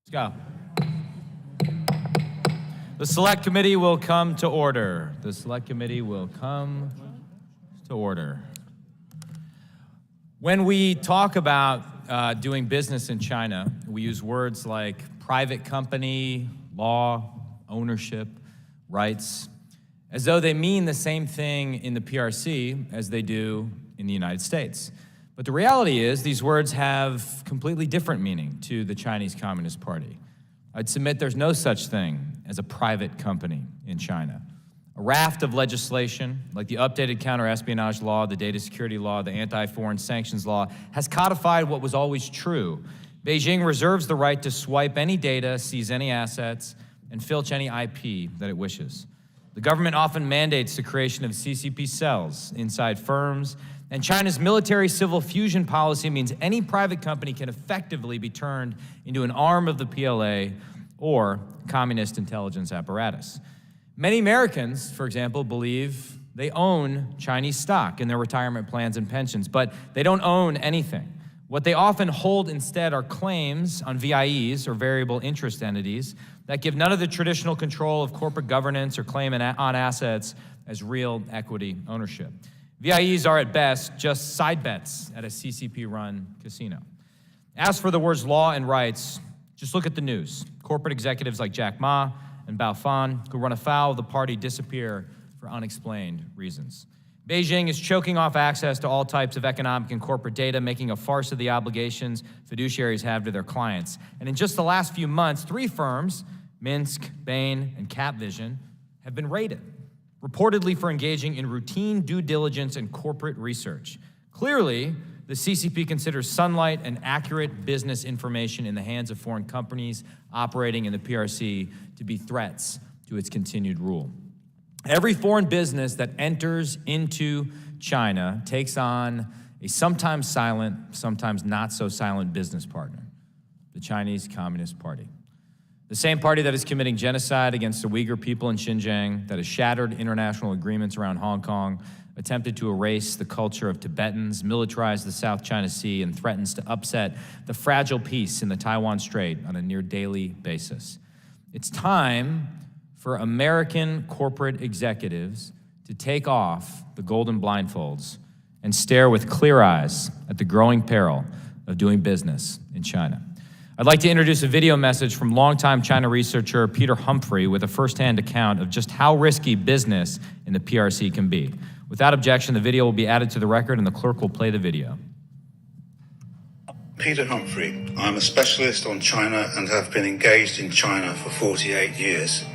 Let's go. The Select Committee will come to order. The Select Committee will come to order. When we talk about doing business in China, we use words like private company, law, ownership, rights, as though they mean the same thing in the PRC as they do in the United States. But the reality is these words have completely different meaning to the Chinese Communist Party. I'd submit there's no such thing as a private company in China. A raft of legislation, like the updated counter-espionage law, the data security law, the anti-foreign sanctions law, has codified what was always true. Beijing reserves the right to swipe any data, seize any assets, and filch any IP that it wishes. The government often mandates the creation of CCP cells inside firms, and China's military-civil fusion policy means any private company can effectively be turned into an arm of the PLA or communist intelligence apparatus. Many Americans, for example, believe they own Chinese stock in their retirement plans and pensions, but they don't own anything. What they often hold instead are claims on VIEs, or variable interest entities, that give none of the traditional control of corporate governance or claim on assets as real equity ownership. VIEs are at best just side bets at a CCP-run casino. As for the words law and rights, just look at the news. Corporate executives like Jack Ma and Bao Fan, who run afoul of the party, disappear for unexplained reasons. Beijing is choking off access to all types of economic and corporate data, making a farce of the obligations fiduciaries have to their clients. And in just the last few months, 3 firms, Minsk, Bain, and Capvision, have been raided, reportedly for engaging in routine due diligence and corporate research. Clearly, the CCP considers sunlight and accurate business information in the hands of foreign companies operating in the PRC to be threats to its continued rule. Every foreign business that enters into China takes on a sometimes silent, sometimes not so silent business partner, the Chinese Communist Party. The same party that is committing genocide against the Uyghur people in Xinjiang, that has shattered international agreements around Hong Kong, attempted to erase the culture of Tibetans, militarized the South China Sea, and threatens to upset the fragile peace in the Taiwan Strait on a near daily basis. It's time for American corporate executives to take off the golden blindfolds and stare with clear eyes at the growing peril of doing business in China. I'd like to introduce a video message from longtime China researcher Peter Humphrey with a firsthand account of just how risky business in the PRC can be. Without objection, the video will be added to the record and the clerk will play the video. Peter Humphrey. I'm a specialist on China and have been engaged in China for 48 years.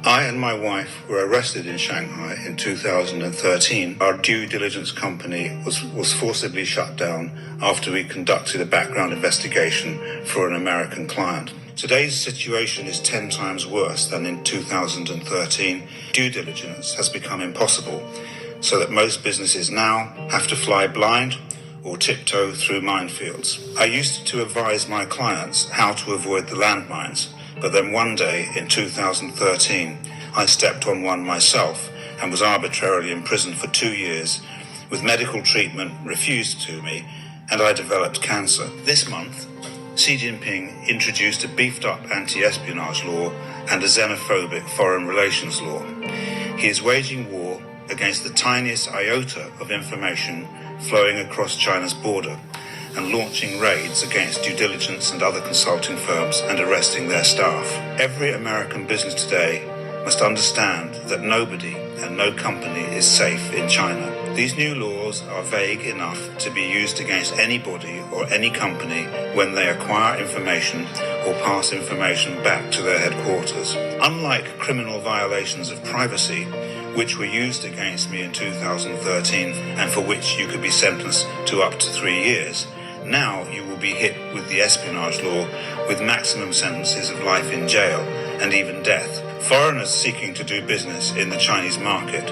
I and my wife were arrested in Shanghai in 2013. Our due diligence company was forcibly shut down after we conducted a background investigation for an American client. Today's situation is 10 times worse than in 2013. Due diligence has become impossible, so that most businesses now have to fly blind or tiptoe through minefields. I used to advise my clients how to avoid the landmines, but then one day in 2013, I stepped on one myself and was arbitrarily imprisoned for 2 years with medical treatment refused to me, and I developed cancer. This month, Xi Jinping introduced a beefed-up anti-espionage law and a xenophobic foreign relations law. He is waging war against the tiniest iota of information flowing across China's border and launching raids against due diligence and other consulting firms and arresting their staff. Every American business today must understand that nobody and no company is safe in China. These new laws are vague enough to be used against anybody or any company when they acquire information or pass information back to their headquarters. Unlike criminal violations of privacy, which were used against me in 2013 and for which you could be sentenced to up to 3 years, now you will be hit with the espionage law with maximum sentences of life in jail and even death. Foreigners seeking to do business in the Chinese market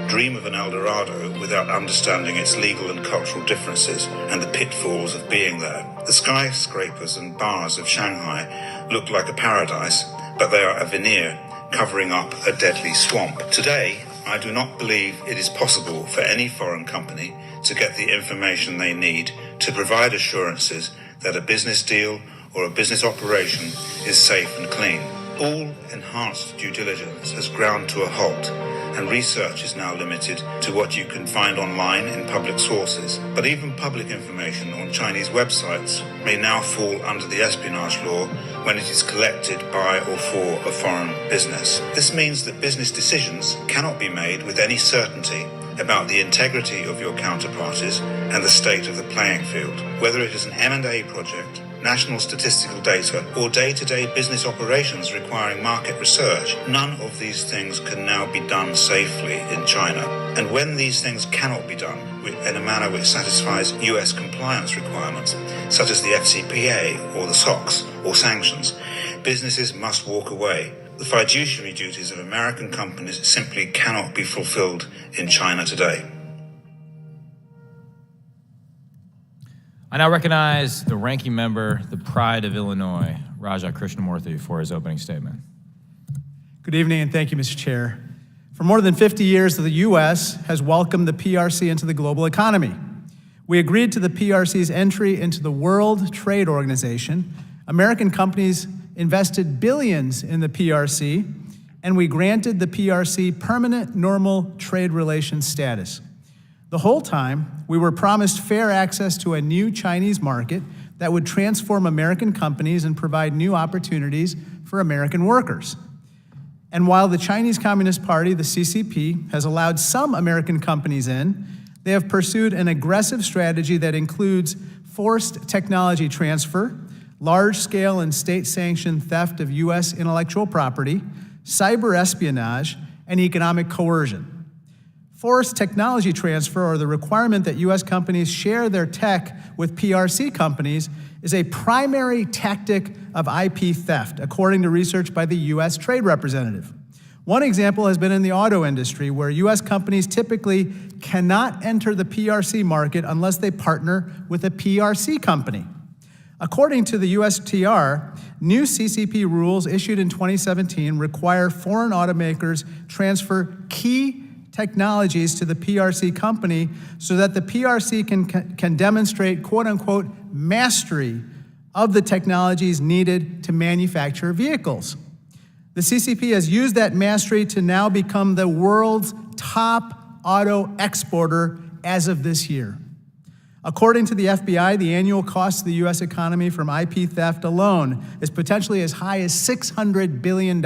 dream of an El Dorado without understanding its legal and cultural differences and the pitfalls of being there. The skyscrapers and bars of Shanghai look like a paradise, but they are a veneer covering up a deadly swamp. Today, I do not believe it is possible for any foreign company to get the information they need to provide assurances that a business deal or a business operation is safe and clean. All enhanced due diligence has ground to a halt, and research is now limited to what you can find online in public sources. But even public information on Chinese websites may now fall under the espionage law when it is collected by or for a foreign business. This means that business decisions cannot be made with any certainty about the integrity of your counterparties and the state of the playing field. Whether it is an M&A project, national statistical data, or day-to-day business operations requiring market research, none of these things can now be done safely in China. And when these things cannot be done in a manner which satisfies US compliance requirements, such as the FCPA or the SOX or sanctions, businesses must walk away. The fiduciary duties of American companies simply cannot be fulfilled in China today. I now recognize the ranking member, the pride of Illinois, Raja Krishnamurthy, for his opening statement. Good evening, and thank you, Mr. Chair. For more than 50 years, the U.S. has welcomed the PRC into the global economy. We agreed to the PRC's entry into the World Trade Organization. American companies invested billions in the PRC, and we granted the PRC permanent normal trade relations status. The whole time, we were promised fair access to a new Chinese market that would transform American companies and provide new opportunities for American workers. And while the Chinese Communist Party, the CCP, has allowed some American companies in, they have pursued an aggressive strategy that includes forced technology transfer, large-scale and state-sanctioned theft of U.S. intellectual property, cyber espionage, and economic coercion. Forced technology transfer, or the requirement that U.S. companies share their tech with PRC companies, is a primary tactic of IP theft, according to research by the U.S. Trade Representative. One example has been in the auto industry, where U.S. companies typically cannot enter the PRC market unless they partner with a PRC company. According to the USTR, new CCP rules issued in 2017 require foreign automakers transfer key technologies to the PRC company so that the PRC can demonstrate, quote-unquote, mastery of the technologies needed to manufacture vehicles. The CCP has used that mastery to now become the world's top auto exporter as of this year. According to the FBI, the annual cost to the U.S. economy from IP theft alone is potentially as high as $600 billion.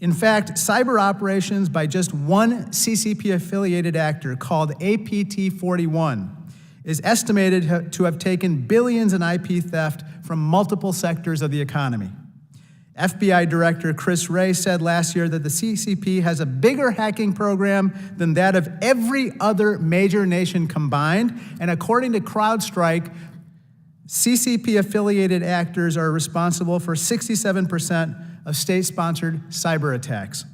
In fact, cyber operations by just one CCP-affiliated actor called APT-41 is estimated to have taken billions in IP theft from multiple sectors of the economy. FBI Director Chris Wray said last year that the CCP has a bigger hacking program than that of every other major nation combined, and according to CrowdStrike, CCP-affiliated actors are responsible for 67% of state-sponsored cyber attacks.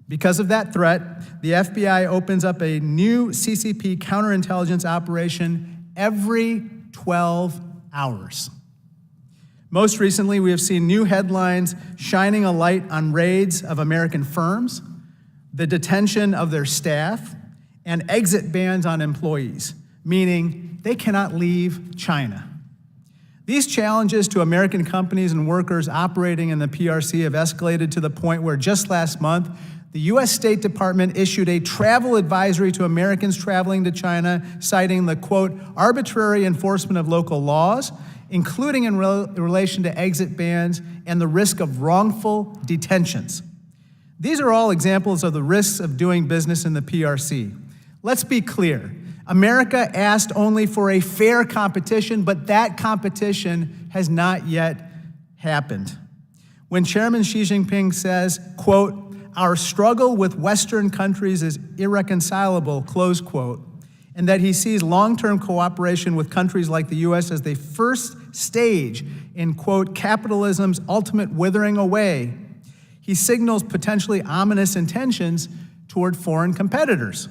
Because of that threat, the FBI opens up a new CCP counterintelligence operation every 12 hours. Most recently, we have seen new headlines shining a light on raids of American firms, the detention of their staff, and exit bans on employees, meaning they cannot leave China. These challenges to American companies and workers operating in the PRC have escalated to the point where just last month, the U.S. State Department issued a travel advisory to Americans traveling to China, citing the, quote, arbitrary enforcement of local laws, including in relation to exit bans and the risk of wrongful detentions. These are all examples of the risks of doing business in the PRC. Let's be clear. America asked only for a fair competition, but that competition has not yet happened. When Chairman Xi Jinping says, quote, our struggle with Western countries is irreconcilable, close quote, and that he sees long-term cooperation with countries like the U.S. as the first stage in, quote, capitalism's ultimate withering away, he signals potentially ominous intentions toward foreign competitors.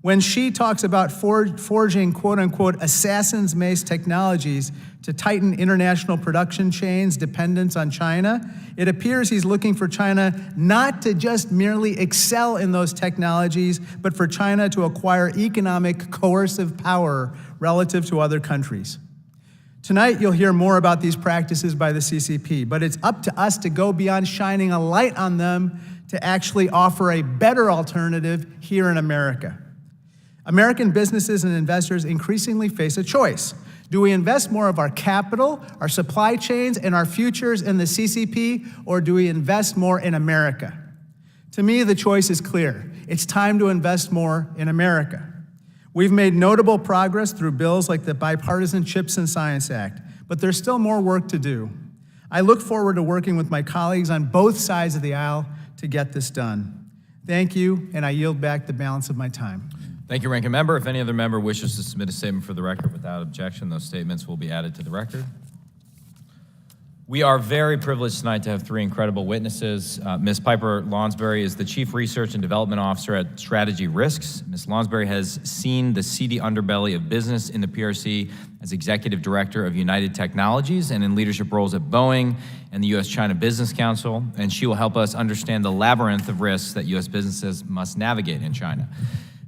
When Xi talks about forging, quote-unquote, assassin's mace technologies to tighten international production chains' dependence on China, it appears he's looking for China not to just merely excel in those technologies, but for China to acquire economic coercive power relative to other countries. Tonight, you'll hear more about these practices by the CCP, but it's up to us to go beyond shining a light on them to actually offer a better alternative here in America. American businesses and investors increasingly face a choice. Do we invest more of our capital, our supply chains, and our futures in the CCP, or do we invest more in America? To me, the choice is clear. It's time to invest more in America. We've made notable progress through bills like the Bipartisan Chips and Science Act, but there's still more work to do. I look forward to working with my colleagues on both sides of the aisle to get this done. Thank you, and I yield back the balance of my time. Thank you, Ranking Member. If any other member wishes to submit a statement for the record without objection, those statements will be added to the record. We are very privileged tonight to have three incredible witnesses. Ms. Piper Lonsberry is the Chief Research and Development Officer at Strategy Risks. Ms. Lonsberry has seen the seedy underbelly of business in the PRC as Executive Director of United Technologies and in leadership roles at Boeing and the U.S.-China Business Council, and she will help us understand the labyrinth of risks that U.S. businesses must navigate in China.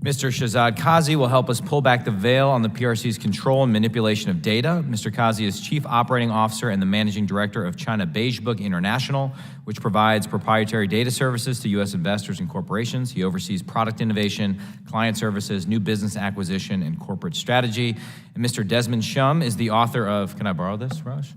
Mr. Shahzad Kazi will help us pull back the veil on the PRC's control and manipulation of data. Mr. Kazi is Chief Operating Officer and the Managing Director of China Beige Book International, which provides proprietary data services to U.S. investors and corporations. He oversees product innovation, client services, new business acquisition, and corporate strategy. And Mr. Desmond Shum is the author of, can I borrow this, Raj?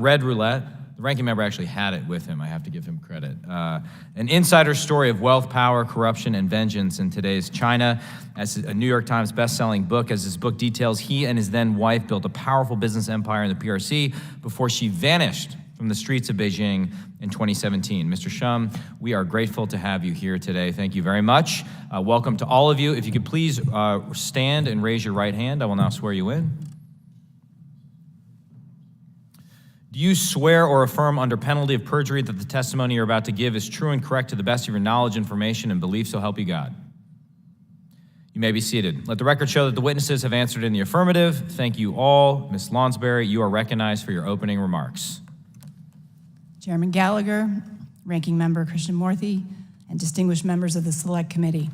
Red Roulette. The ranking member actually had it with him. I have to give him credit. An insider story of wealth, power, corruption, and vengeance in today's China. As a New York Times best-selling book, as his book details, he and his then-wife built a powerful business empire in the PRC before she vanished from the streets of Beijing in 2017. Mr. Shum, we are grateful to have you here today. Thank you very much. Welcome to all of you. If you could please stand and raise your right hand, I will now swear you in. Do you swear or affirm under penalty of perjury that the testimony you're about to give is true and correct to the best of your knowledge, information, and belief, so help you God? You may be seated. Let the record show that the witnesses have answered in the affirmative. Thank you all. Ms. Lonsberry, you are recognized for your opening remarks. Chairman Gallagher, Ranking Member Krishnamurthy, and distinguished members of the Select Committee.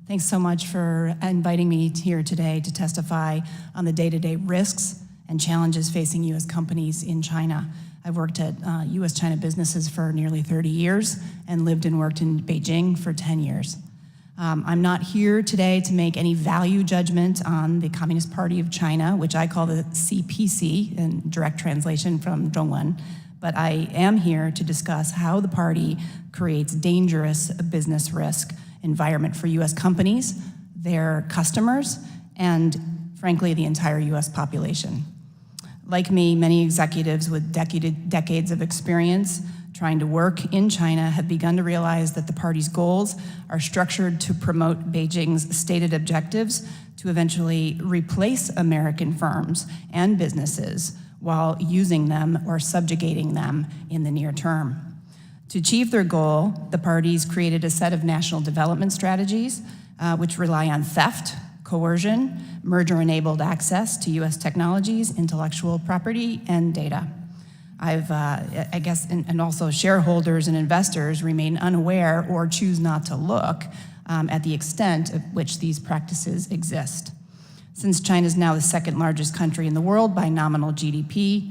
Thanks so much for inviting me here today to testify on the day-to-day risks and challenges facing U.S. companies in China. I've worked at U.S.-China businesses for nearly 30 years and lived and worked in Beijing for 10 years. I'm not here today to make any value judgment on the Communist Party of China, which I call the CPC, in direct translation from Zhongwen, but I am here to discuss how the party creates dangerous business risk environment for U.S. companies, their customers, and frankly, the entire U.S. population. Like me, many executives with decades of experience trying to work in China have begun to realize that the party's goals are structured to promote Beijing's stated objectives to eventually replace American firms and businesses while using them or subjugating them in the near term. To achieve their goal, the parties created a set of national development strategies which rely on theft, coercion, merger-enabled access to U.S. technologies, intellectual property, and data. I guess, and also shareholders and investors remain unaware or choose not to look at the extent of which these practices exist. Since China is now the second largest country in the world by nominal GDP,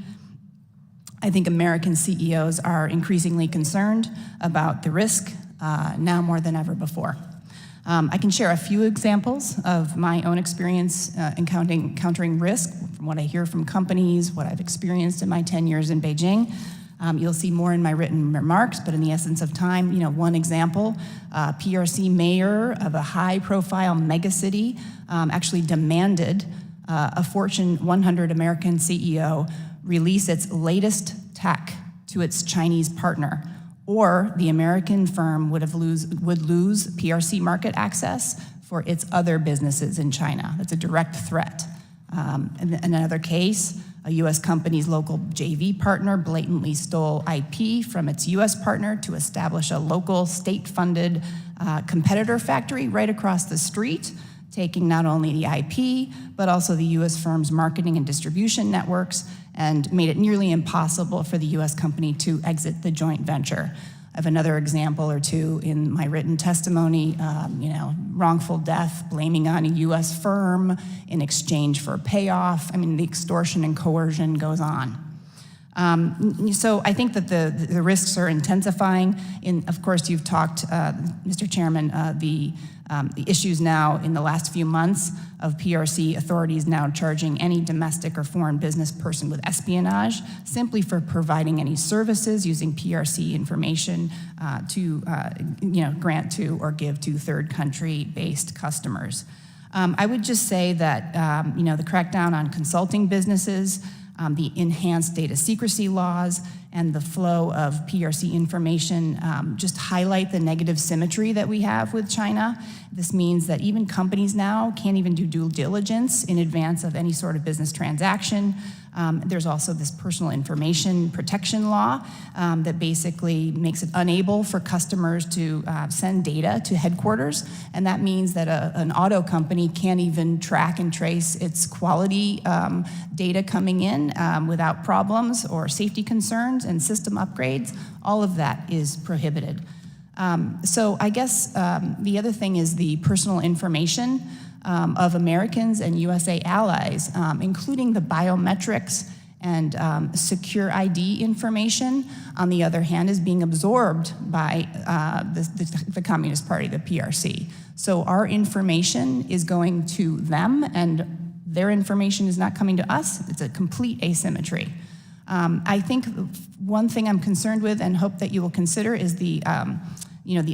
I think American CEOs are increasingly concerned about the risk now more than ever before. I can share a few examples of my own experience encountering risk, from what I hear from companies, what I've experienced in my 10 years in Beijing. You'll see more in my written remarks, but in the essence of time, one example, PRC mayor of a high-profile megacity actually demanded a Fortune 100 American CEO release its latest tech to its Chinese partner, or the American firm would lose PRC market access for its other businesses in China. That's a direct threat. In another case, a U.S. company's local JV partner blatantly stole IP from its U.S. partner to establish a local state-funded competitor factory right across the street, taking not only the IP, but also the U.S. firm's marketing and distribution networks, and made it nearly impossible for the U.S. company to exit the joint venture. I have another example or two in my written testimony, wrongful death, blaming on a US firm in exchange for a payoff. I mean, the extortion and coercion goes on. So I think that the risks are intensifying. Of course, you've talked, Mr. Chairman, the issues now in the last few months of PRC authorities now charging any domestic or foreign business person with espionage simply for providing any services using PRC information to grant to or give to third country-based customers. I would just say that the crackdown on consulting businesses, the enhanced data secrecy laws, and the flow of PRC information just highlight the negative symmetry that we have with China. This means that even companies now can't even do due diligence in advance of any sort of business transaction. There's also this personal information protection law that basically makes it unable for customers to send data to headquarters, and that means that an auto company can't even track and trace its quality data coming in without problems or safety concerns and system upgrades. All of that is prohibited. So I guess the other thing is the personal information of Americans and USA allies, including the biometrics and secure ID information, on the other hand, is being absorbed by the Communist Party, the PRC. So our information is going to them, and their information is not coming to us. It's a complete asymmetry. I think one thing I'm concerned with and hope that you will consider is the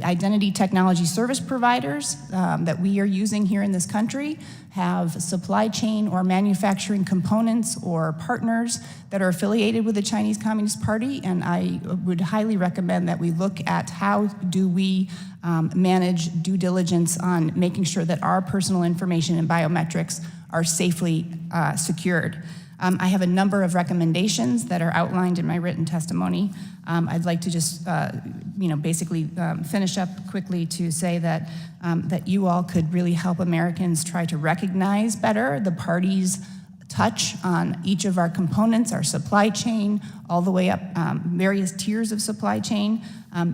identity technology service providers that we are using here in this country have supply chain or manufacturing components or partners that are affiliated with the Chinese Communist Party, and I would highly recommend that we look at how do we manage due diligence on making sure that our personal information and biometrics are safely secured. I have a number of recommendations that are outlined in my written testimony. I'd like to just, basically finish up quickly to say that that you all could really help Americans try to recognize better the party's touch on each of our components, our supply chain, all the way up various tiers of supply chain,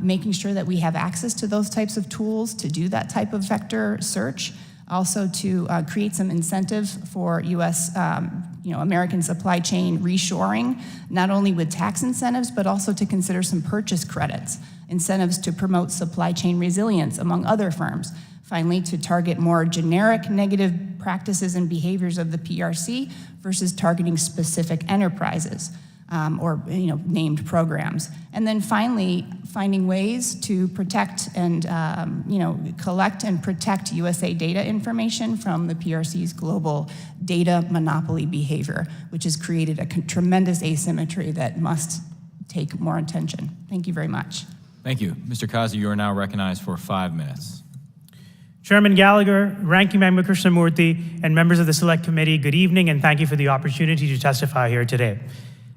making sure that we have access to those types of tools to do that type of vector search. Also to create some incentive for U.S. American supply chain reshoring, not only with tax incentives, but also to consider some purchase credits, incentives to promote supply chain resilience among other firms. Finally, to target more generic negative practices and behaviors of the PRC versus targeting specific enterprises or named programs. And then finally, finding ways to protect and collect and protect USA data information from the PRC's global data monopoly behavior, which has created a tremendous asymmetry that must take more attention. Thank you very much. Thank you. Mr. Kazi, you are now recognized for 5 minutes. Chairman Gallagher, Ranking Member Krishnamurthy, and members of the Select Committee, good evening, and thank you for the opportunity to testify here today.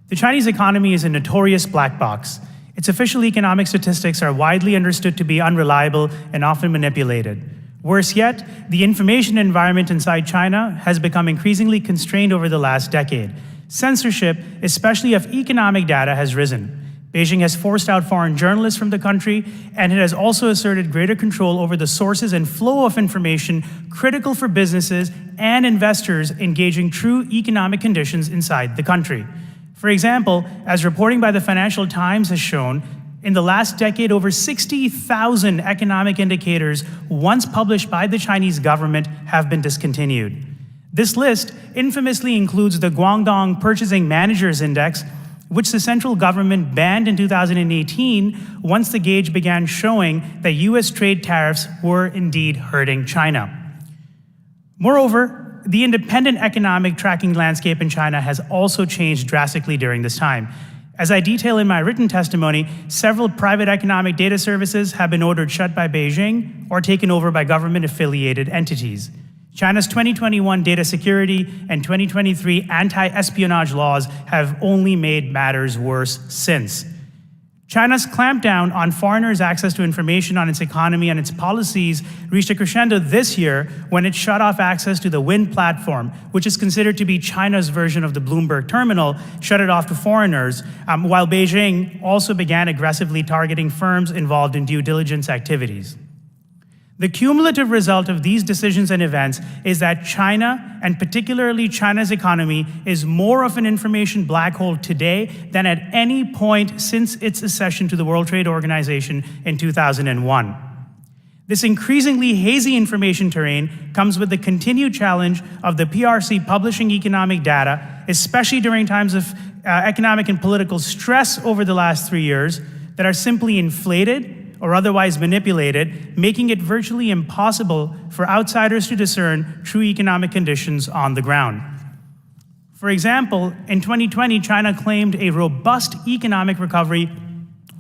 The Chinese economy is a notorious black box. Its official economic statistics are widely understood to be unreliable and often manipulated. Worse yet, the information environment inside China has become increasingly constrained over the last decade. Censorship, especially of economic data, has risen. Beijing has forced out foreign journalists from the country, and it has also asserted greater control over the sources and flow of information critical for businesses and investors engaging true economic conditions inside the country. For example, as reporting by the Financial Times has shown, in the last decade, over 60,000 economic indicators once published by the Chinese government have been discontinued. This list infamously includes the Guangdong Purchasing Managers Index, which the central government banned in 2018 once the gauge began showing that US trade tariffs were indeed hurting China. Moreover, the independent economic tracking landscape in China has also changed drastically during this time. As I detail in my written testimony, several private economic data services have been ordered shut by Beijing or taken over by government-affiliated entities. China's 2021 data security and 2023 anti-espionage laws have only made matters worse since. China's clampdown on foreigners' access to information on its economy and its policies reached a crescendo this year when it shut off access to the Wind platform, which is considered to be China's version of the Bloomberg terminal, shut it off to foreigners, while Beijing also began aggressively targeting firms involved in due diligence activities. The cumulative result of these decisions and events is that China, and particularly China's economy, is more of an information black hole today than at any point since its accession to the World Trade Organization in 2001. This increasingly hazy information terrain comes with the continued challenge of the PRC publishing economic data, especially during times of economic and political stress over the last 3 years, that are simply inflated or otherwise manipulated, making it virtually impossible for outsiders to discern true economic conditions on the ground. For example, in 2020, China claimed a robust economic recovery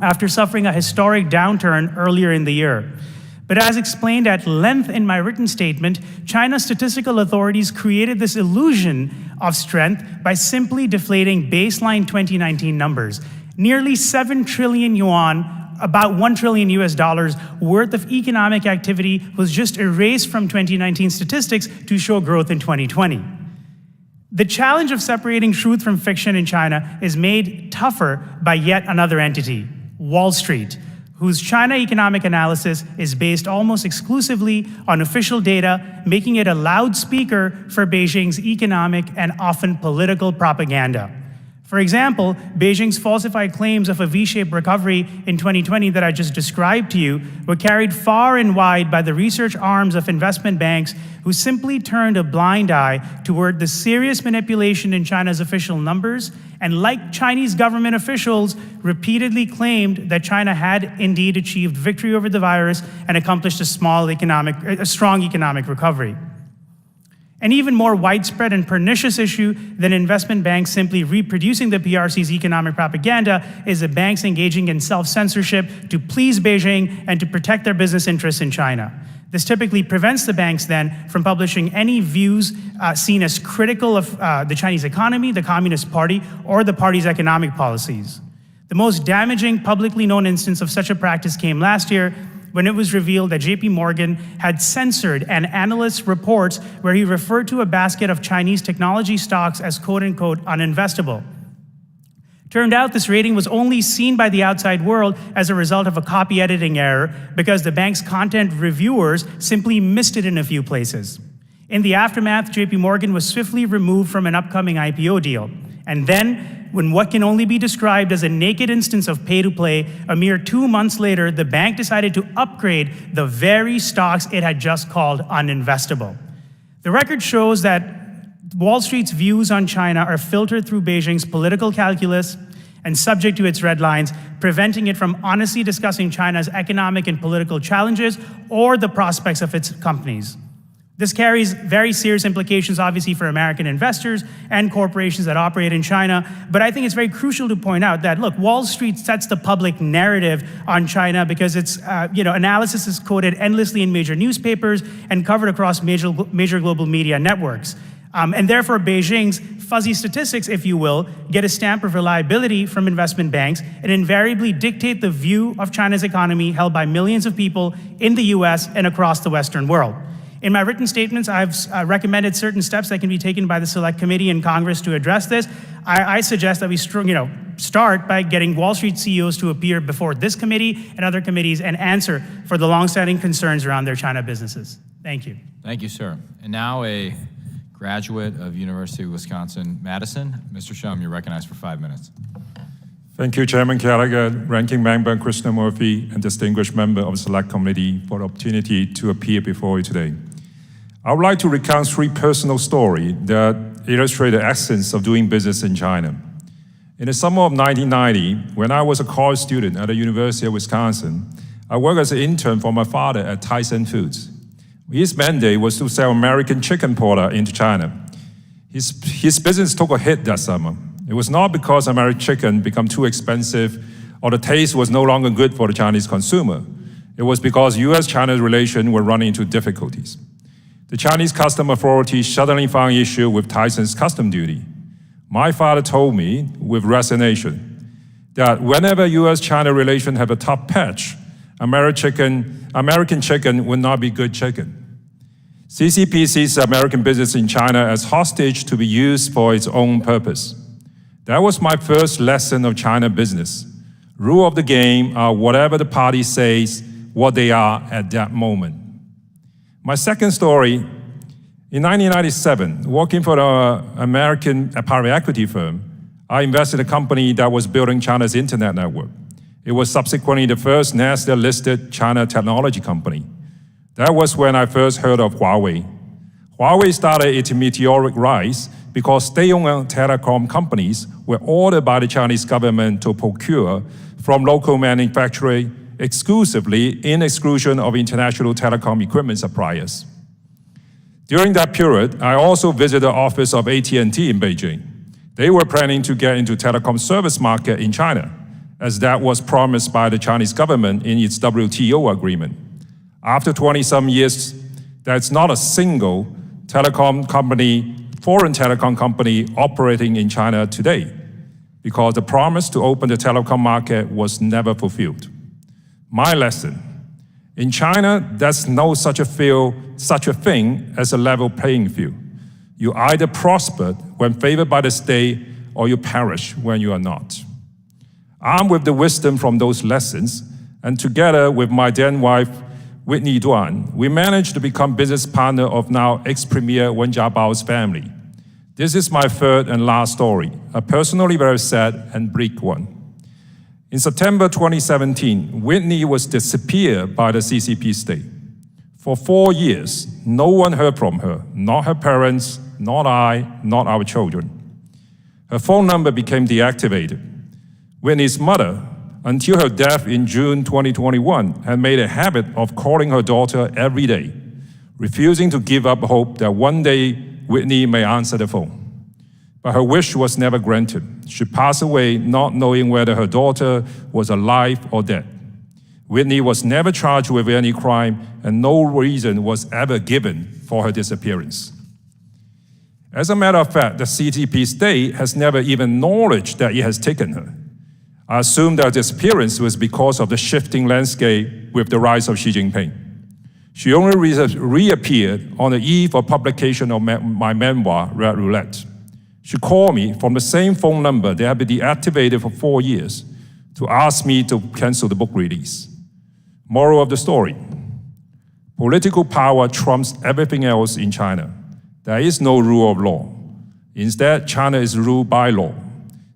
after suffering a historic downturn earlier in the year. But as explained at length in my written statement, China's statistical authorities created this illusion of strength by simply deflating baseline 2019 numbers. Nearly 7 trillion yuan, about $1 trillion worth of economic activity was just erased from 2019 statistics to show growth in 2020. The challenge of separating truth from fiction in China is made tougher by yet another entity, Wall Street, whose China economic analysis is based almost exclusively on official data, making it a loudspeaker for Beijing's economic and often political propaganda. For example, Beijing's falsified claims of a V-shaped recovery in 2020 that I just described to you were carried far and wide by the research arms of investment banks who simply turned a blind eye toward the serious manipulation in China's official numbers, and like Chinese government officials, repeatedly claimed that China had indeed achieved victory over the virus and accomplished a strong economic recovery. An even more widespread and pernicious issue than investment banks simply reproducing the PRC's economic propaganda is the banks engaging in self-censorship to please Beijing and to protect their business interests in China. This typically prevents the banks then from publishing any views seen as critical of the Chinese economy, the Communist Party, or the party's economic policies. The most damaging publicly known instance of such a practice came last year when it was revealed that JP Morgan had censored an analyst's reports where he referred to a basket of Chinese technology stocks as quote-unquote uninvestable. Turned out this rating was only seen by the outside world as a result of a copy editing error because the bank's content reviewers simply missed it in a few places. In the aftermath, JP Morgan was swiftly removed from an upcoming IPO deal. And then, when what can only be described as a naked instance of pay-to-play, a mere 2 months later, the bank decided to upgrade the very stocks it had just called uninvestable. The record shows that Wall Street's views on China are filtered through Beijing's political calculus and subject to its red lines, preventing it from honestly discussing China's economic and political challenges or the prospects of its companies. This carries very serious implications, obviously, for American investors and corporations that operate in China. But I think it's very crucial to point out that, look, Wall Street sets the public narrative on China because its analysis is quoted endlessly in major newspapers and covered across major global media networks. And therefore, Beijing's fuzzy statistics, if you will, get a stamp of reliability from investment banks and invariably dictate the view of China's economy held by millions of people in the US and across the Western world. In my written statements, I've recommended certain steps that can be taken by the Select Committee in Congress to address this. I suggest that we start by getting Wall Street CEOs to appear before this committee and other committees and answer for the longstanding concerns around their China businesses. Thank you. Thank you, sir. And now a graduate of University of Wisconsin-Madison. Mr. Shum, you're recognized for 5 minutes. Thank you, Chairman Gallagher, Ranking Member Krishnamurthy, and distinguished member of the Select Committee for the opportunity to appear before you today. I would like to recount 3 personal stories that illustrate the essence of doing business in China. In the summer of 1990, when I was a college student at the University of Wisconsin, I worked as an intern for my father at Tyson Foods. His mandate was to sell American chicken product into China. His business took a hit that summer. It was not because American chicken became too expensive or the taste was no longer good for the Chinese consumer. It was because US-China relations were running into difficulties. The Chinese Customs Authority suddenly found issue with Tyson's custom duty. My father told me with resignation, that whenever US-China relations have a tough patch, American chicken will not be good chicken. CCP sees American business in China as hostage to be used for its own purpose. That was my first lesson of China business. Rule of the game are whatever the party says, what they are at that moment. My second story, in 1997, working for an American private equity firm, I invested in a company that was building China's internet network. It was subsequently the first NASDAQ-listed China technology company. That was when I first heard of Huawei. Huawei started its meteoric rise because state-owned telecom companies were ordered by the Chinese government to procure from local manufacturers exclusively in exclusion of international telecom equipment suppliers. During that period, I also visited the office of AT&T in Beijing. They were planning to get into telecom service market in China, as that was promised by the Chinese government in its WTO agreement. After 20-some years, there's not a single telecom company, foreign telecom company operating in China today, because the promise to open the telecom market was never fulfilled. My lesson, in China, there's no such a thing as a level playing field. You either prosper when favored by the state, or you perish when you are not. Armed with the wisdom from those lessons, and together with my then wife, Whitney Duan, we managed to become business partner of now ex-premier Wen Jiabao's family. This is my third and last story, a personally very sad and bleak one. In September 2017, Whitney was disappeared by the CCP state. For 4 years, no one heard from her, not her parents, not I, not our children. Her phone number became deactivated. Whitney's mother, until her death in June 2021, had made a habit of calling her daughter every day, refusing to give up hope that one day Whitney may answer the phone. But her wish was never granted. She passed away not knowing whether her daughter was alive or dead. Whitney was never charged with any crime, and no reason was ever given for her disappearance. As a matter of fact, the CCP state has never even acknowledged that it has taken her. I assume that disappearance was because of the shifting landscape with the rise of Xi Jinping. She only reappeared on the eve of publication of my memoir, Red Roulette. She called me from the same phone number that had been deactivated for 4 years to ask me to cancel the book release. Moral of the story: political power trumps everything else in China. There is no rule of law. Instead, China is ruled by law.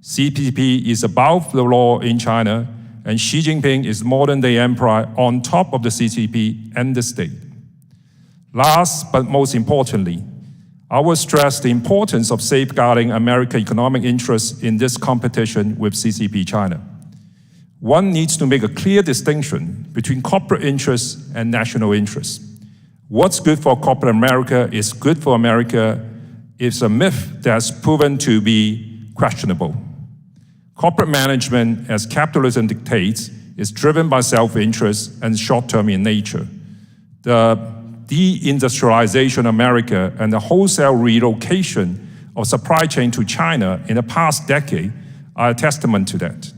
CCP is above the law in China, and Xi Jinping is modern-day emperor on top of the CCP and the state. Last but most importantly, I will stress the importance of safeguarding American economic interests in this competition with CCP China. One needs to make a clear distinction between corporate interests and national interests. What's good for corporate America is good for America is a myth that's proven to be questionable. Corporate management, as capitalism dictates, is driven by self-interest and short-term in nature. The deindustrialization of America and the wholesale relocation of supply chain to China in the past decade are a testament to that.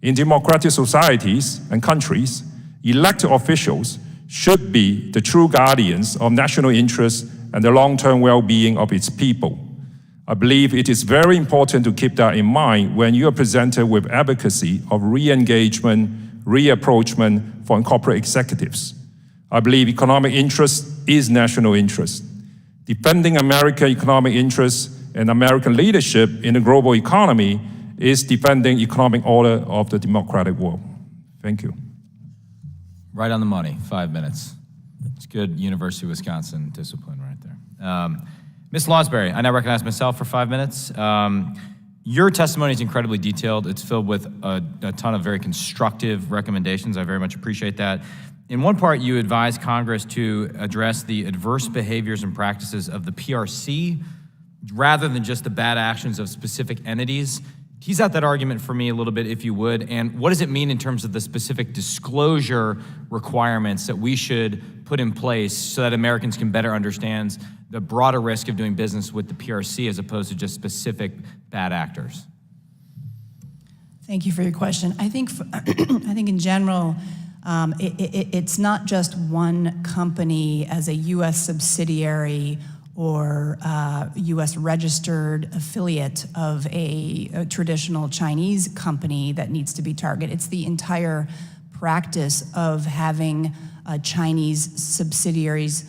In democratic societies and countries, elected officials should be the true guardians of national interests and the long-term well-being of its people. I believe it is very important to keep that in mind when you are presented with advocacy of re-engagement, reapproachment for corporate executives. I believe economic interest is national interest. Defending American economic interests and American leadership in the global economy is defending economic order of the democratic world. Thank you. Right on the money, 5 minutes. It's good University of Wisconsin discipline right there. Ms. Lawsbury, I now recognize myself for 5 minutes. Your testimony is incredibly detailed. It's filled with a ton of very constructive recommendations. I very much appreciate that. In one part, you advise Congress to address the adverse behaviors and practices of the PRC rather than just the bad actions of specific entities. Tease out that argument for me a little bit, if you would, and what does it mean in terms of the specific disclosure requirements that we should put in place so that Americans can better understand the broader risk of doing business with the PRC as opposed to just specific bad actors? Thank you for your question. I think in general, it's not just one company as a U.S. subsidiary or U.S. registered affiliate of a traditional Chinese company that needs to be targeted. It's the entire practice of having Chinese subsidiaries.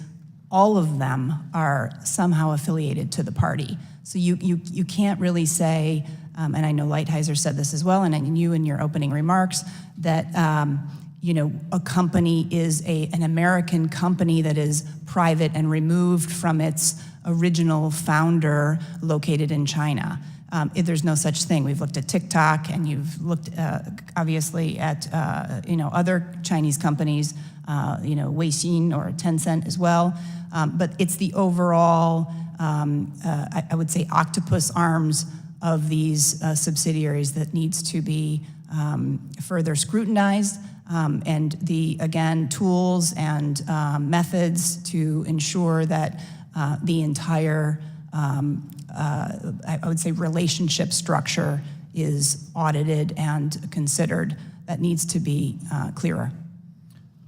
All of them are somehow affiliated to the party. So you can't really say, and I know Lighthizer said this as well, and you in your opening remarks, that a company is an American company that is private and removed from its original founder located in China. There's no such thing. We've looked at TikTok, and you've looked obviously at other Chinese companies, Weixin or Tencent as well. But it's the overall, I would say, octopus arms of these subsidiaries that needs to be further scrutinized, and again, tools and methods to ensure that the entire, I would say, relationship structure is audited and considered. That needs to be clearer.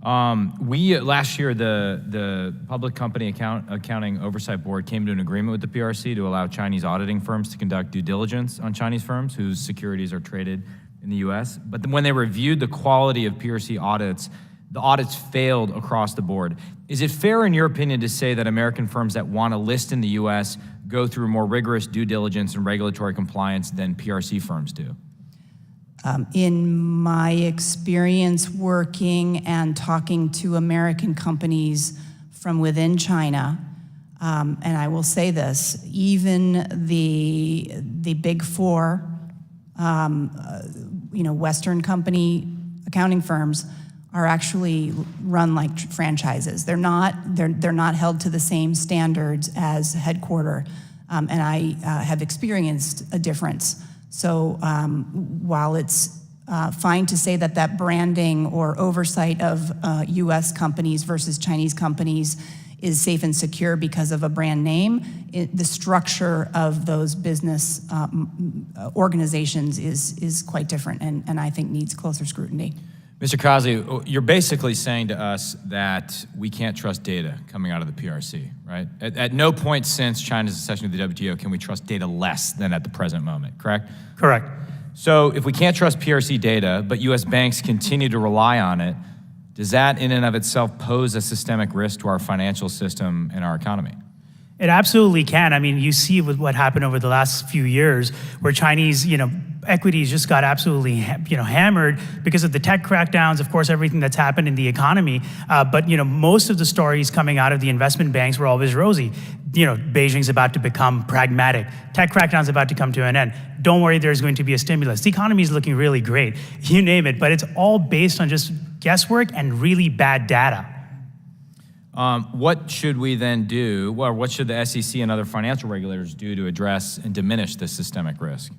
Last year, the Public Company Accounting Oversight Board came to an agreement with the PRC to allow Chinese auditing firms to conduct due diligence on Chinese firms whose securities are traded in the U.S. But when they reviewed the quality of PRC audits, the audits failed across the board. Is it fair, in your opinion, to say that American firms that want to list in the U.S. go through more rigorous due diligence and regulatory compliance than PRC firms do? In my experience working and talking to American companies from within China, and I will say this, even the big four, Western company accounting firms are actually run like franchises. They're not held to the same standards as headquarter, and I have experienced a difference. So while it's fine to say that branding or oversight of U.S. companies versus Chinese companies is safe and secure because of a brand name, the structure of those business organizations is quite different, and I think needs closer scrutiny. Mr. Kazi, you're basically saying to us that we can't trust data coming out of the PRC, right? At no point since China's accession to the WTO can we trust data less than at the present moment, correct? Correct. So if we can't trust PRC data, but U.S. banks continue to rely on it, does that in and of itself pose a systemic risk to our financial system and our economy? It absolutely can. I mean, you see with what happened over the last few years, where Chinese, equities just got absolutely, hammered because of the tech crackdowns. Of course, everything that's happened in the economy. But most of the stories coming out of the investment banks were always rosy. Beijing's about to become pragmatic. Tech crackdown's about to come to an end. Don't worry, there's going to be a stimulus. The economy is looking really great. You name it, but it's all based on just guesswork and really bad data. What should we then do, or what should the SEC and other financial regulators do to address and diminish this systemic risk?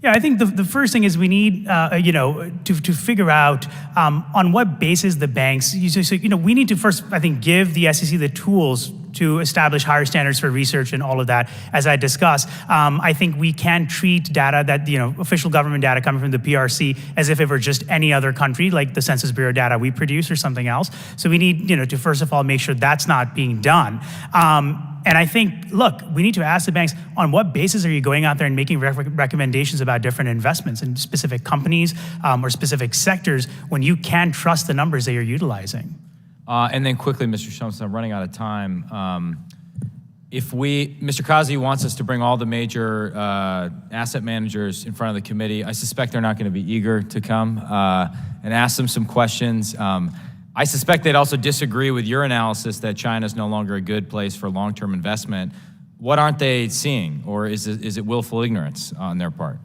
Yeah, I think the first thing is we need, to figure out on what basis the banks, we need to first, I think, give the SEC the tools to establish higher standards for research and all of that, as I discussed. I think we can treat data that, official government data coming from the PRC as if it were just any other country, like the Census Bureau data we produce or something else. So we need, to first of all make sure that's not being done. And I think, look, we need to ask the banks, on what basis are you going out there and making recommendations about different investments in specific companies or specific sectors when you can't trust the numbers that you're utilizing? And then quickly, Mr. Shumson, I'm running out of time. Mr. Kazi wants us to bring all the major asset managers in front of the committee. I suspect they're not going to be eager to come and ask them some questions. I suspect they'd also disagree with your analysis that China is no longer a good place for long-term investment. What aren't they seeing, or is it willful ignorance on their part?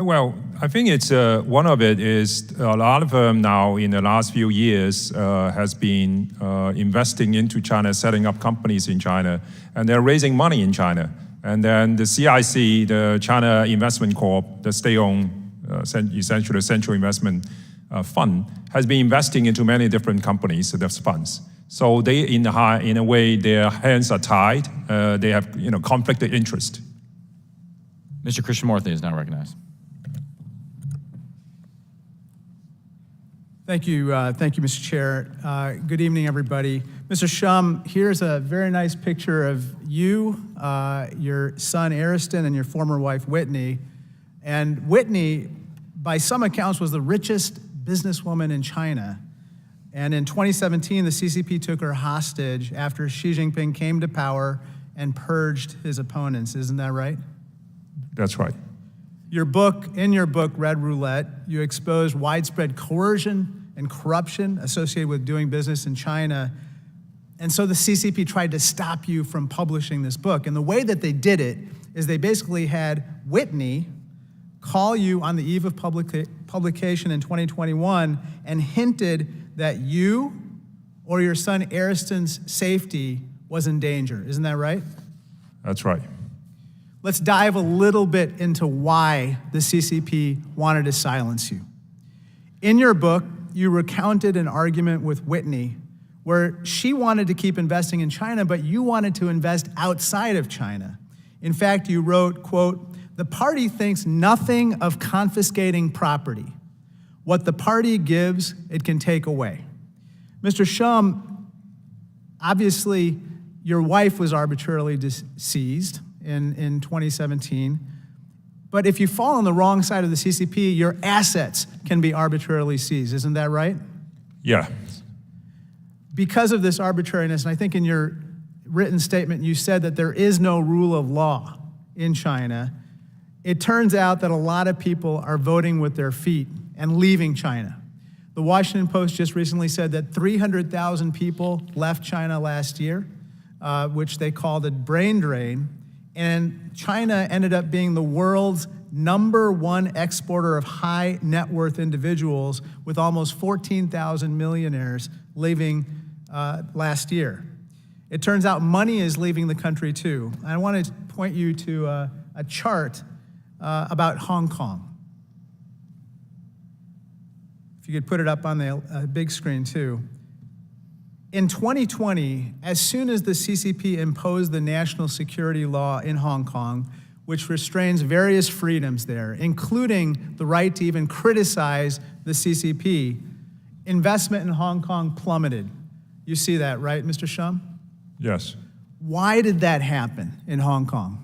Well, I think it's one of it is a lot of them now in the last few years has been investing into China, setting up companies in China, and they're raising money in China. And then the CIC, the China Investment Corp, the state-owned, essentially Central Investment Fund, has been investing into many different companies, those funds. So they, in a way, their hands are tied. They have, conflict of interest. Mr. Krishnamurthy is now recognized. Thank you, Mr. Chair. Good evening, everybody. Mr. Shum, here's a very nice picture of you, your son Ariston, and your former wife Whitney. And Whitney, by some accounts, was the richest businesswoman in China. And in 2017, the CCP took her hostage after Xi Jinping came to power and purged his opponents. Isn't that right? That's right. In your book, Red Roulette, you exposed widespread coercion and corruption associated with doing business in China. And so the CCP tried to stop you from publishing this book. And the way that they did it is they basically had Whitney call you on the eve of publication in 2021 and hinted that you or your son Ariston's safety was in danger. Isn't that right? That's right. Let's dive a little bit into why the CCP wanted to silence you. In your book, you recounted an argument with Whitney where she wanted to keep investing in China, but you wanted to invest outside of China. In fact, you wrote, quote, "The party thinks nothing of confiscating property. What the party gives, it can take away." Mr. Shum, obviously, your wife was arbitrarily seized in 2017. But if you fall on the wrong side of the CCP, your assets can be arbitrarily seized. Isn't that right? Yeah. Because of this arbitrariness, and I think in your written statement you said that there is no rule of law in China, it turns out that a lot of people are voting with their feet and leaving China. The Washington Post just recently said that 300,000 people left China last year, which they called a brain drain. And China ended up being the world's #1 exporter of high net worth individuals, with almost 14,000 millionaires leaving last year. It turns out money is leaving the country too. I want to point you to a chart about Hong Kong. If you could put it up on the big screen too. In 2020, as soon as the CCP imposed the national security law in Hong Kong, which restrains various freedoms there, including the right to even criticize the CCP, investment in Hong Kong plummeted. You see that, right, Mr. Shum? Yes. Why did that happen in Hong Kong?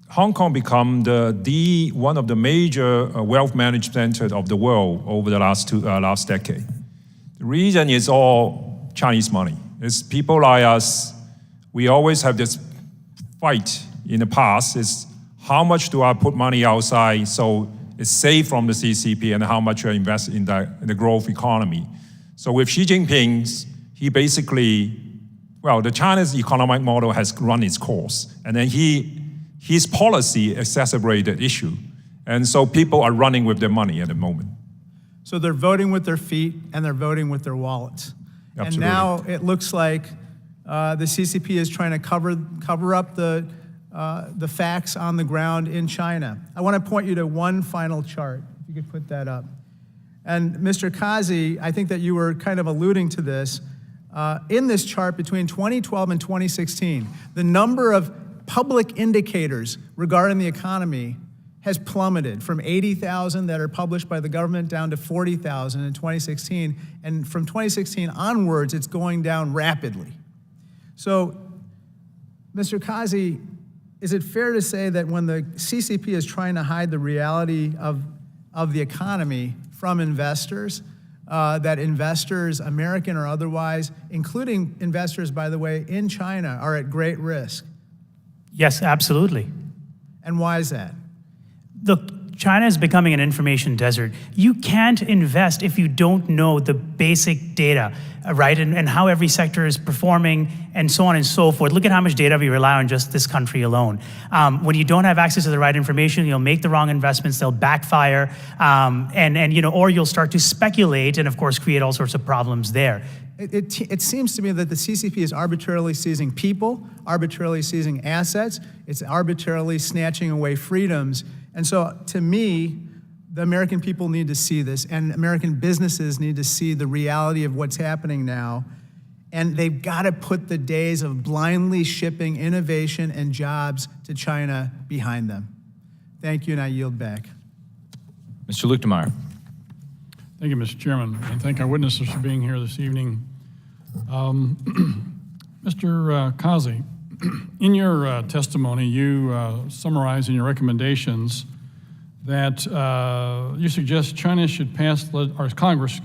Hong Kong become one of the major wealth management centers of the world over the last decade. The reason is all Chinese money. It's people like us. We always have this fight in the past. Is how much do I put money outside so it's safe from the CCP, and how much I invest in the growth economy. So with Xi Jinping, he basically, the China's economic model has run its course, and then his policy exacerbated the issue, and so people are running with their money at the moment. So they're voting with their feet and they're voting with their wallets. Absolutely. And now it looks like the CCP is trying to cover up the facts on the ground in China. I want to point you to one final chart, if you could put that up. And Mr. Kazi, I think that you were kind of alluding to this. In this chart between 2012 and 2016, the number of public indicators regarding the economy has plummeted from 80,000 that are published by the government down to 40,000 in 2016. And from 2016 onwards, it's going down rapidly. So, Mr. Kazi, is it fair to say that when the CCP is trying to hide the reality of the economy from investors, that investors, American or otherwise, including investors, by the way, in China, are at great risk? Yes, absolutely. And why is that? Look, China is becoming an information desert. You can't invest if you don't know the basic data, right? And how every sector is performing and so on and so forth. Look at how much data we rely on just this country alone. When you don't have access to the right information, you'll make the wrong investments, they'll backfire, or you'll start to speculate and of course create all sorts of problems there. It seems to me that the CCP is arbitrarily seizing people, arbitrarily seizing assets, it's arbitrarily snatching away freedoms. And so, to me, the American people need to see this, and American businesses need to see the reality of what's happening now. And they've got to put the days of blindly shipping innovation and jobs to China behind them. Thank you, and I yield back. Mr. Luchtenmeyer. Thank you, Mr. Chairman, and thank our witnesses for being here this evening. Mr. Kazi, in your testimony, you summarize in your recommendations that you suggest China should pass, or Congress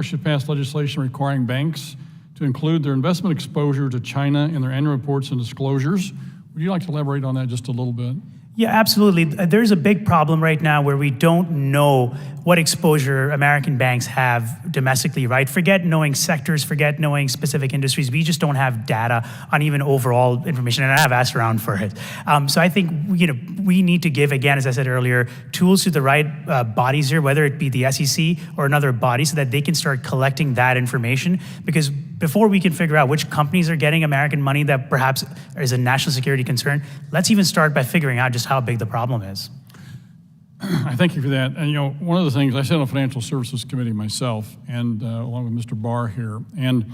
should pass legislation requiring banks to include their investment exposure to China in their annual reports and disclosures. Would you like to elaborate on that just a little bit? Yeah, absolutely. There's a big problem right now where we don't know what exposure American banks have domestically, right? Forget knowing sectors, forget knowing specific industries. We just don't have data on even overall information, and I have asked around for it. So I think we need to give, again, as I said earlier, tools to the right bodies here, whether it be the SEC or another body, so that they can start collecting that information. Because before we can figure out which companies are getting American money that perhaps is a national security concern, let's even start by figuring out just how big the problem is. I thank you for that. And one of the things, I sit on the Financial Services Committee myself, and along with Mr. Barr here, and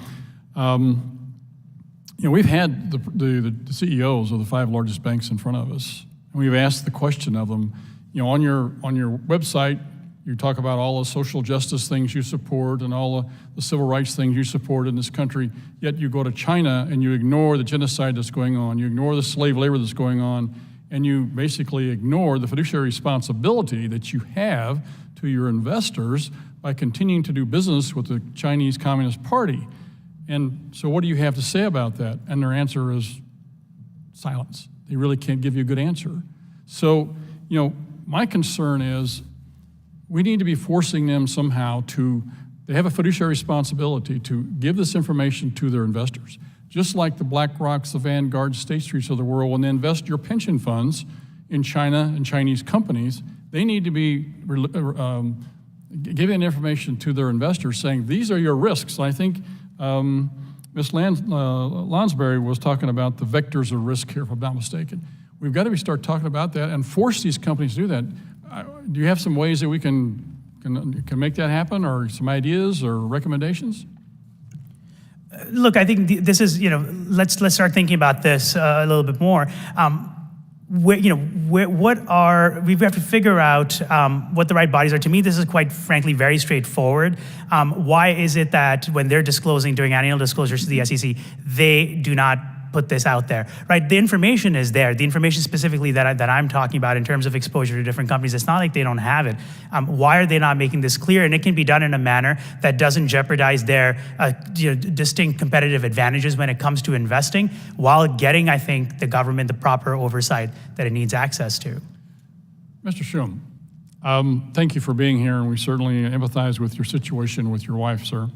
we've had the CEOs of the 5 largest banks in front of us, and we've asked the question of them. On your website, you talk about all the social justice things you support and all the civil rights things you support in this country, yet you go to China and you ignore the genocide that's going on, you ignore the slave labor that's going on, and you basically ignore the fiduciary responsibility that you have to your investors by continuing to do business with the Chinese Communist Party. And so what do you have to say about that? And their answer is silence. They really can't give you a good answer. So, my concern is we need to be forcing them somehow they have a fiduciary responsibility to give this information to their investors. Just like the BlackRocks, the Vanguard, State Streets of the world, when they invest your pension funds in China and Chinese companies, they need to be giving information to their investors saying, these are your risks. And I think Ms. Lonsberry was talking about the vectors of risk here, if I'm not mistaken. We've got to start talking about that and force these companies to do that. Do you have some ways that we can make that happen, or some ideas or recommendations? Look, I think this is, let's start thinking about this a little bit more. We have to figure out what the right bodies are. To me, this is quite frankly very straightforward. Why is it that when they're disclosing during annual disclosures to the SEC, they do not put this out there, right? The information is there. The information specifically that I'm talking about in terms of exposure to different companies, it's not like they don't have it. Why are they not making this clear? And it can be done in a manner that doesn't jeopardize their distinct competitive advantages when it comes to investing, while getting, I think, the government the proper oversight that it needs access to. Mr. Shum, thank you for being here, and we certainly empathize with your situation with your wife, sir.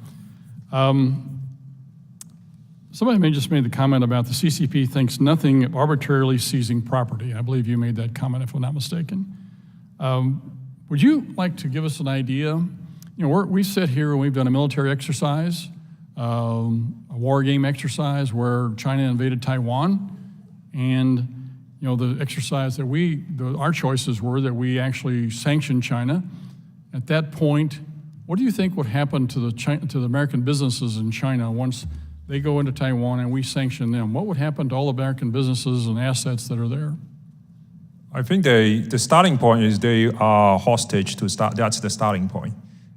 Somebody just made the comment about the CCP thinks nothing of arbitrarily seizing property. I believe you made that comment, if I'm not mistaken. Would you like to give us an idea? We sit here and we've done a military exercise, a war game exercise where China invaded Taiwan, and the exercise that our choices were that we actually sanctioned China. At that point, what do you think would happen to the American businesses in China once they go into Taiwan and we sanction them? What would happen to all American businesses and assets that are there? I think the starting point is they are hostage to start. That's the starting point.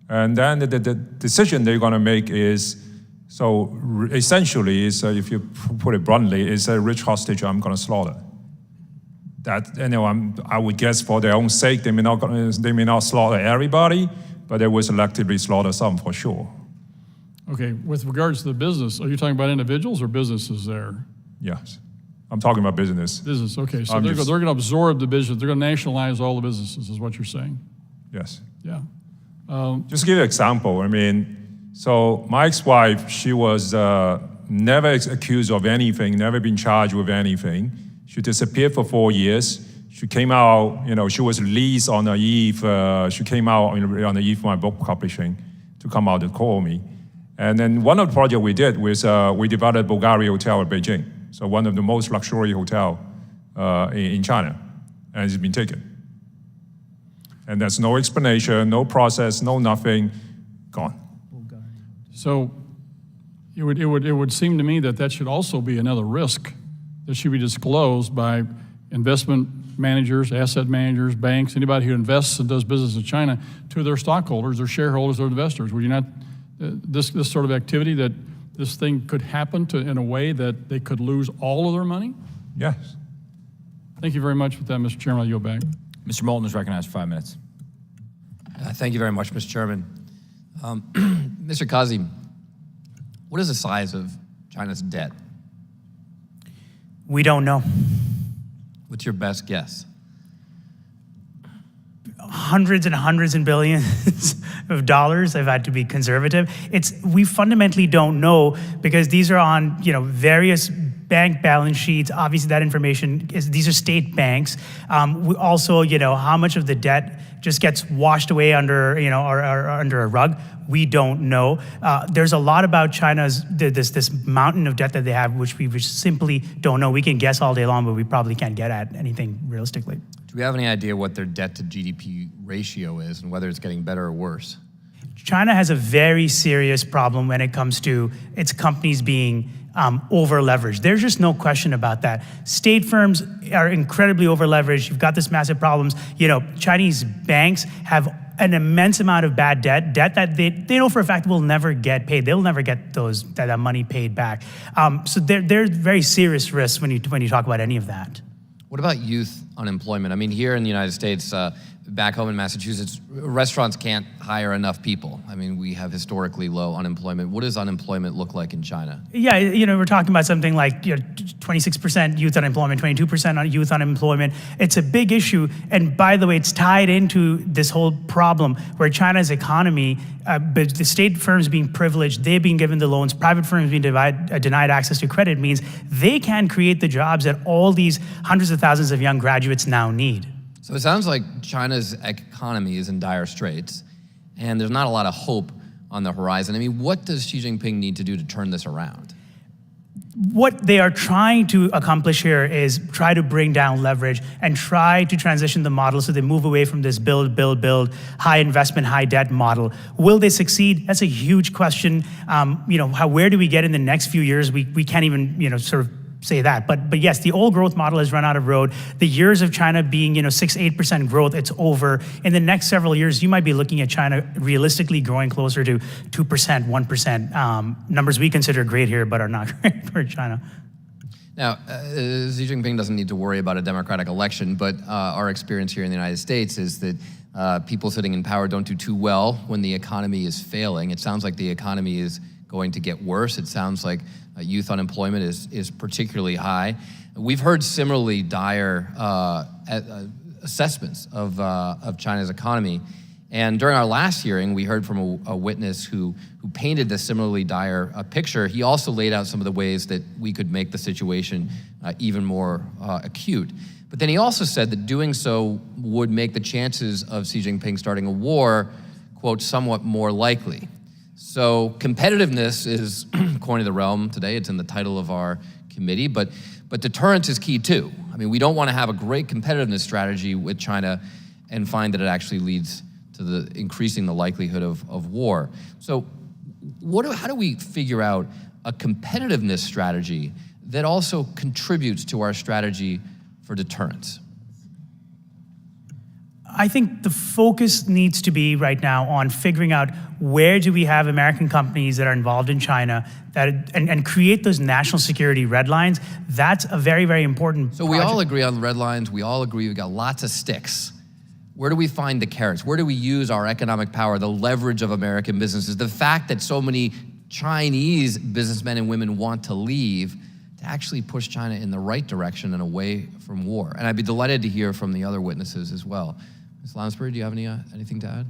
And then the decision they're going to make is, so essentially, is if you put it bluntly, is a rich hostage I'm going to slaughter. That, I would guess for their own sake, they may not slaughter everybody, but they will selectively slaughter some for sure. Okay, with regards to the business, are you talking about individuals or businesses there? Yes, I'm talking about business. Business, okay, so they're going to absorb the business, they're going to nationalize all the businesses, is what you're saying? Yes. Yeah. Just to give you an example, so my ex-wife, she was never accused of anything, never been charged with anything. She disappeared for 4 years. She came out, she was released on the eve, she came out on the eve of my book publishing to come out to call me. And then one of the projects we did was we developed Bulgaria Hotel at Beijing. So one of the most luxury hotel in China, and it's been taken. And there's no explanation, no process, no nothing, gone. So it would seem to me that should also be another risk that should be disclosed by investment managers, asset managers, banks, anybody who invests and does business in China to their stockholders, their shareholders, their investors? Would you not, this sort of activity, that this thing could happen in a way that they could lose all of their money? Yes. Thank you very much for that, Mr. Chairman. I'll yield back. Mr. Moulton is recognized for 5 minutes. Thank you very much, Mr. Chairman. Mr. Kazim, what is the size of China's debt? We don't know. What's your best guess? Hundreds and hundreds and billions of dollars. I've had to be conservative. We fundamentally don't know because these are on various bank balance sheets. Obviously, that information these are state banks. We also, how much of the debt just gets washed away under or under a rug. We don't know. There's a lot about China's this mountain of debt that they have, which we simply don't know. We can guess all day long, but we probably can't get at anything realistically. Do we have any idea what their debt to GDP ratio is and whether it's getting better or worse? China has a very serious problem when it comes to its companies being over-leveraged. There's just no question about that. State firms are incredibly over-leveraged. You've got this massive problems. Chinese banks have an immense amount of bad debt that they know for a fact will never get paid. They'll never get that money paid back. So they're very serious risks when you talk about any of that. What about youth unemployment? I mean, here in the United States, back home in Massachusetts, restaurants can't hire enough people. I mean, we have historically low unemployment. What does unemployment look like in China? Yeah, we're talking about something like 26% youth unemployment, 22% youth unemployment. It's a big issue. And by the way, it's tied into this whole problem where China's economy, but the state firms being privileged, they're being given the loans, private firms being denied access to credit means they can create the jobs that all these hundreds of thousands of young graduates now need. So it sounds like China's economy is in dire straits, and there's not a lot of hope on the horizon. I mean, what does Xi Jinping need to do to turn this around? What they are trying to accomplish here is try to bring down leverage and try to transition the model so they move away from this build, high investment, high debt model. Will they succeed? That's a huge question. Where do we get in the next few years? We can't even, sort of say that. But yes, the old growth model has run out of road. The years of China being, 6-8% growth, it's over. In the next several years, you might be looking at China realistically growing closer to 2%, 1%. Numbers we consider great here, but are not great for China. Now, Xi Jinping doesn't need to worry about a democratic election, but our experience here in the United States is that people sitting in power don't do too well when the economy is failing. It sounds like the economy is going to get worse. It sounds like youth unemployment is particularly high. We've heard similarly dire assessments of China's economy. And during our last hearing, we heard from a witness who painted this similarly dire picture. He also laid out some of the ways that we could make the situation even more acute. But then he also said that doing so would make the chances of Xi Jinping starting a war, quote, somewhat more likely. So competitiveness is according to the realm today. It's in the title of our committee, but deterrence is key too. I mean, we don't want to have a great competitiveness strategy with China and find that it actually leads to increasing the likelihood of war. So how do we figure out a competitiveness strategy that also contributes to our strategy for deterrence? I think the focus needs to be right now on figuring out where do we have American companies that are involved in China and create those national security red lines. That's a very, very important So we all agree on the red lines. We all agree we've got lots of sticks. Where do we find the carrots? Where do we use our economic power, the leverage of American businesses, the fact that so many Chinese businessmen and women want to leave to actually push China in the right direction and away from war? And I'd be delighted to hear from the other witnesses as well. Ms. Lounsbury, do you have anything to add?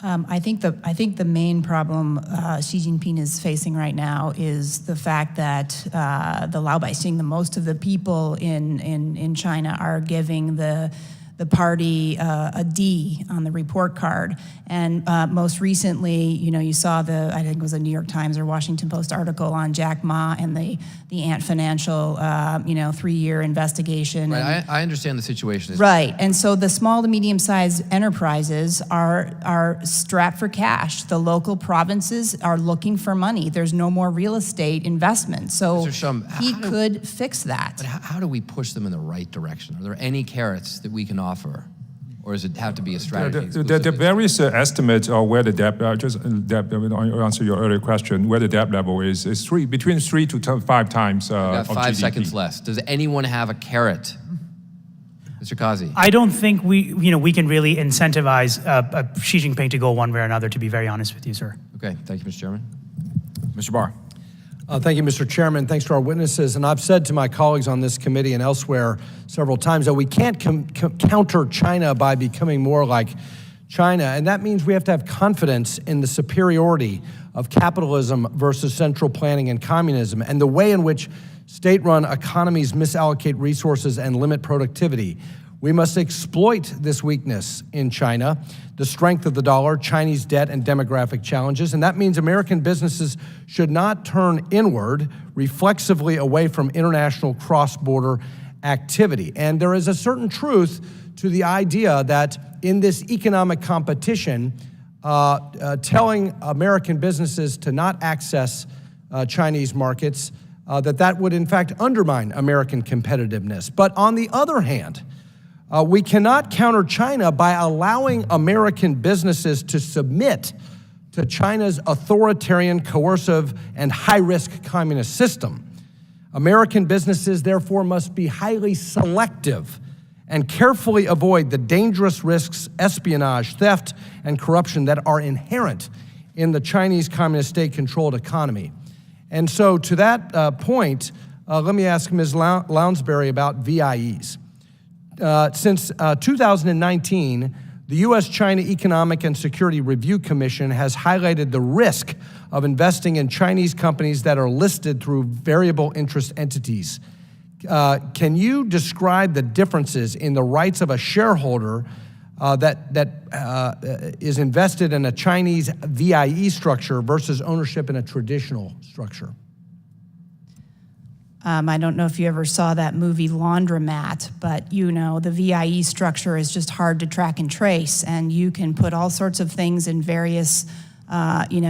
I think the main problem Xi Jinping is facing right now is the fact that the Laobaixing, the most of the people in China, are giving the the party a D on the report card. And most recently, you saw I think it was a New York Times or Washington Post article on Jack Ma and the Ant Financial, 3-year investigation. Right, I understand the situation. Right, and so the small to medium-sized enterprises are strapped for cash. The local provinces are looking for money. There's no more real estate investment. So Mr. Shum, he could fix that. But how do we push them in the right direction? Are there any carrots that we can offer? Or does it have to be a strategy? The various estimates of where the debt, answer your earlier question, where the debt level is between 3 to 5 times We've got of 5 GDP. seconds left. Does anyone have a carrot? Mr. Kazi. I don't think we can really incentivize Xi Jinping to go one way or another, to be very honest with you, sir. Okay, thank you, Mr. Chairman. Mr. Barr. Thank you, Mr. Chairman. Thanks to our witnesses. And I've said to my colleagues on this committee and elsewhere several times that we can't counter China by becoming more like China. And that means we have to have confidence in the superiority of capitalism versus central planning and communism, and the way in which state-run economies misallocate resources and limit productivity. We must exploit this weakness in China, the strength of the dollar, Chinese debt, and demographic challenges. And that means American businesses should not turn inward, reflexively away from international cross-border activity. And there is a certain truth to the idea that in this economic competition, telling American businesses to not access Chinese markets, that would in fact undermine American competitiveness. But on the other hand, we cannot counter China by allowing American businesses to submit to China's authoritarian, coercive, and high-risk communist system. American businesses, therefore, must be highly selective and carefully avoid the dangerous risks, espionage, theft, and corruption that are inherent in the Chinese communist state-controlled economy. And so to that point, let me ask Ms. Lounsbury about VIEs. Since 2019, the U.S.-China Economic and Security Review Commission has highlighted the risk of investing in Chinese companies that are listed through variable interest entities. Can you describe the differences in the rights of a shareholder that is invested in a Chinese VIE structure versus ownership in a traditional structure? I don't know if you ever saw that movie Laundromat, but the VIE structure is just hard to track and trace, and you can put all sorts of things in various islands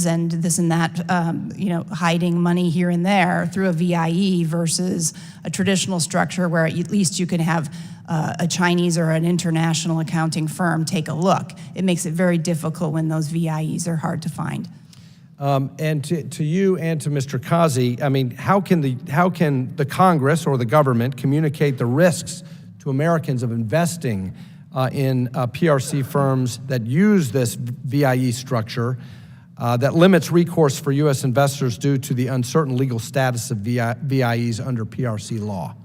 and this and that, hiding money here and there through a VIE versus a traditional structure where at least you can have a Chinese or an international accounting firm take a look. It makes it very difficult when those VIEs are hard to find. And to you and to Mr. Kazi, I mean, how can the Congress or the government communicate the risks to Americans of investing in PRC firms that use this VIE structure that limits recourse for U.S. investors due to the uncertain legal status of VIEs under PRC law?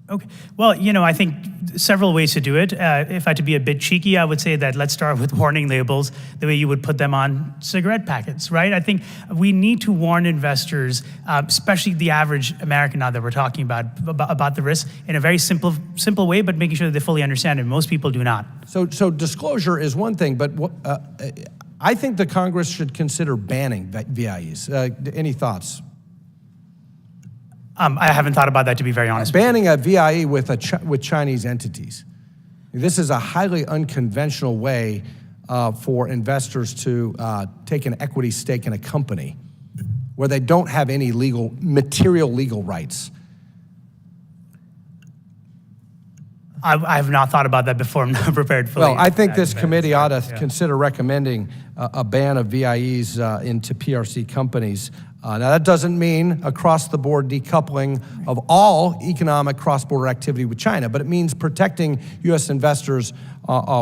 Okay. Well, I think several ways to do it. If I had to be a bit cheeky, I would say that let's start with warning labels, the way you would put them on cigarette packets, right? I think we need to warn investors, especially the average American now that we're talking about the risk in a very simple way, but making sure that they fully understand it. Most people do not. So disclosure is one thing, but I think the Congress should consider banning VIEs. Any thoughts? I haven't thought about that, to be very honest. Banning a VIE with Chinese entities. This is a highly unconventional way for investors to take an equity stake in a company where they don't have any material legal rights. I have not thought about that before. I'm not prepared fully. Well, I think this committee ought to consider recommending a ban of VIEs into PRC companies. Now, that doesn't mean across-the-board decoupling of all economic cross-border activity with China, but it means protecting U.S. investors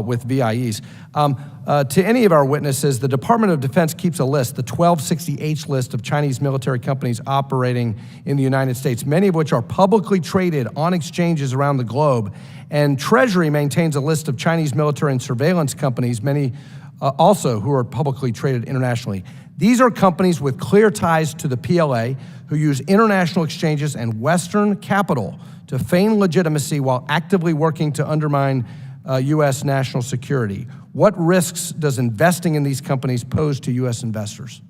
with VIEs. To any of our witnesses, the Department of Defense keeps a list, the 1260H list of Chinese military companies operating in the United States, many of which are publicly traded on exchanges around the globe. And Treasury maintains a list of Chinese military and surveillance companies, many also who are publicly traded internationally. These are companies with clear ties to the PLA who use international exchanges and Western capital to feign legitimacy while actively working to undermine U.S. national security. What risks does investing in these companies pose to U.S. investors?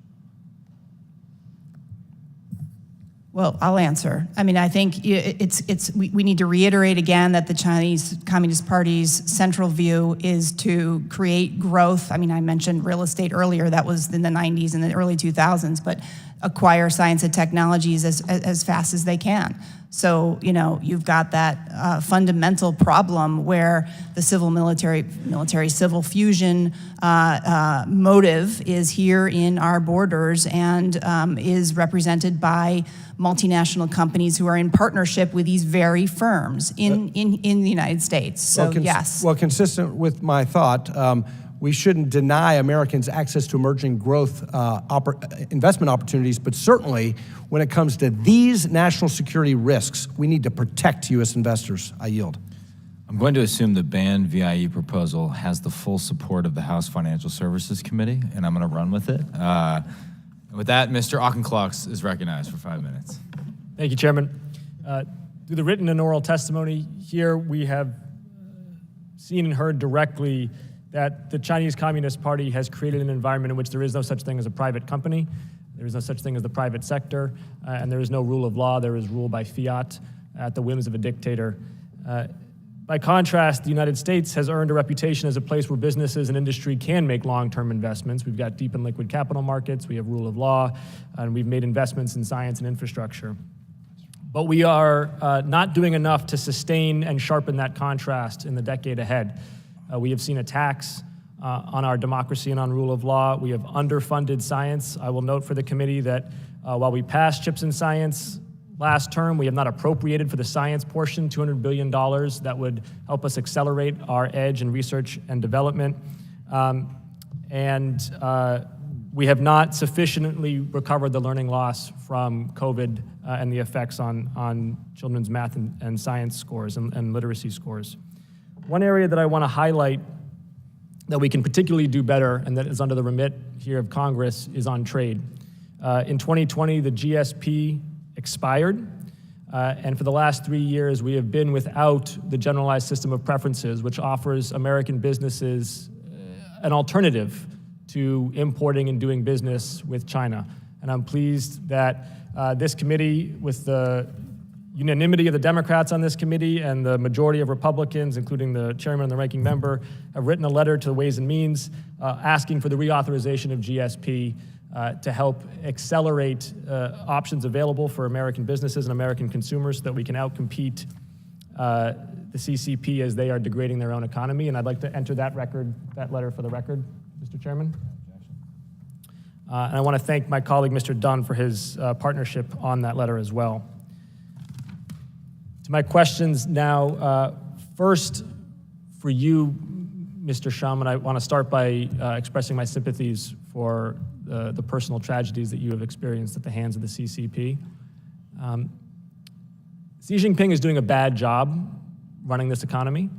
Well, I'll answer. I mean, I think we need to reiterate again that the Chinese Communist Party's central view is to create growth. I mean, I mentioned real estate earlier. That was in the 90s and the early 2000s, but acquire science and technologies as fast as they can. So, you know, you've got that fundamental problem where the civil fusion motive is here in our borders and is represented by multinational companies who are in partnership with these very firms in the United States. So, yes. Well, consistent with my thought, we shouldn't deny Americans access to emerging growth investment opportunities, but certainly when it comes to these national security risks, we need to protect U.S. investors. I yield. I'm going to assume the banned VIE proposal has the full support of the House Financial Services Committee, and I'm going to run with it. With that, Mr. Auchincloss is recognized for 5 minutes. Thank you, Chairman. Through the written and oral testimony here, we have seen and heard directly that the Chinese Communist Party has created an environment in which there is no such thing as a private company, there is no such thing as the private sector, and there is no rule of law. There is rule by fiat at the whims of a dictator. By contrast, the United States has earned a reputation as a place where businesses and industry can make long-term investments. We've got deep and liquid capital markets, we have rule of law, and we've made investments in science and infrastructure. But we are not doing enough to sustain and sharpen that contrast in the decade ahead. We have seen attacks on our democracy and on rule of law. We have underfunded science. I will note for the committee that while we passed CHIPS and Science last term, we have not appropriated for the science portion $200 billion that would help us accelerate our edge in research and development. We have not sufficiently recovered the learning loss from COVID and the effects on children's math and science scores and literacy scores. One area that I want to highlight that we can particularly do better and that is under the remit here of Congress is on trade. In 2020, the GSP expired, and for the last 3 years, we have been without the generalized system of preferences, which offers American businesses an alternative to importing and doing business with China. And I'm pleased that this committee, with the unanimity of the Democrats on this committee and the majority of Republicans, including the chairman and the ranking member, have written a letter to the Ways and Means asking for the reauthorization of GSP to help accelerate options available for American businesses and American consumers so that we can outcompete the CCP as they are degrading their own economy. And I'd like to enter that letter for the record, Mr. Chairman. And I want to thank my colleague, Mr. Dunn, for his partnership on that letter as well. To my questions now, first for you, Mr. Shaman, I want to start by expressing my sympathies for the personal tragedies that you have experienced at the hands of the CCP. Xi Jinping is doing a bad job running this economy,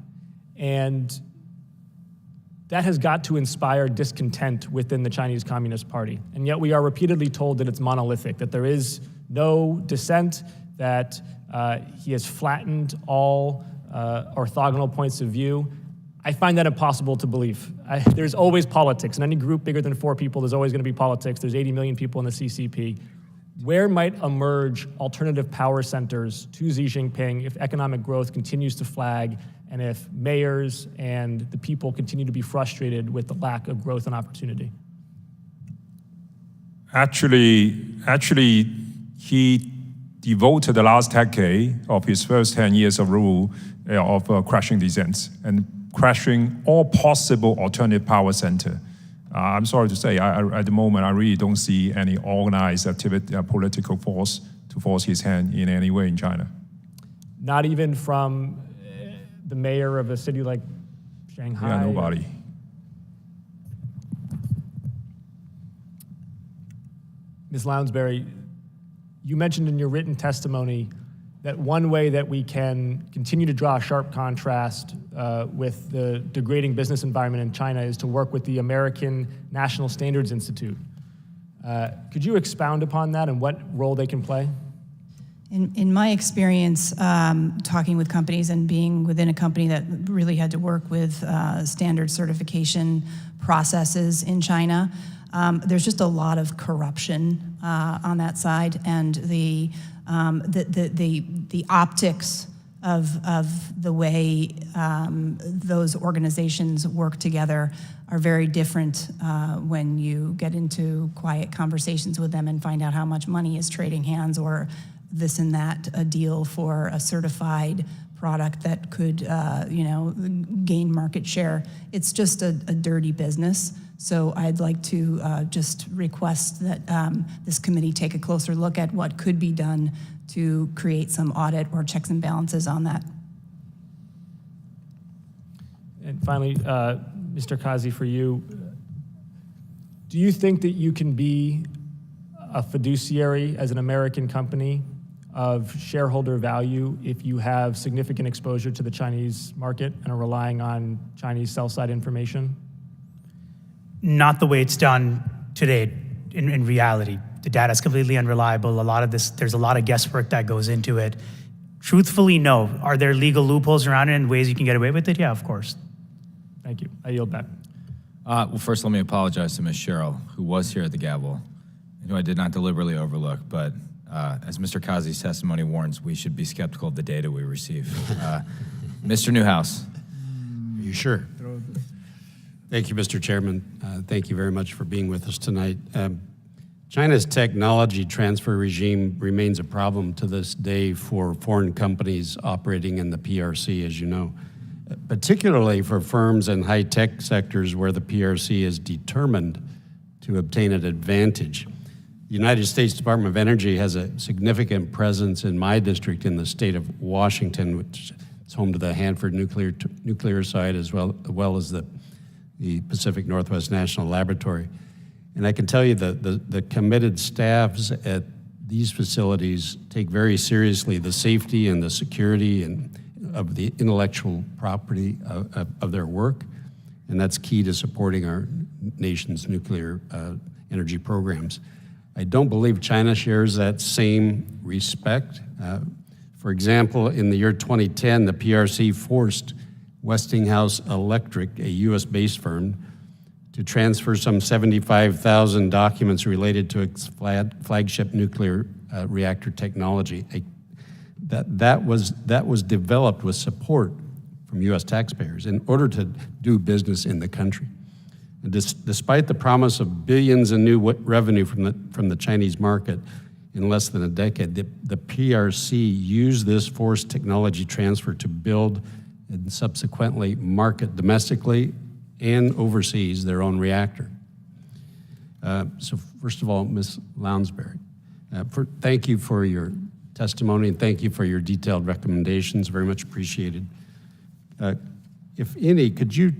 and that has got to inspire discontent within the Chinese Communist Party. And yet we are repeatedly told that it's monolithic, that there is no dissent, that he has flattened all orthogonal points of view. I find that impossible to believe. There's always politics. In any group bigger than 4 people, there's always going to be politics. There's 80 million people in the CCP. Where might emerge alternative power centers to Xi Jinping if economic growth continues to flag and if mayors and the people continue to be frustrated with the lack of growth and opportunity? Actually, he devoted the last decade of his first 10 years of rule of crushing dissent and crashing all possible alternative power center. I'm sorry to say, at the moment, I really don't see any organized activity, political force to force his hand in any way in China. Not even from the mayor of a city like Shanghai? Yeah, nobody. Ms. Lounsbury, you mentioned in your written testimony that one way that we can continue to draw a sharp contrast with the degrading business environment in China is to work with the American National Standards Institute. Could you expound upon that and what role they can play? In my experience, talking with companies and being within a company that really had to work with standard certification processes in China, there's just a lot of corruption on that side, and the optics of the way those organizations work together are very different when you get into quiet conversations with them and find out how much money is trading hands, or this and that, a deal for a certified product that could, gain market share. It's just a dirty business. So I'd like to just request that this committee take a closer look at what could be done to create some audit or checks and balances on that. And finally, Mr. Kazi, for you, do you think that you can be a fiduciary as an American company of shareholder value if you have significant exposure to the Chinese market and are relying on Chinese sell-side information? Not the way it's done today in reality. The data is completely unreliable. There's a lot of guesswork that goes into it. Truthfully, no. Are there legal loopholes around it and ways you can get away with it? Yeah, of course. Thank you. I yield back. Well, first, let me apologize to Ms. Cheryl, who was here at the gavel, and who I did not deliberately overlook. But as Mr. Kazi's testimony warns, we should be skeptical of the data we receive. Mr. Newhouse. Are you sure? Thank you, Mr. Chairman. Thank you very much for being with us tonight. China's technology transfer regime remains a problem to this day for foreign companies operating in the PRC, as you know, particularly for firms in high-tech sectors where the PRC is determined to obtain an advantage. The United States Department of Energy has a significant presence in my district in the state of Washington, which is home to the Hanford nuclear site, as well as the Pacific Northwest National Laboratory. And I can tell you that the committed staffs at these facilities take very seriously the safety and the security and of the intellectual property of their work, and that's key to supporting our nation's nuclear energy programs. I don't believe China shares that same respect. For example, in the year 2010, the PRC forced Westinghouse Electric, a US-based firm, to transfer some 75,000 documents related to its flagship nuclear reactor technology. That was developed with support from US taxpayers in order to do business in the country. And despite the promise of billions in new revenue from the Chinese market in less than a decade, the PRC used this forced technology transfer to build and subsequently market domestically and overseas their own reactor. So first of all, Ms. Lounsbury, thank you for your testimony and thank you for your detailed recommendations, very much appreciated. If any, could you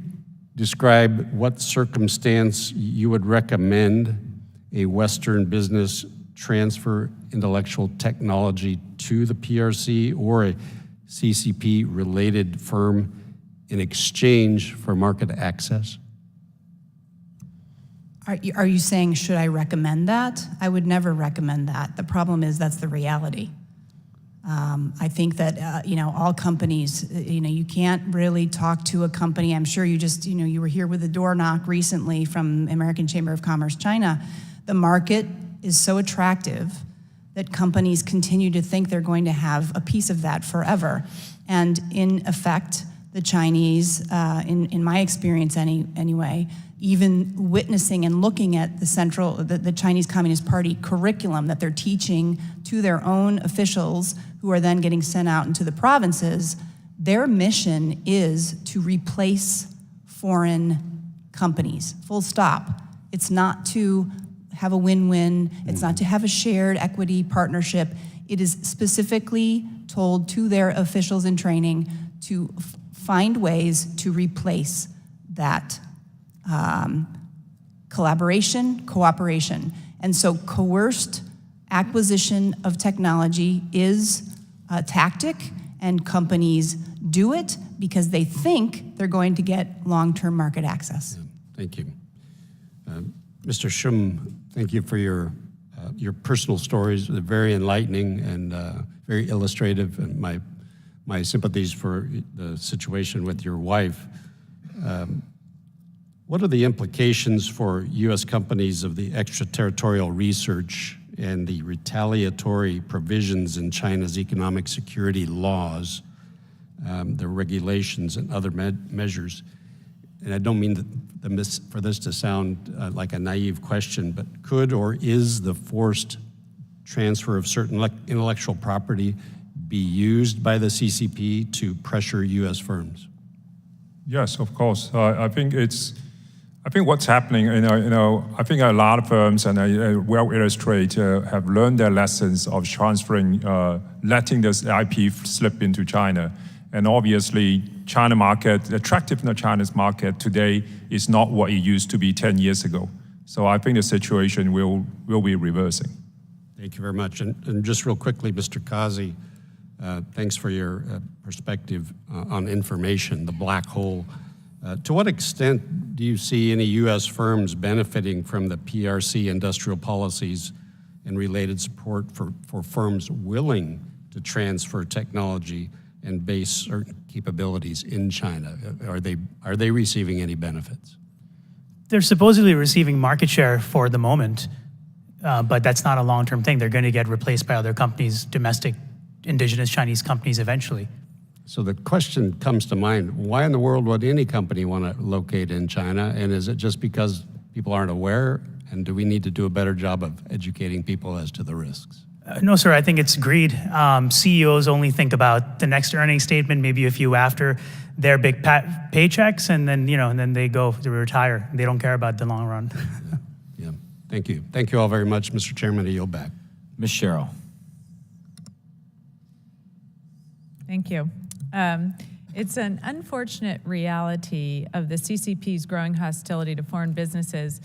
describe what circumstance you would recommend a Western business transfer intellectual technology to the PRC or a CCP-related firm in exchange for market access? Are you saying, should I recommend that? I would never recommend that. The problem is that's the reality. I think that, all companies, you can't really talk to a company. I'm sure you were here with a door knock recently from American Chamber of Commerce China. The market is so attractive that companies continue to think they're going to have a piece of that forever. And in effect, the Chinese, in my experience anyway, even witnessing and looking at the Chinese Communist Party curriculum that they're teaching to their own officials who are then getting sent out into the provinces, their mission is to replace foreign companies, full stop. It's not to have a win-win, it's not to have a shared equity partnership. It is specifically told to their officials in training to find ways to replace that collaboration, cooperation. And so coerced acquisition of technology is a tactic, and companies do it because they think they're going to get long-term market access. Thank you. Mr. Shum, thank you for your personal stories. They're very enlightening and very illustrative, and my sympathies for the situation with your wife. What are the implications for U.S. companies of the extraterritorial research and the retaliatory provisions in China's economic security laws, the regulations and other measures? And I don't mean for this to sound like a naive question, but could or is the forced transfer of certain intellectual property be used by the CCP to pressure U.S. firms? Yes, of course. I think what's happening, I think a lot of firms, and well illustrated, have learned their lessons of transferring, letting this IP slip into China. And obviously, China market, the attractiveness of China's market today is not what it used to be 10 years ago. So I think the situation will be reversing. Thank you very much. And just real quickly, Mr. Kazi, thanks for your perspective on information, the black hole. To what extent do you see any U.S. firms benefiting from the PRC industrial policies and related support for firms willing to transfer technology and base certain capabilities in China? Are they receiving any benefits? They're supposedly receiving market share for the moment, but that's not a long-term thing. They're going to get replaced by other companies, domestic, indigenous Chinese companies eventually. So the question comes to mind, why in the world would any company want to locate in China? And is it just because people aren't aware? And do we need to do a better job of educating people as to the risks? No, sir, I think it's greed. CEOs only think about the next earnings statement, maybe a few after their big paychecks, and then they go to retire. They don't care about the long run. Yeah, thank you. Thank you all very much, Mr. Chairman. I yield back. Ms. Sherrill. Thank you. It's an unfortunate reality of the CCP's growing hostility to foreign businesses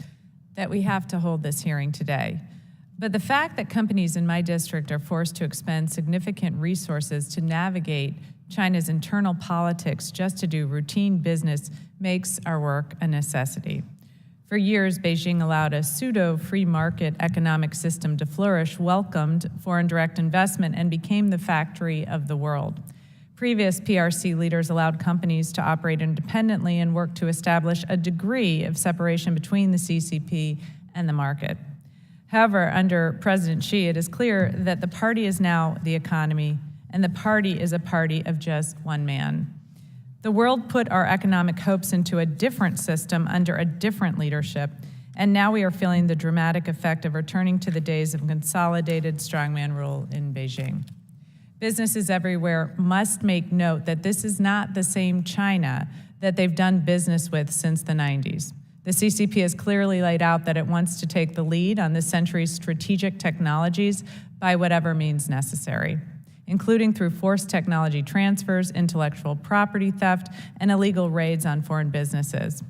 that we have to hold this hearing today. But the fact that companies in my district are forced to expend significant resources to navigate China's internal politics just to do routine business makes our work a necessity. For years, Beijing allowed a pseudo-free market economic system to flourish, welcomed foreign direct investment, and became the factory of the world. Previous PRC leaders allowed companies to operate independently and work to establish a degree of separation between the CCP and the market. However, under President Xi, it is clear that the party is now the economy, and the party is a party of just one man. The world put our economic hopes into a different system under a different leadership, and now we are feeling the dramatic effect of returning to the days of consolidated strongman rule in Beijing. Businesses everywhere must make note that this is not the same China that they've done business with since the 90s. The CCP has clearly laid out that it wants to take the lead on this century's strategic technologies by whatever means necessary, including through forced technology transfers, intellectual property theft, and illegal raids on foreign businesses.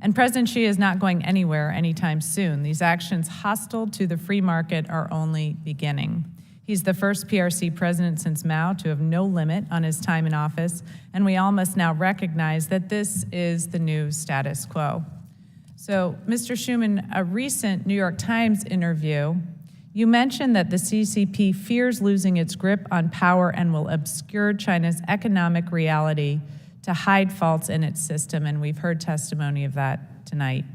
And President Xi is not going anywhere anytime soon. These actions hostile to the free market are only beginning. He's the first PRC president since Mao to have no limit on his time in office, and we all must now recognize that this is the new status quo. So, Mr. Shum, in a recent New York Times interview, you mentioned that the CCP fears losing its grip on power and will obscure China's economic reality to hide faults in its system, and we've heard testimony of that tonight.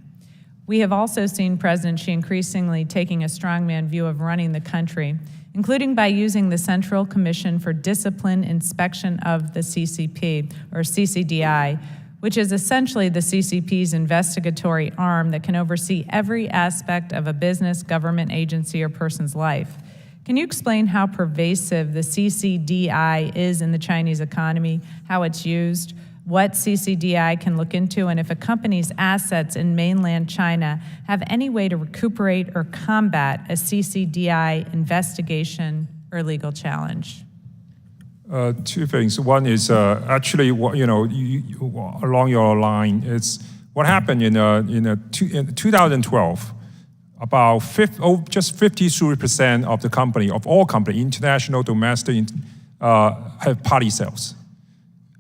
We have also seen President Xi increasingly taking a strongman view of running the country, including by using the Central Commission for Discipline Inspection of the CCP, or CCDI, which is essentially the CCP's investigatory arm that can oversee every aspect of a business, government agency, or person's life. Can you explain how pervasive the CCDI is in the Chinese economy, how it's used, what CCDI can look into, and if a company's assets in mainland China have any way to recuperate or combat a CCDI investigation or legal challenge? Two things. One is actually, along your line, it's what happened in 2012. About just 53% of the company, of all companies, international, domestic, have party sales.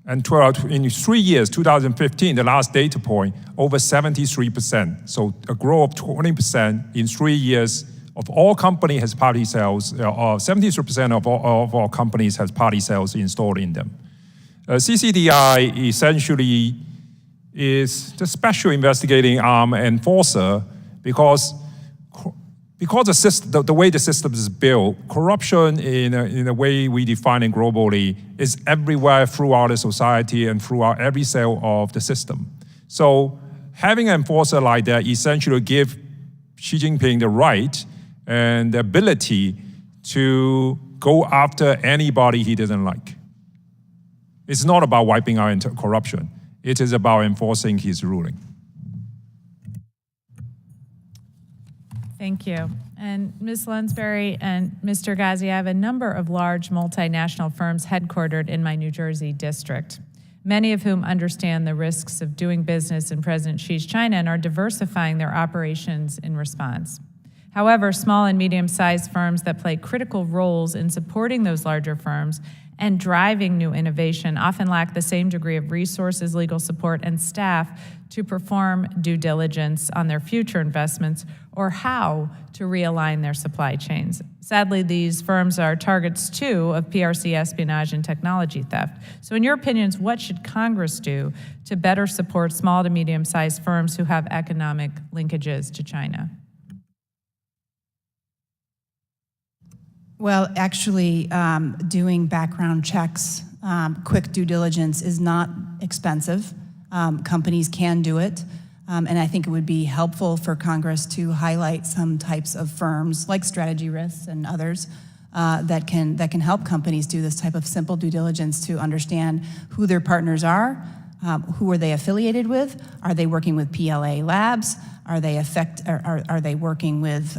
And in 3 years, 2015, the last data point, over 73%. So a growth of 20% in 3 years of all company has party cells, 73% of all companies has party cells installed in them. CCDI essentially is the special investigating arm enforcer because the way the system is built, corruption in the way we define it globally is everywhere throughout the society and throughout every cell of the system. So having an enforcer like that essentially give Xi Jinping the right and the ability to go after anybody he doesn't like. It's not about wiping out corruption. It is about enforcing his ruling. Thank you. And Ms. Lunsberry and Mr. Ghazi, I have a number of large multinational firms headquartered in my New Jersey district, many of whom understand the risks of doing business in President Xi's China and are diversifying their operations in response. However, small and medium-sized firms that play critical roles in supporting those larger firms and driving new innovation often lack the same degree of resources, legal support, and staff to perform due diligence on their future investments or how to realign their supply chains. Sadly, these firms are targets too of PRC espionage and technology theft. So in your opinions, what should Congress do to better support small to medium-sized firms who have economic linkages to China? Well, actually, doing background checks, quick due diligence is not expensive. Companies can do it. And I think it would be helpful for Congress to highlight some types of firms like Strategy Risks and others that can help companies do this type of simple due diligence to understand who their partners are, who are they affiliated with, are they working with PLA labs, are they working with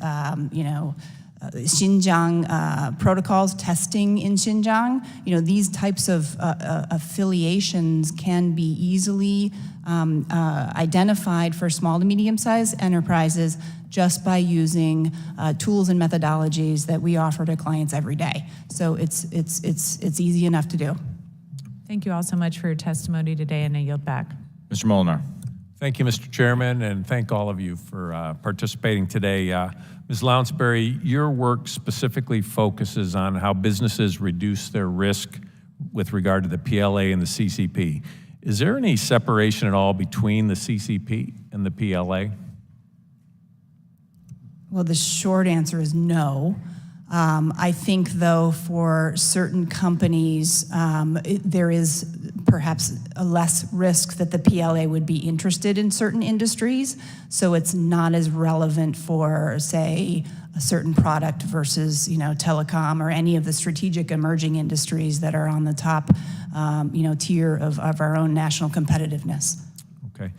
Xinjiang protocols, testing in Xinjiang. These types of affiliations can be easily identified for small to medium-sized enterprises just by using tools and methodologies that we offer to clients every day. So it's easy enough to do. Thank you all so much for your testimony today, and I yield back. Mr. Molinar. Thank you, Mr. Chairman, and thank all of you for participating today. Ms. Lounsbury, your work specifically focuses on how businesses reduce their risk with regard to the PLA and the CCP. Is there any separation at all between the CCP and the PLA? Well, the short answer is no. I think, though, for certain companies, there is perhaps a less risk that the PLA would be interested in certain industries, so it's not as relevant for, say, a certain product versus, telecom or any of the strategic emerging industries that are on the top, tier of our own national competitiveness. Okay.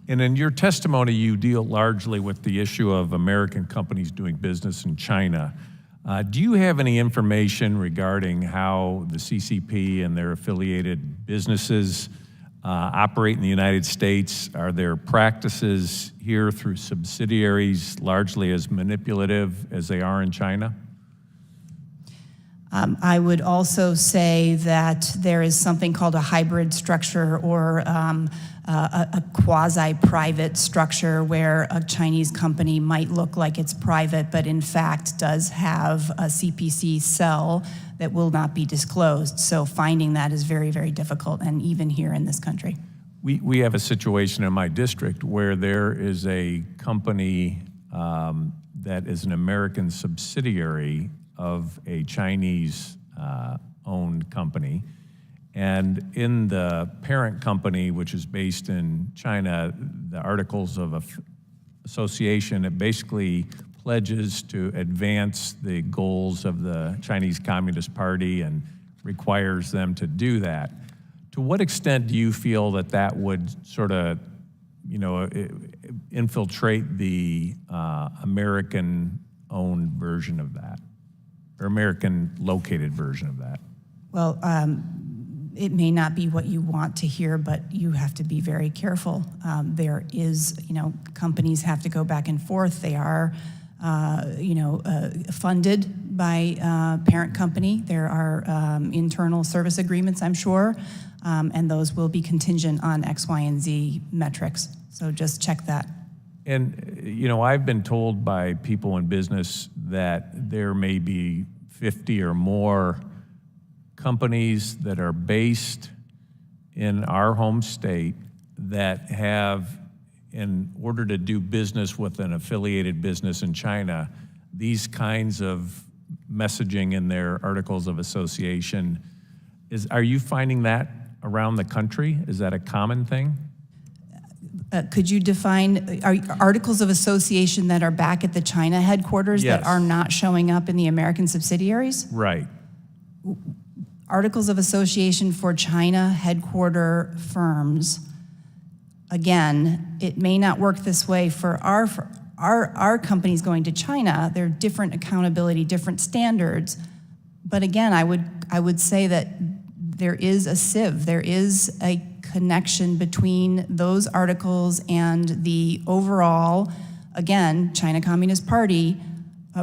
And in your testimony, you deal largely with the issue of American companies doing business in China. Do you have any information regarding how the CCP and their affiliated businesses operate in the United States? Are their practices here through subsidiaries largely as manipulative as they are in China? I would also say that there is something called a hybrid structure or a quasi-private structure where a Chinese company might look like it's private, but in fact does have a CPC cell that will not be disclosed. So finding that is very, very difficult, and even here in this country. We have a situation in my district where there is a company that is an American subsidiary of a Chinese owned company. And in the parent company, which is based in China, the Articles of Association, it basically pledges to advance the goals of the Chinese Communist Party and requires them to do that. To what extent do you feel that that would sort of, infiltrate the American-owned version of that, or American-located version of that? Well, it may not be what you want to hear, but you have to be very careful. There is, companies have to go back and forth. They are, funded by parent company. There are internal service agreements, I'm sure, and those will be contingent on X, Y, and Z metrics. So just check that. And, you know, I've been told by people in business that there may be 50 or more companies that are based in our home state that have, in order to do business with an affiliated business in China, these kinds of messaging in their articles of association. Are you finding that around the country? Is that a common thing? Could you define articles of association that are back at the China headquarters Yes. that are not showing up in the American subsidiaries? Right. Articles of association for China headquarter firms. Again, it may not work this way for our companies going to China. They're different accountability, different standards. But again, I would say that there is a sieve. There is a connection between those articles and the overall, again, China Communist Party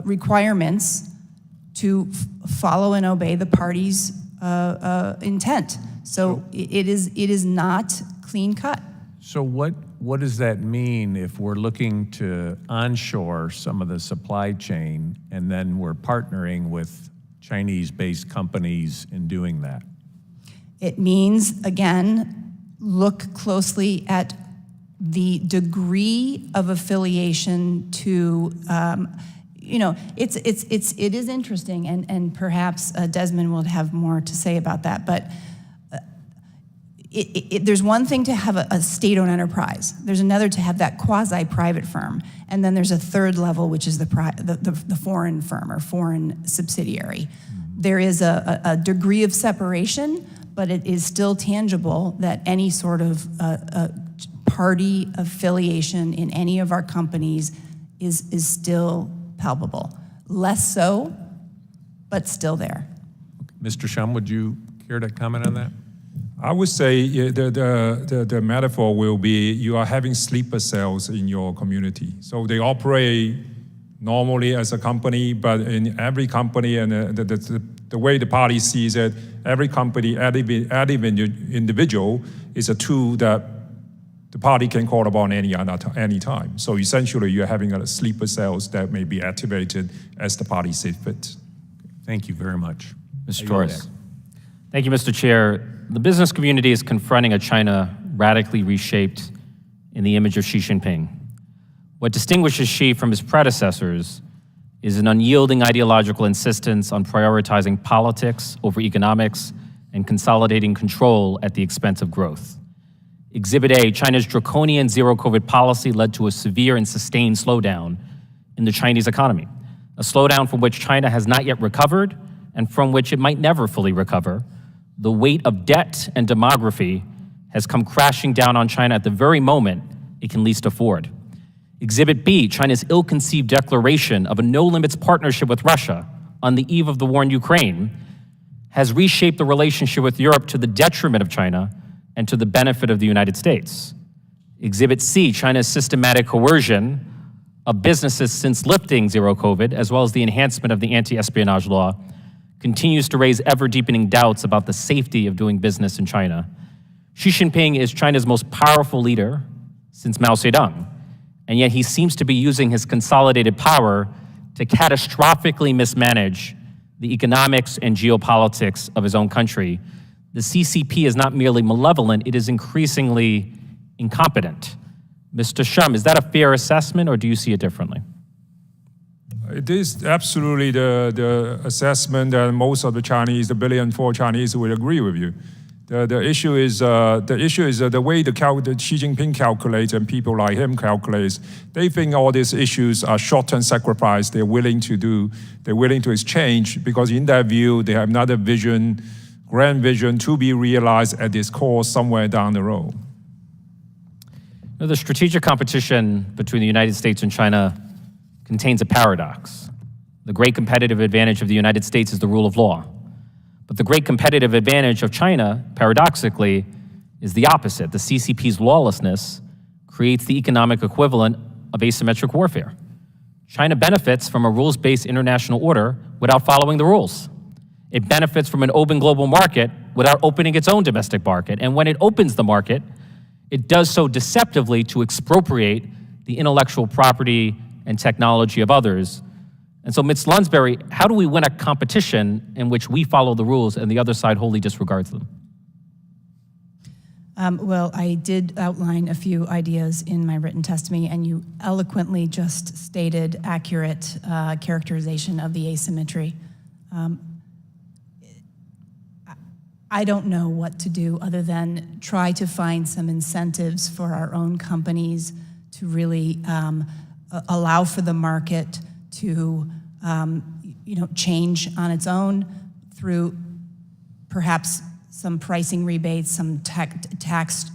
requirements to follow and obey the party's intent. So it is not clean cut. So what does that mean if we're looking to onshore some of the supply chain and then we're partnering with Chinese-based companies in doing that? It means, again, look closely at the degree of affiliation to, you know, it is interesting, and perhaps Desmond will have more to say about that, but there's one thing to have a state-owned enterprise. There's another to have that quasi-private firm, and then there's a third level, which is the foreign firm or foreign subsidiary. There is a degree of separation, but it is still tangible that any sort of party affiliation in any of our companies is still palpable. Less so, but still there. Mr. Shum, would you care to comment on that? I would say the metaphor will be you are having sleeper cells in your community. So they operate normally as a company, but in every company and the way the party sees it, every company, every individual is a tool that the party can call upon any time. So essentially, you're having a sleeper cells that may be activated as the party sees fit. Thank you very much. Mr. Torres. Thank you, Mr. Chair. The business community is confronting a China radically reshaped in the image of Xi Jinping. What distinguishes Xi from his predecessors is an unyielding ideological insistence on prioritizing politics over economics and consolidating control at the expense of growth. Exhibit A, China's draconian zero-COVID policy led to a severe and sustained slowdown in the Chinese economy, a slowdown from which China has not yet recovered and from which it might never fully recover. The weight of debt and demography has come crashing down on China at the very moment it can least afford. Exhibit B, China's ill-conceived declaration of a no-limits partnership with Russia on the eve of the war in Ukraine has reshaped the relationship with Europe to the detriment of China and to the benefit of the United States. Exhibit C, China's systematic coercion of businesses since lifting zero COVID, as well as the enhancement of the anti-espionage law, continues to raise ever-deepening doubts about the safety of doing business in China. Xi Jinping is China's most powerful leader since Mao Zedong, and yet he seems to be using his consolidated power to catastrophically mismanage the economics and geopolitics of his own country. The CCP is not merely malevolent, it is increasingly incompetent. Mr. Shum, is that a fair assessment, or do you see it differently? It is absolutely the assessment that most of the Chinese, the 1.4 billion Chinese, will agree with you. The issue is the way the Xi Jinping calculates and people like him calculates. They think all these issues are short-term sacrifice. They're willing to exchange because in their view they have another vision, grand vision to be realized at this course somewhere down the road. The strategic competition between the United States and China contains a paradox. The great competitive advantage of the United States is the rule of law. But the great competitive advantage of China, paradoxically, is the opposite. The CCP's lawlessness creates the economic equivalent of asymmetric warfare. China benefits from a rules-based international order without following the rules. It benefits from an open global market without opening its own domestic market. And when it opens the market, it does so deceptively to expropriate the intellectual property and technology of others. And so, Ms. Lunsberry, how do we win a competition in which we follow the rules and the other side wholly disregards them? Well, I did outline a few ideas in my written testimony, and you eloquently just stated accurate characterization of the asymmetry. I don't know what to do other than try to find some incentives for our own companies to really allow for the market to change on its own through perhaps some pricing rebates, some tax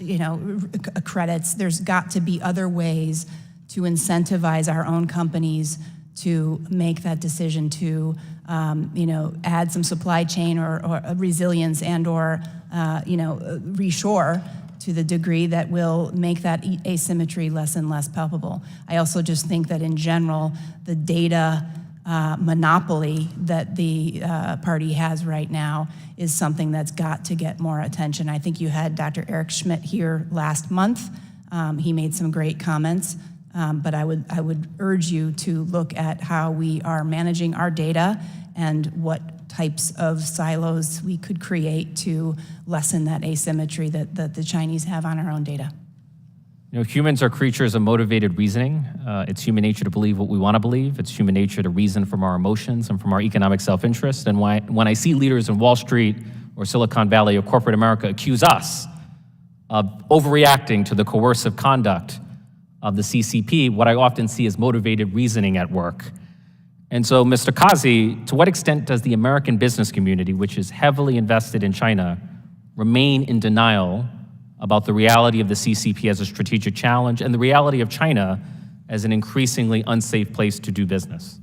credits. There's got to be other ways to incentivize our own companies to make that decision to add some supply chain or resilience and or reshore to the degree that will make that asymmetry less and less palpable. I also just think that in general, the data monopoly that the party has right now is something that's got to get more attention. I think you had Dr. Eric Schmidt here last month. He made some great comments, but I would urge you to look at how we are managing our data and what types of silos we could create to lessen that asymmetry that the Chinese have on our own data. Humans are creatures of motivated reasoning. It's human nature to believe what we want to believe. It's human nature to reason from our emotions and from our economic self-interest. And when I see leaders in Wall Street or Silicon Valley or corporate America accuse us of overreacting to the coercive conduct of the CCP, what I often see is motivated reasoning at work. And so, Mr. Kazi, to what extent does the American business community, which is heavily invested in China, remain in denial about the reality of the CCP as a strategic challenge and the reality of China as an increasingly unsafe place to do business?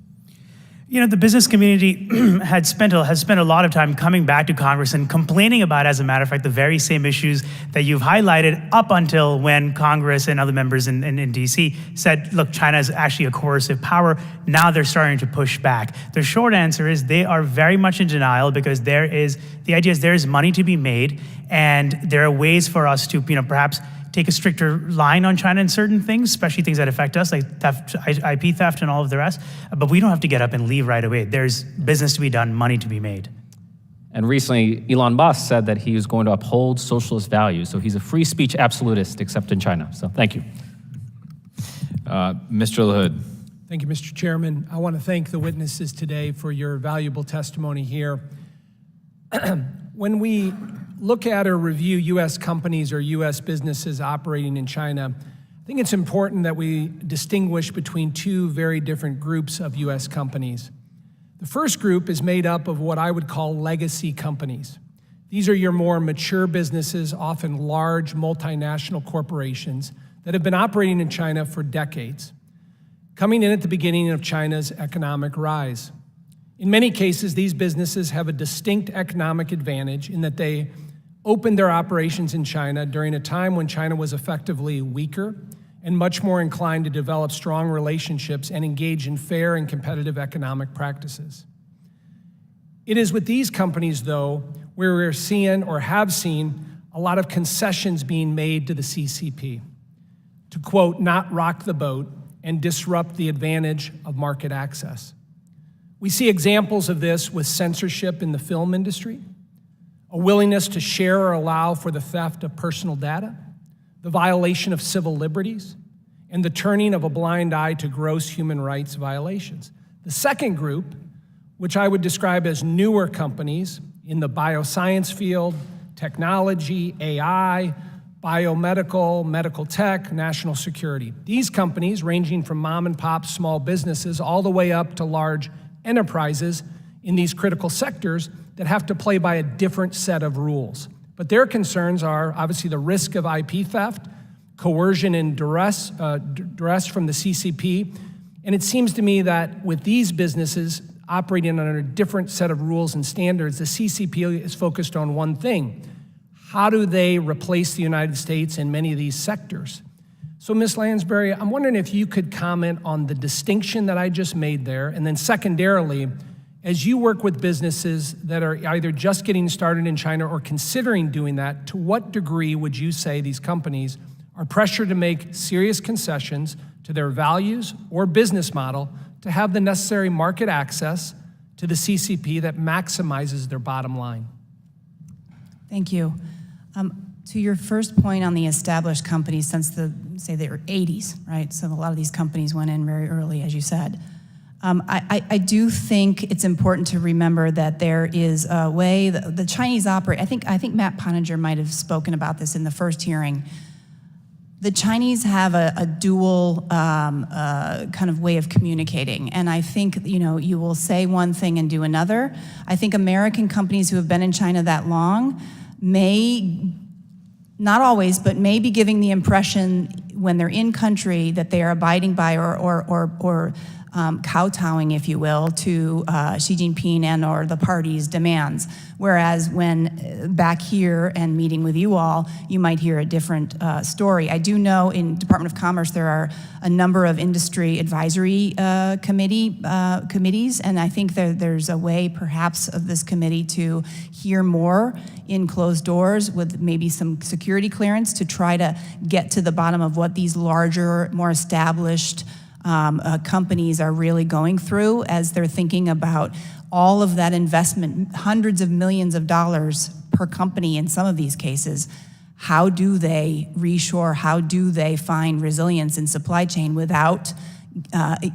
The business community has spent a lot of time coming back to Congress and complaining about, as a matter of fact, the very same issues that you've highlighted up until when Congress and other members in DC said, look, China is actually a coercive power. Now they're starting to push back. The short answer is they are very much in denial because the idea is there is money to be made, and there are ways for us to perhaps take a stricter line on China in certain things, especially things that affect us, like theft, IP theft and all of the rest. But we don't have to get up and leave right away. There's business to be done, money to be made. And recently, Elon Musk said that he was going to uphold socialist values. So he's a free speech absolutist, except in China. So thank you. Mr. LaHood. Thank you, Mr. Chairman. I want to thank the witnesses today for your valuable testimony here. When we look at or review U.S. companies or U.S. businesses operating in China, I think it's important that we distinguish between two very different groups of U.S. companies. The first group is made up of what I would call legacy companies. These are your more mature businesses, often large multinational corporations that have been operating in China for decades, coming in at the beginning of China's economic rise. In many cases, these businesses have a distinct economic advantage in that they opened their operations in China during a time when China was effectively weaker and much more inclined to develop strong relationships and engage in fair and competitive economic practices. It is with these companies, though, where we're seeing or have seen a lot of concessions being made to the CCP to, quote, not rock the boat and disrupt the advantage of market access. We see examples of this with censorship in the film industry, a willingness to share or allow for the theft of personal data, the violation of civil liberties, and the turning of a blind eye to gross human rights violations. The second group, which I would describe as newer companies in the bioscience field, technology, AI, biomedical, medical tech, national security. These companies, ranging from mom and pop small businesses all the way up to large enterprises in these critical sectors that have to play by a different set of rules. But their concerns are obviously the risk of IP theft, coercion and duress from the CCP. And it seems to me that with these businesses operating under a different set of rules and standards, the CCP is focused on one thing: how do they replace the United States in many of these sectors? So, Ms. Lansbury, I'm wondering if you could comment on the distinction that I just made there, and then secondarily, as you work with businesses that are either just getting started in China or considering doing that, to what degree would you say these companies are pressured to make serious concessions to their values or business model to have the necessary market access to the CCP that maximizes their bottom line? Thank you. To your first point on the established companies since the 80s, right? So a lot of these companies went in very early, as you said. I do think it's important to remember that there is a way the Chinese operate. I think Matt Pottinger might have spoken about this in the first hearing. The Chinese have a dual kind of way of communicating, and I think you will say one thing and do another. I think American companies who have been in China that long may, not always, but may be giving the impression when they're in country that they are abiding by or kowtowing, if you will, to Xi Jinping and or the party's demands. Whereas when back here and meeting with you all, you might hear a different story. I do know in Department of Commerce there are a number of industry advisory committees, and I think there's a way perhaps of this committee to hear more in closed doors with maybe some security clearance to try to get to the bottom of what these larger, more established companies are really going through as they're thinking about all of that investment, hundreds of millions of dollars per company in some of these cases. How do they reshore? How do they find resilience in supply chain without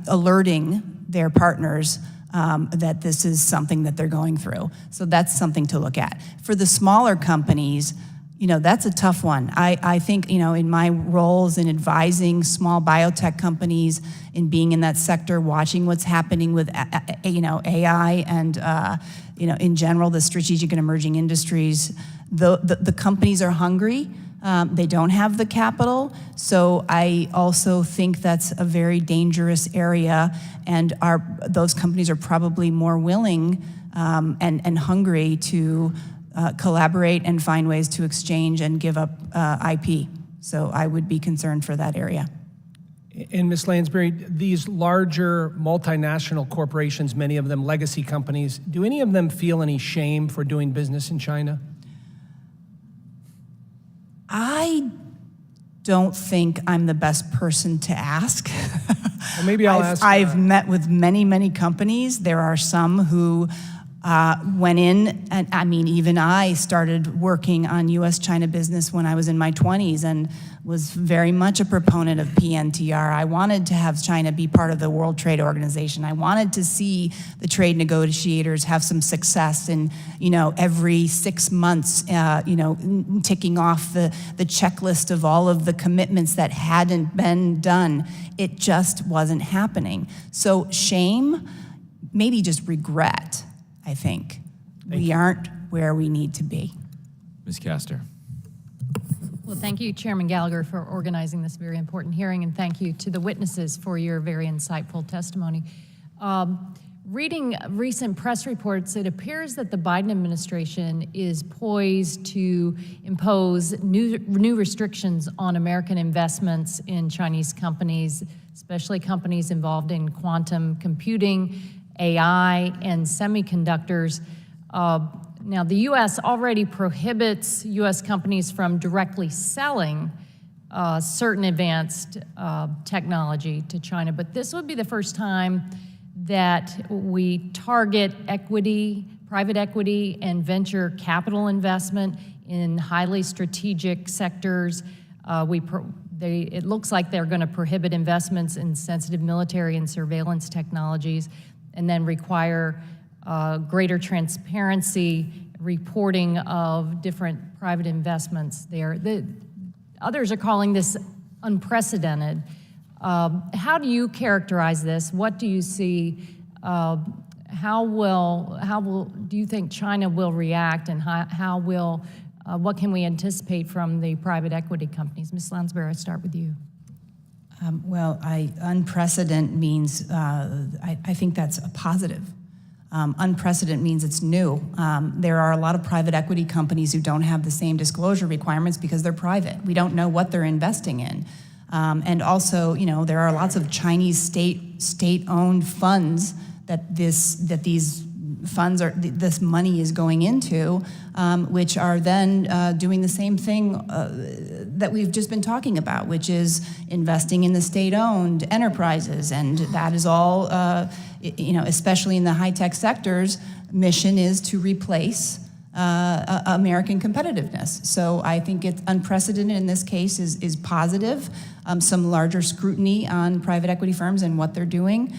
alerting their partners that this is something that they're going through? So that's something to look at. For the smaller companies, that's a tough one. I think, in my roles in advising small biotech companies, in being in that sector, watching what's happening with, AI and, in general, the strategic and emerging industries, the companies are hungry. They don't have the capital. So I also think that's a very dangerous area, and those companies are probably more willing and hungry to collaborate and find ways to exchange and give up IP. So I would be concerned for that area. And Ms. Lansbury, these larger multinational corporations, many of them legacy companies, do any of them feel any shame for doing business in China? I don't think I'm the best person to ask. Well, maybe I'll ask. I've met with many, many companies. There are some who went in, and even I started working on U.S.-China business when I was in my 20s and was very much a proponent of PNTR. I wanted to have China be part of the World Trade Organization. I wanted to see the trade negotiators have some success in, every 6 months, ticking off the checklist of all of the commitments that hadn't been done. It just wasn't happening. So shame, maybe just regret. I think. We aren't where we need to be. Ms. Castor. Well, thank you, Chairman Gallagher, for organizing this very important hearing, and thank you to the witnesses for your very insightful testimony. Reading recent press reports, it appears that the Biden administration is poised to impose new restrictions on American investments in Chinese companies, especially companies involved in quantum computing, AI, and semiconductors. Now, the U.S. already prohibits U.S. companies from directly selling certain advanced technology to China, but this would be the first time that we target equity, private equity, and venture capital investment in highly strategic sectors. It looks like they're going to prohibit investments in sensitive military and surveillance technologies, and then require greater transparency, reporting of different private investments there. Others are calling this unprecedented. How do you characterize this? What do you see? How do you think China will react, and what can we anticipate from the private equity companies? Ms. Lansbury, I'll start with you. Unprecedented means, I think that's a positive. Unprecedented means it's new. There are a lot of private equity companies who don't have the same disclosure requirements because they're private. We don't know what they're investing in. And also, there are lots of Chinese state-owned funds that these funds this money is going into, which are then doing the same thing that we've just been talking about, which is investing in the state-owned enterprises, and that is all, especially in the high-tech sectors, mission is to replace American competitiveness. So I think it's unprecedented in this case is positive. Some larger scrutiny on private equity firms and what they're doing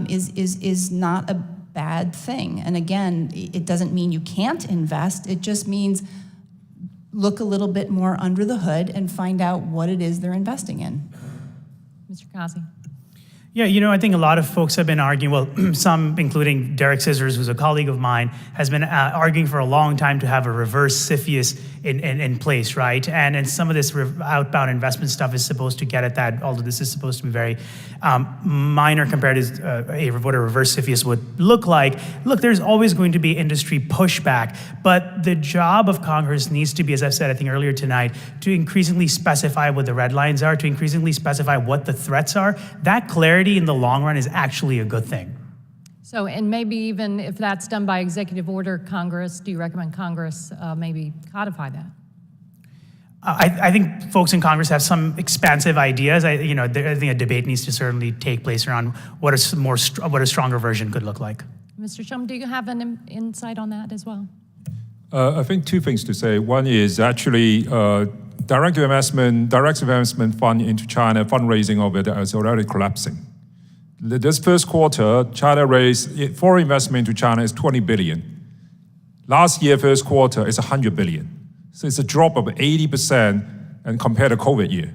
is not a bad thing. And again, it doesn't mean you can't invest. It just means look a little bit more under the hood and find out what it is they're investing in. Mr. Kazi. Yeah, I think a lot of folks have been arguing, well, some, including Derek Scissors, who's a colleague of mine, has been arguing for a long time to have a reverse CFIUS in place, right? And some of this outbound investment stuff is supposed to get at that, although this is supposed to be very minor compared to what a reverse CFIUS would look like. Look, there's always going to be industry pushback, but the job of Congress needs to be, as I've said, I think earlier tonight, to increasingly specify what the red lines are, to increasingly specify what the threats are. That clarity in the long run is actually a good thing. So, and maybe even if that's done by executive order, do you recommend Congress maybe codify that? I think folks in Congress have some expansive ideas. I think a debate needs to certainly take place around what a stronger version could look like. Mr. Chum, do you have an insight on that as well? I think two things to say. One is actually direct investment fund into China, fundraising of it is already collapsing. This first quarter, China raised, foreign investment into China is 20 billion. Last year, first quarter, is 100 billion. So it's a drop of 80% and compared to COVID year.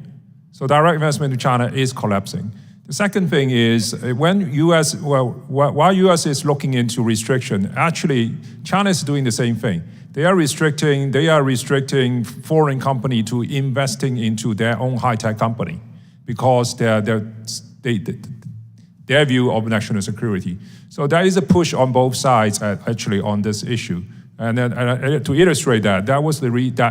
So direct investment into China is collapsing. The second thing is while US is looking into restriction, actually China is doing the same thing. They are restricting foreign company to investing into their own high-tech company because their view of national security. So there is a push on both sides actually on this issue. And then to illustrate that,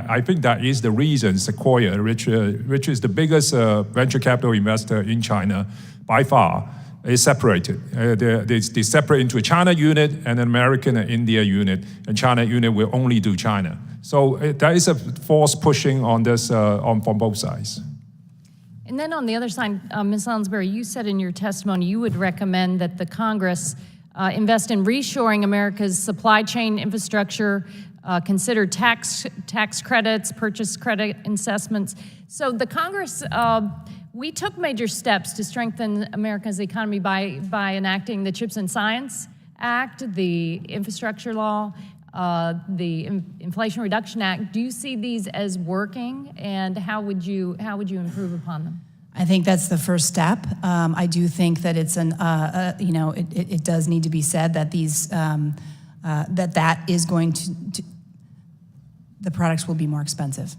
I think that is the reason Sequoia, which is the biggest venture capital investor in China by far, is separated. They separate into a China unit and an American and India unit, and China unit will only do China. So there is a force pushing on this from both sides. And then on the other side, Ms. Lounsbury, you said in your testimony you would recommend that the Congress invest in reshoring America's supply chain infrastructure, consider tax credits, purchase credit assessments. So the Congress, we took major steps to strengthen America's economy by enacting the CHIPS and Science Act, the infrastructure law, the Inflation Reduction Act. Do you see these as working, and how would you improve upon them? I think that's the first step. I do think that it's it does need to be said that these that is going to the products will be more expensive.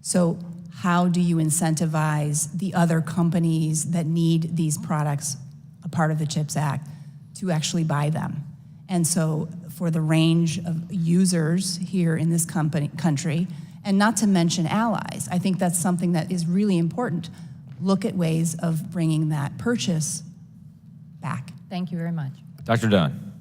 So how do you incentivize the other companies that need these products, a part of the CHIPS Act, to actually buy them? And so for the range of users here in this country, and not to mention allies, I think that's something that is really important. Look at ways of bringing that purchase back. Thank you very much. Dr. Dunn.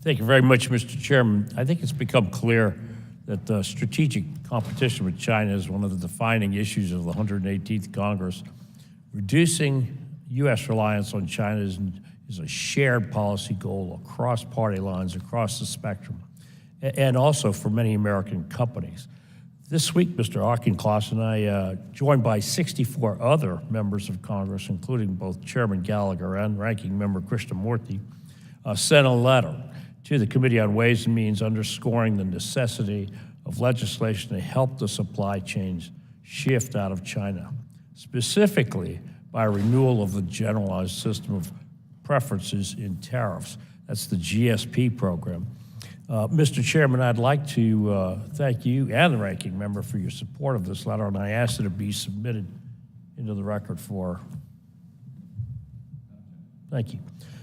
Thank you very much, Mr. Chairman. I think it's become clear that strategic competition with China is one of the defining issues of the 118th Congress. Reducing U.S. reliance on China is a shared policy goal across party lines, across the spectrum, and also for many American companies. This week, Mr. Auchincloss and I, joined by 64 other members of Congress, including both Chairman Gallagher and Ranking Member Krishnamurti, sent a letter to the Committee on Ways and Means underscoring the necessity of legislation to help the supply chains shift out of China, specifically by a renewal of the generalized system of preferences in tariffs. That's the GSP program. Mr. Chairman, I'd like to thank you and the ranking member for your support of this letter, and I ask that it be submitted into the record for. Thank you.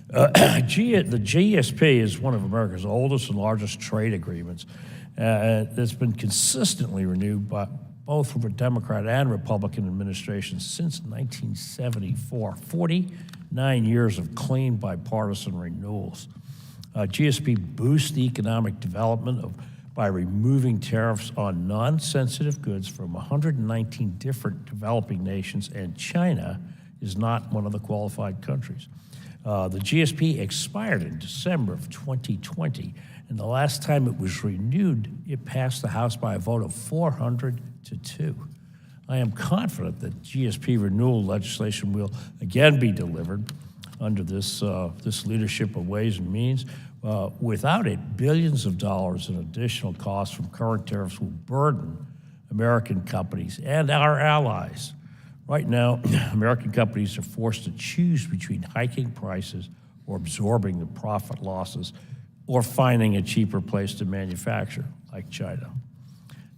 The GSP is one of America's oldest and largest trade agreements. That's been consistently renewed both from a Democrat and Republican administration since 1974. 49 years of clean bipartisan renewals. GSP boosts the economic development by removing tariffs on non-sensitive goods from 119 different developing nations, and China is not one of the qualified countries. The GSP expired in December of 2020, and the last time it was renewed, it passed the House by a vote of 400-2. I am confident that GSP renewal legislation will again be delivered under this leadership of Ways and Means. Without it, billions of dollars in additional costs from current tariffs will burden American companies and our allies. Right now, American companies are forced to choose between hiking prices or absorbing the profit losses or finding a cheaper place to manufacture, like China.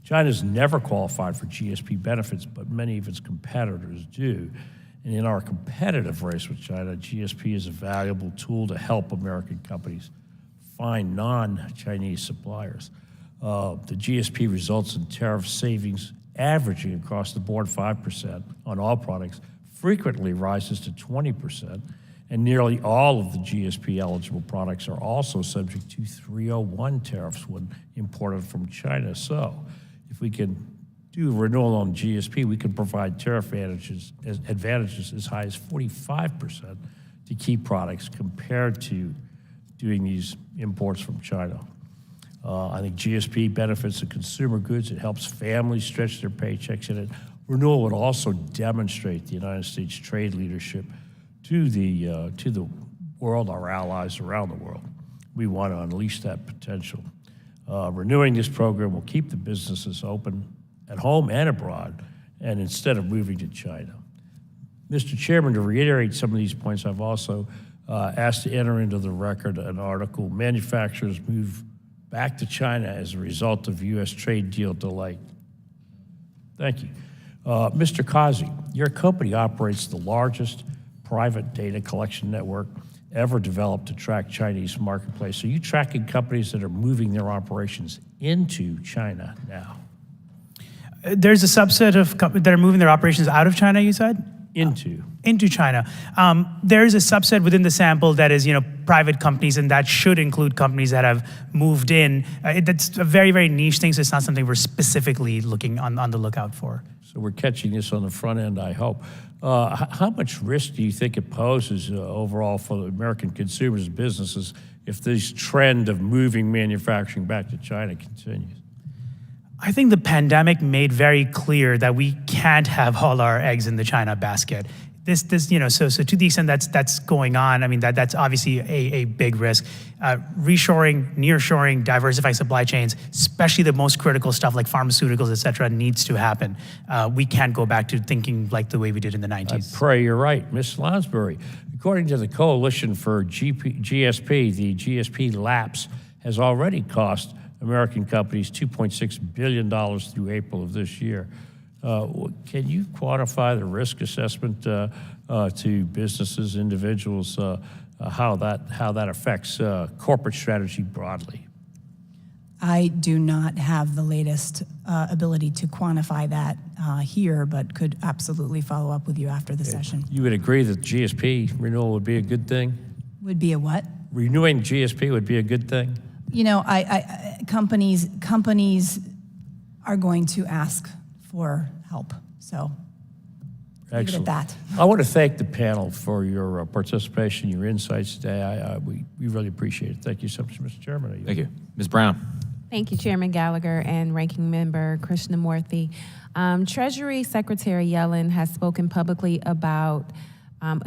China's never qualified for GSP benefits, but many of its competitors do. And in our competitive race with China, GSP is a valuable tool to help American companies find non-Chinese suppliers. The GSP results in tariff savings averaging across the board 5% on all products, frequently rises to 20%, and nearly all of the GSP-eligible products are also subject to 301 tariffs when imported from China. So if we can do renewal on GSP, we can provide tariff advantages as high as 45% to key products compared to doing these imports from China. I think GSP benefits the consumer goods. It helps families stretch their paychecks, and renewal would also demonstrate the United States trade leadership to the world, our allies around the world. We want to unleash that potential. Renewing this program will keep the businesses open at home and abroad, and instead of moving to China. Mr. Chairman, to reiterate some of these points, I've also asked to enter into the record an article, Manufacturers Move Back to China as a Result of U.S. Trade Deal Delay. Thank you. Mr. Kazi, your company operates the largest private data collection network ever developed to track Chinese marketplace. Are you tracking companies that are moving their operations into China now? There's a subset of companies that are moving their operations out of China, you said? Into China. There is a subset within the sample that is, private companies, and that should include companies that have moved in. That's a very, very niche thing, so it's not something we're specifically looking on the lookout for. So we're catching this on the front end, I hope. How much risk do you think it poses overall for the American consumers and businesses if this trend of moving manufacturing back to China continues? I think the pandemic made very clear that we can't have all our eggs in the China basket. So to the extent that's going on, I mean, that's obviously a big risk. Reshoring, nearshoring, diversifying supply chains, especially the most critical stuff like pharmaceuticals, et cetera, needs to happen. We can't go back to thinking like the way we did in the 90s. I pray you're right. Ms. Lonsbury, according to the Coalition for GSP, the GSP lapse has already cost American companies $2.6 billion through April of this year. Can you quantify the risk assessment to businesses, individuals, how that affects corporate strategy broadly? I do not have the latest ability to quantify that here, but could absolutely follow up with you after the session. You would agree that GSP renewal would be a good thing? Would be a what? Renewing GSP would be a good thing? Companies are going to ask for help, so leave it at that. I want to thank the panel for your participation, your insights today. We really appreciate it. Thank you so much, Mr. Chairman. Thank you. Ms. Brown. Thank you, Chairman Gallagher and Ranking Member Krishnamurthy. Treasury Secretary Yellen has spoken publicly about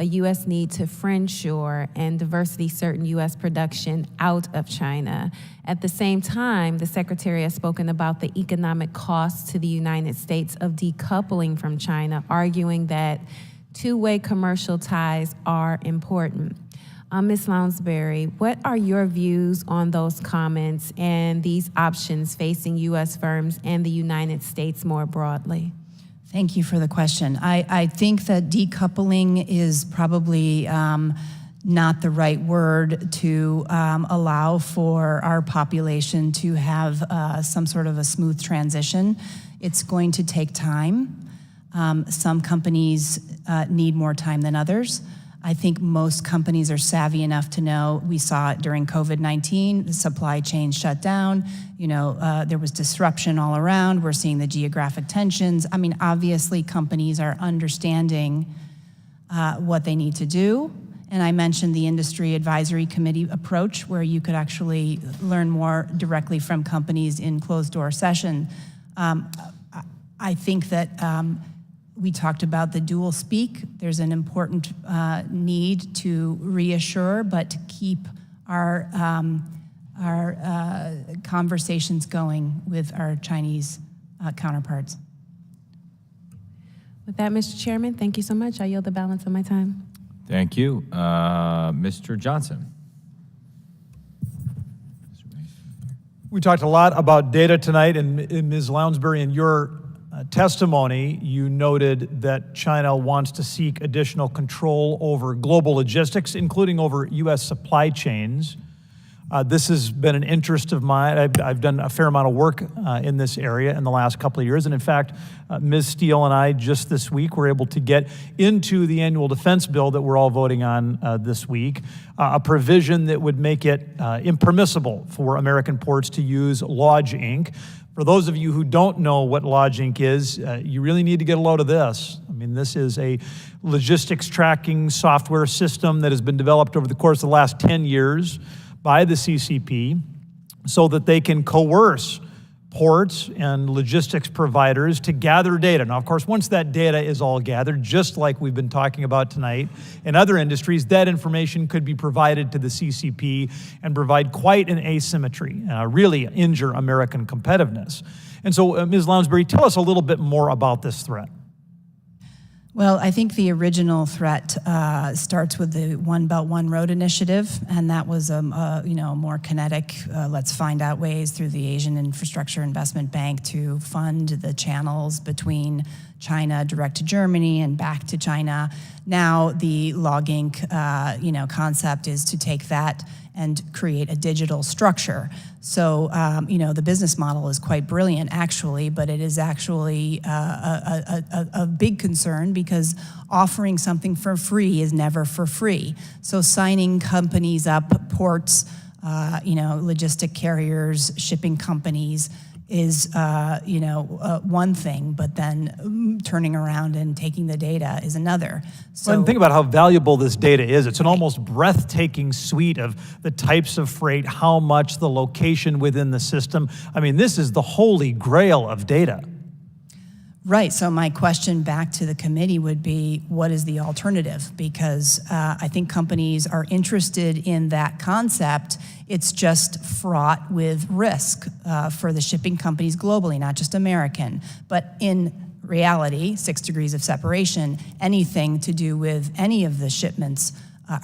a U.S. need to friendshore and diversity certain U.S. production out of China. At the same time, the Secretary has spoken about the economic costs to the United States of decoupling from China, arguing that two-way commercial ties are important. Ms. Lounsbury, what are your views on those comments and these options facing U.S. firms and the United States more broadly? Thank you for the question. I think that decoupling is probably not the right word to allow for our population to have some sort of a smooth transition It's going to take time. Some companies need more time than others. I think most companies are savvy enough to know, we saw it during COVID-19, the supply chain shut down, there was disruption all around, we're seeing the geographic tensions. I mean, obviously companies are understanding what they need to do. And I mentioned the industry advisory committee approach, where you could actually learn more directly from companies in closed door session. I think that we talked about the dual speak. There's an important need to reassure, but to keep our conversations going with our Chinese counterparts. With that, Mr. Chairman, thank you so much. I yield the balance of my time. Thank you. Mr. Johnson. We talked a lot about data tonight, and Ms. Lounsbury, in your testimony, you noted that China wants to seek additional control over global logistics, including over U.S. supply chains. This has been an interest of mine. I've done a fair amount of work in this area in the last couple of years. And in fact, Ms. Steele and I just this week were able to get into the annual defense bill that we're all voting on this week, a provision that would make it impermissible for American ports to use Lodge Inc. For those of you who don't know what Lodge Inc. is, you really need to get a load of this. I mean, this is a logistics tracking software system that has been developed over the course of the last 10 years by the CCP so that they can coerce ports and logistics providers to gather data. Now, of course, once that data is all gathered, just like we've been talking about tonight, in other industries, that information could be provided to the CCP and provide quite an asymmetry, really injure American competitiveness. And so, Ms. Lounsbury, tell us a little bit more about this threat. Well, I think the original threat starts with the One Belt, One Road initiative, and that was a more kinetic, let's find out ways through the Asian Infrastructure Investment Bank to fund the channels between China direct to Germany and back to China. Now the Log Inc. Concept is to take that and create a digital structure. So, the business model is quite brilliant, actually, but it is actually a big concern because offering something for free is never for free. So signing companies up, ports, logistic carriers, shipping companies, is one thing, but then turning around and taking the data is another. So, and think about how valuable this data is. It's an almost breathtaking suite of the types of freight, how much, the location within the system. I mean, this is the holy grail of data. Right, so my question back to the committee would be, what is the alternative? Because I think companies are interested in that concept. It's just fraught with risk for the shipping companies globally, not just American. But in reality, 6 degrees of separation, anything to do with any of the shipments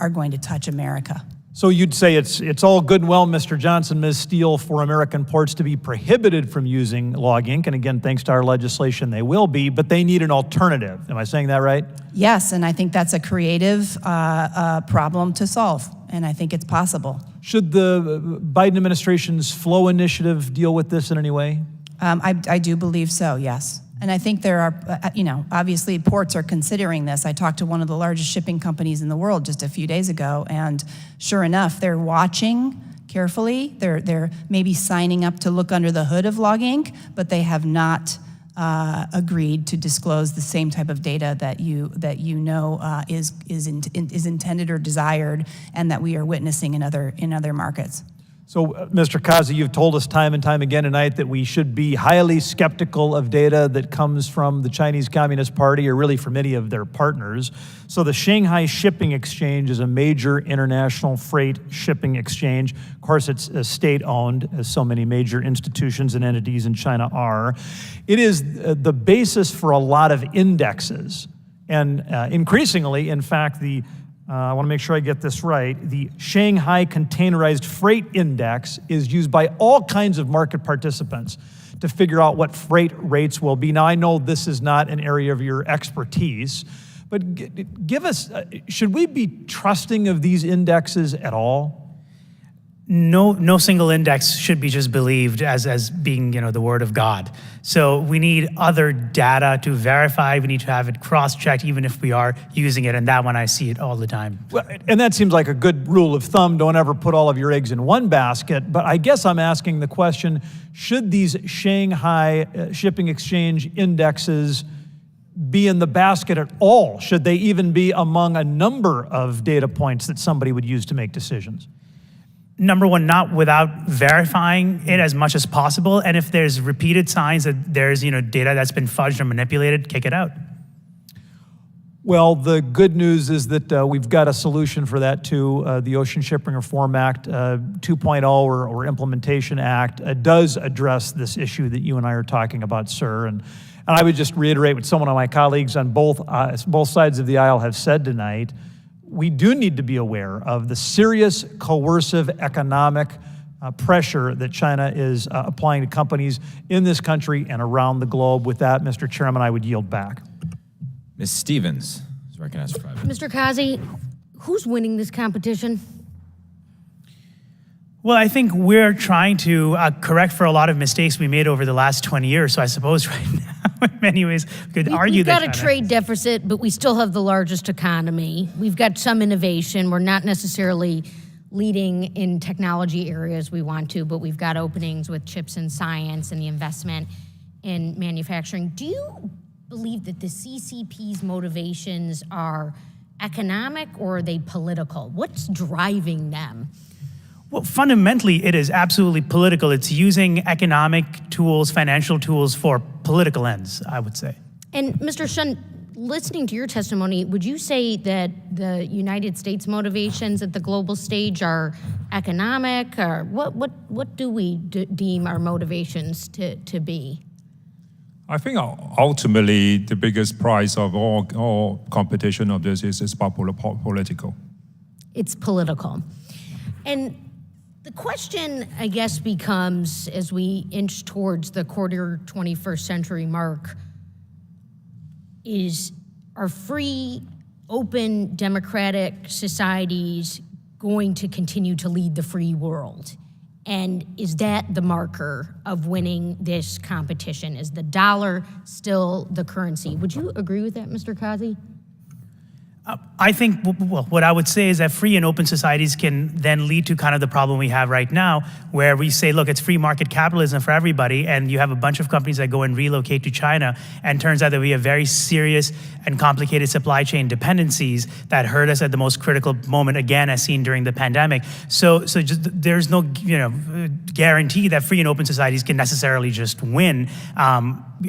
are going to touch America. So you'd say it's all good and well, Mr. Johnson, Ms. Steele, for American ports to be prohibited from using Log Inc. And again, thanks to our legislation, they will be, but they need an alternative. Am I saying that right? Yes, and I think that's a creative problem to solve, and I think it's possible. Should the Biden administration's Flow initiative deal with this in any way? I do believe so, yes. And I think there are, obviously ports are considering this. I talked to one of the largest shipping companies in the world just a few days ago, and sure enough, they're watching carefully. They're maybe signing up to look under the hood of Log Inc., but they have not agreed to disclose the same type of data that is intended or desired, and that we are witnessing in other markets. So, Mr. Kazi, you've told us time and time again tonight that we should be highly skeptical of data that comes from the Chinese Communist Party, or really from any of their partners. So the Shanghai Shipping Exchange is a major international freight shipping exchange. Of course, it's state-owned, as so many major institutions and entities in China are. It is the basis for a lot of indexes. And increasingly, in fact, I want to make sure I get this right. The Shanghai Containerized Freight Index is used by all kinds of market participants to figure out what freight rates will be. Now, I know this is not an area of your expertise, but give us, should we be trusting of these indexes at all? no single index should be just believed as being the word of God. So we need other data to verify. We need to have it cross-checked, even if we are using it. And that one, I see it all the time. Well, and that seems like a good rule of thumb. Don't ever put all of your eggs in one basket. But I guess I'm asking the question, should these Shanghai Shipping Exchange indexes be in the basket at all? Should they even be among a number of data points that somebody would use to make decisions? Number one, not without verifying it as much as possible. And if there's repeated signs that there's data that's been fudged or manipulated, kick it out. Well, the good news is that we've got a solution for that too. The Ocean Shipping Reform Act 2.0 or Implementation Act does address this issue that you and I are talking about, sir. And I would just reiterate what some of my colleagues on both sides of the aisle have said tonight. We do need to be aware of the serious coercive economic pressure that China is applying to companies in this country and around the globe. With that, Mr. Chairman, I would yield back. Ms. Stevens is recognized for 5 minutes. Mr. Kazi, who's winning this competition? Well, I think we're trying to correct for a lot of mistakes we made over the last 20 years. So I suppose right now, in many ways, we could argue We've that got a trade deficit, but we still have the largest economy. We've got some innovation. We're not necessarily leading in technology areas we want to, but we've got openings with chips and science and the investment in manufacturing. Do you believe that the CCP's motivations are economic or are they political? What's driving them? Well, fundamentally, it is absolutely political. It's using economic tools, financial tools for political ends, I would say. And Mr. Shun, listening to your testimony, would you say that the United States motivations at the global stage are economic, or what do we deem our motivations to be? I think ultimately the biggest prize of all competition of this is political. It's political. And the question, I guess, becomes, as we inch towards the quarter 21st century mark, are free, open, democratic societies going to continue to lead the free world? And is that the marker of winning this competition? Is the dollar still the currency? Would you agree with that, Mr. Kazi? I think what I would say is that free and open societies can then lead to kind of the problem we have right now, where we say, look, it's free market capitalism for everybody, and you have a bunch of companies that go and relocate to China, and turns out that we have very serious and complicated supply chain dependencies that hurt us at the most critical moment, again, as seen during the pandemic. So just, there's no guarantee that free and open societies can necessarily just win.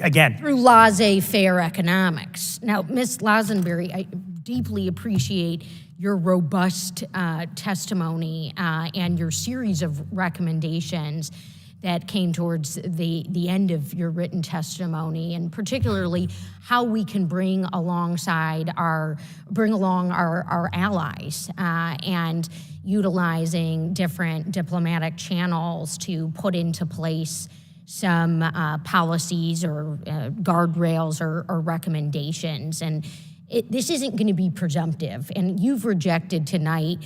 Again, through laissez-faire economics. Now, Ms. Lazenberry, I deeply appreciate your robust testimony and your series of recommendations that came towards the end of your written testimony, and particularly how we can bring along our allies and utilizing different diplomatic channels to put into place some policies or guardrails or recommendations. And this isn't going to be presumptive. And you've rejected tonight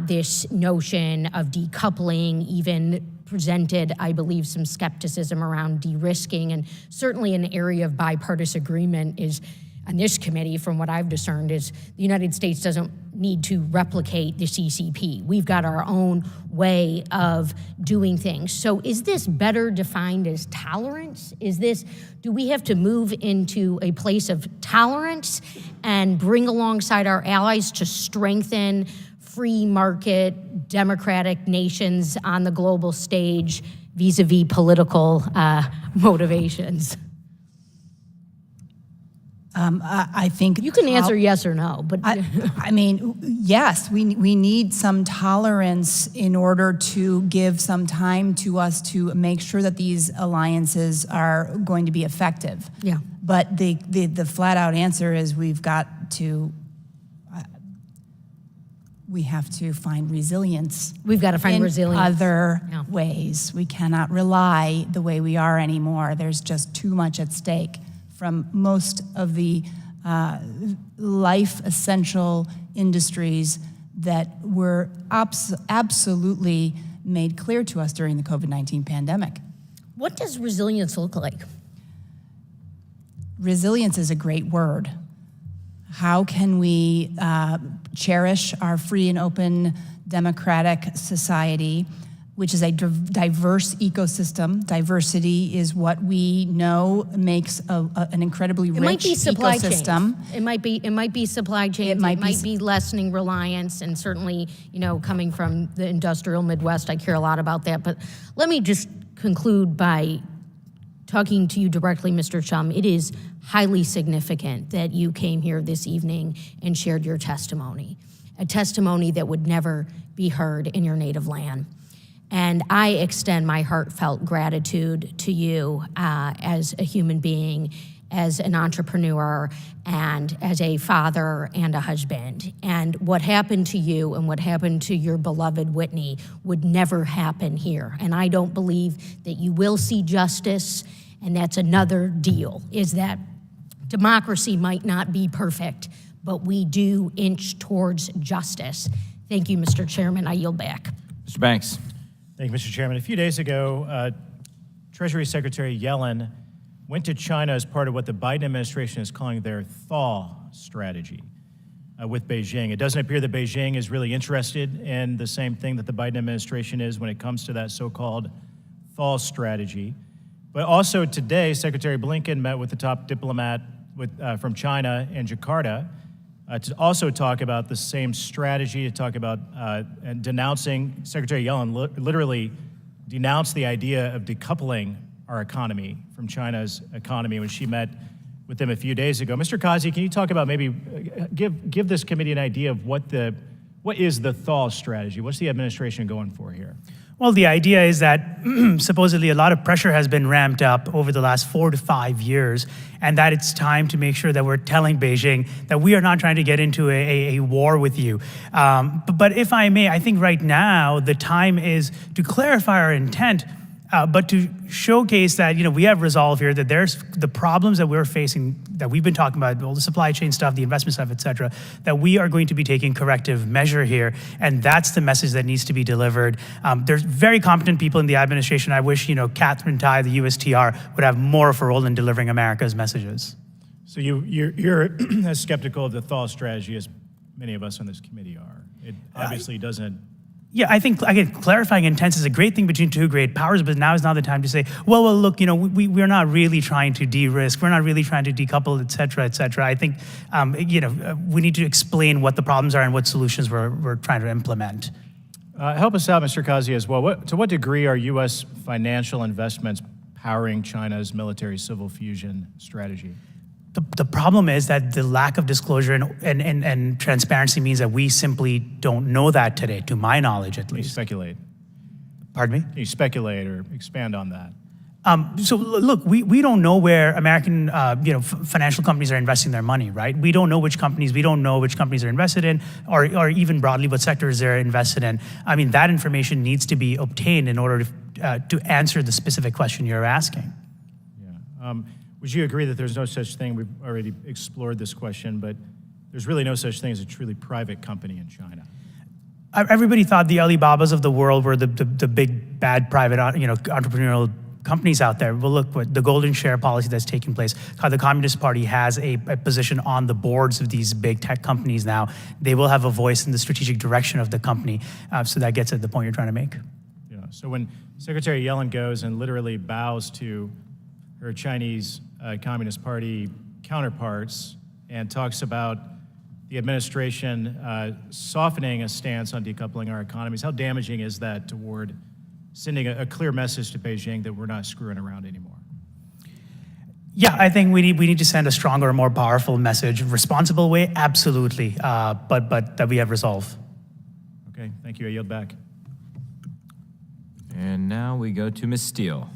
this notion of decoupling, even presented, I believe, some skepticism around de-risking. And certainly an area of bipartisan agreement is, on this committee, from what I've discerned, is the United States doesn't need to replicate the CCP. We've got our own way of doing things. So is this better defined as tolerance? Do we have to move into a place of tolerance and bring alongside our allies to strengthen free market, democratic nations on the global stage vis-a-vis political motivations? I think you can answer yes or no, but I mean, yes, we need some tolerance in order to give some time to us to make sure that these alliances are going to be effective. Yeah. But the flat out answer is we have to find resilience. We've got to find in resilience. Other ways. We cannot rely the way we are anymore. There's just too much at stake from most of the life essential industries that were absolutely made clear to us during the COVID-19 pandemic. What does resilience look like? Resilience is a great word. How can we cherish our free and open democratic society, which is a diverse ecosystem? Diversity is what we know makes an incredibly rich ecosystem. It might be supply chains. It might be supply chains. It might be lessening reliance, and certainly, coming from the industrial Midwest, I care a lot about that. But let me just conclude by talking to you directly, Mr. Chum. It is highly significant that you came here this evening and shared your testimony, a testimony that would never be heard in your native land. And I extend my heartfelt gratitude to you as a human being, as an entrepreneur, and as a father and a husband. And what happened to you and what happened to your beloved Whitney would never happen here. And I don't believe that you will see justice, and that's another deal, is that democracy might not be perfect, but we do inch towards justice. Thank you, Mr. Chairman. I yield back. Mr. Banks. Thank you, Mr. Chairman. A few days ago, Treasury Secretary Yellen went to China as part of what the Biden administration is calling their thaw strategy with Beijing. It doesn't appear that Beijing is really interested in the same thing that the Biden administration is when it comes to that so-called thaw strategy. But also today, Secretary Blinken met with the top diplomat from China in Jakarta to also talk about the same strategy, to talk about and denouncing. Secretary Yellen literally denounced the idea of decoupling our economy from China's economy when she met with them a few days ago. Mr. Kazi, can you talk about maybe give this committee an idea of what is the thaw strategy? What's the administration going for here? Well, the idea is that supposedly a lot of pressure has been ramped up over the last 4 to 5 years, and that it's time to make sure that we're telling Beijing that we are not trying to get into a war with you. But if I may, I think right now the time is to clarify our intent, but to showcase that we have resolve here, that there's the problems that we're facing, that we've been talking about, all the supply chain stuff, the investment stuff, et cetera, that we are going to be taking corrective measure here, and that's the message that needs to be delivered. There's very competent people in the administration. I wish Catherine Tai, the USTR, would have more of a role in delivering America's messages. So you're as skeptical of the thaw strategy as many of us on this committee are. It obviously doesn't. Yeah, I think, again, clarifying intent is a great thing between two great powers, but now is not the time to say, well, look, we're not really trying to de-risk, we're not really trying to decouple, et cetera, et cetera. I think, we need to explain what the problems are and what solutions we're trying to implement. Help us out, Mr. Kazi, as well. To what degree are U.S. financial investments powering China's military-civil fusion strategy? The problem is that the lack of disclosure and transparency means that we simply don't know that today, to my knowledge at least. Can you speculate? Pardon me? Can you speculate or expand on that? So look, we don't know where American financial companies are investing their money, right? We don't know which companies are invested in, or even broadly what sectors they're invested in. I mean, that information needs to be obtained in order to answer the specific question you're asking. Yeah. Would you agree that there's no such thing, we've already explored this question, but there's really no such thing as a truly private company in China? Everybody thought the Alibabas of the world were the big, bad private entrepreneurial companies out there. Well, look, what the golden share policy that's taking place, how the Communist Party has a position on the boards of these big tech companies now. They will have a voice in the strategic direction of the company. So that gets at the point you're trying to make. Yeah. So when Secretary Yellen goes and literally bows to her Chinese Communist Party counterparts and talks about the administration softening a stance on decoupling our economies, how damaging is that toward sending a clear message to Beijing that we're not screwing around anymore? Yeah, I think we need to send a stronger, more powerful message. Responsible way, absolutely, but that we have resolve. Okay, thank you. I yield back. And now we go to Ms. Steele.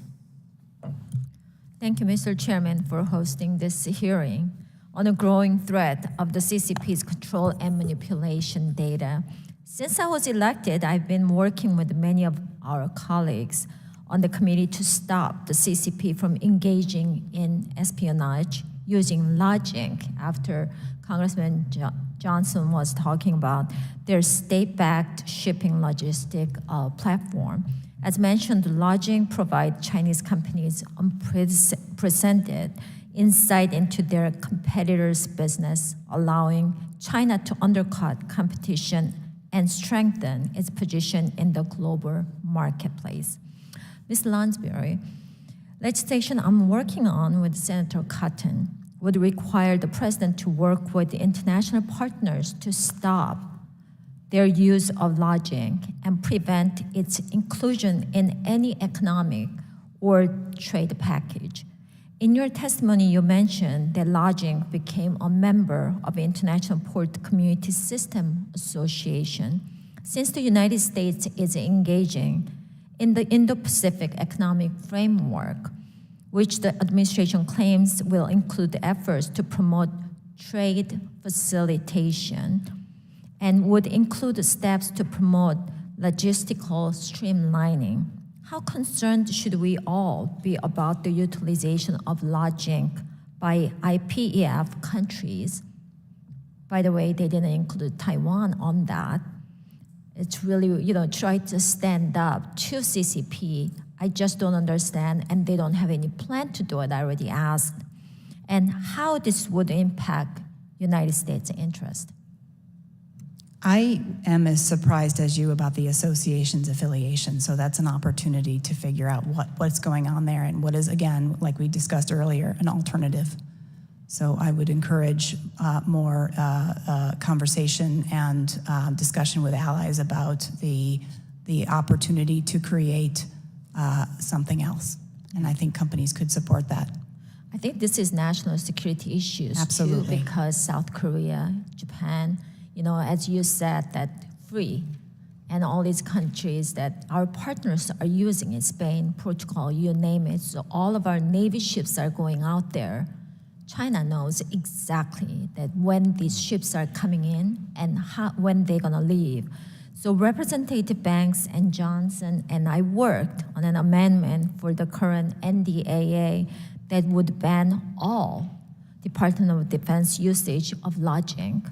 Thank you, Mr. Chairman, for hosting this hearing on the growing threat of the CCP's control and manipulation data. Since I was elected, I've been working with many of our colleagues on the committee to stop the CCP from engaging in espionage using logic after Congressman Johnson was talking about their state-backed shipping logistic platform. As mentioned, Lodging provides Chinese companies unprecedented insight into their competitors' business, allowing China to undercut competition and strengthen its position in the global marketplace. Ms. Lansbury, legislation I'm working on with Senator Cotton would require the president to work with international partners to stop their use of lodging and prevent its inclusion in any economic or trade package. In your testimony, you mentioned that lodging became a member of the International Port Community System Association. Since the United States is engaging in the Indo-Pacific Economic Framework, which the administration claims will include efforts to promote trade facilitation and would include steps to promote logistical streamlining. How concerned should we all be about the utilization of lodging by IPEF countries? By the way, they didn't include Taiwan on that. It's really, try to stand up to CCP. I just don't understand, and they don't have any plan to do it, I already asked. And how this would impact United States interest. I am as surprised as you about the association's affiliation, so that's an opportunity to figure out what's going on there and what is, again, like we discussed earlier, an alternative. So I would encourage more conversation and discussion with allies about the opportunity to create something else. And I think companies could support that. I think this is national security issues Absolutely. too, because South Korea, Japan, as you said, that free, and all these countries that our partners are using it, Spain, Portugal, you name it. So all of our Navy ships are going out there. China knows exactly that when these ships are coming in and when they're gonna leave. So Representative Banks and Johnson and I worked on an amendment for the current NDAA that would ban all Department of Defense usage of lodging.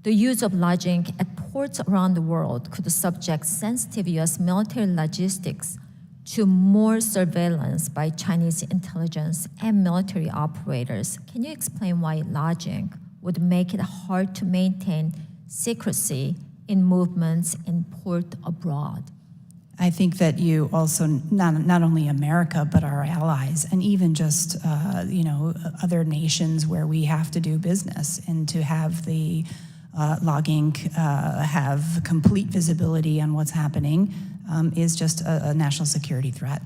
The use of lodging at ports around the world could subject sensitive U.S. military logistics to more surveillance by Chinese intelligence and military operators. Can you explain why lodging would make it hard to maintain secrecy in movements in port abroad? I think that you also, not only America, but our allies, and even just, other nations where we have to do business, and to have the logging have complete visibility on what's happening is just a national security threat.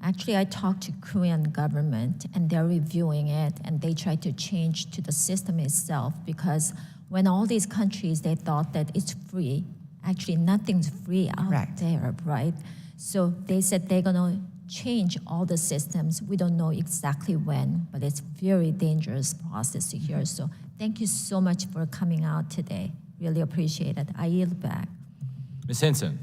Actually, I talked to Korean government, and they're reviewing it, and they try to change to the system itself, because when all these countries, they thought that it's free, actually nothing's free out there, right? So they said they're gonna change all the systems. We don't know exactly when, but it's very dangerous process here. So thank you so much for coming out today. Really appreciate it. I yield back. Ms. Hinson.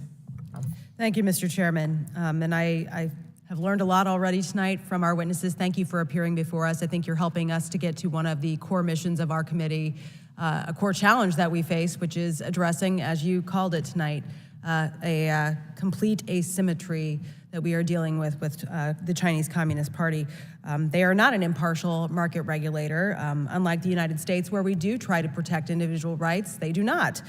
Thank you, Mr. Chairman. And I have learned a lot already tonight from our witnesses. Thank you for appearing before us. I think you're helping us to get to one of the core missions of our committee, a core challenge that we face, which is addressing, as you called it tonight, a complete asymmetry that we are dealing with the Chinese Communist Party. They are not an impartial market regulator, unlike the United States, where we do try to protect individual rights. They do not.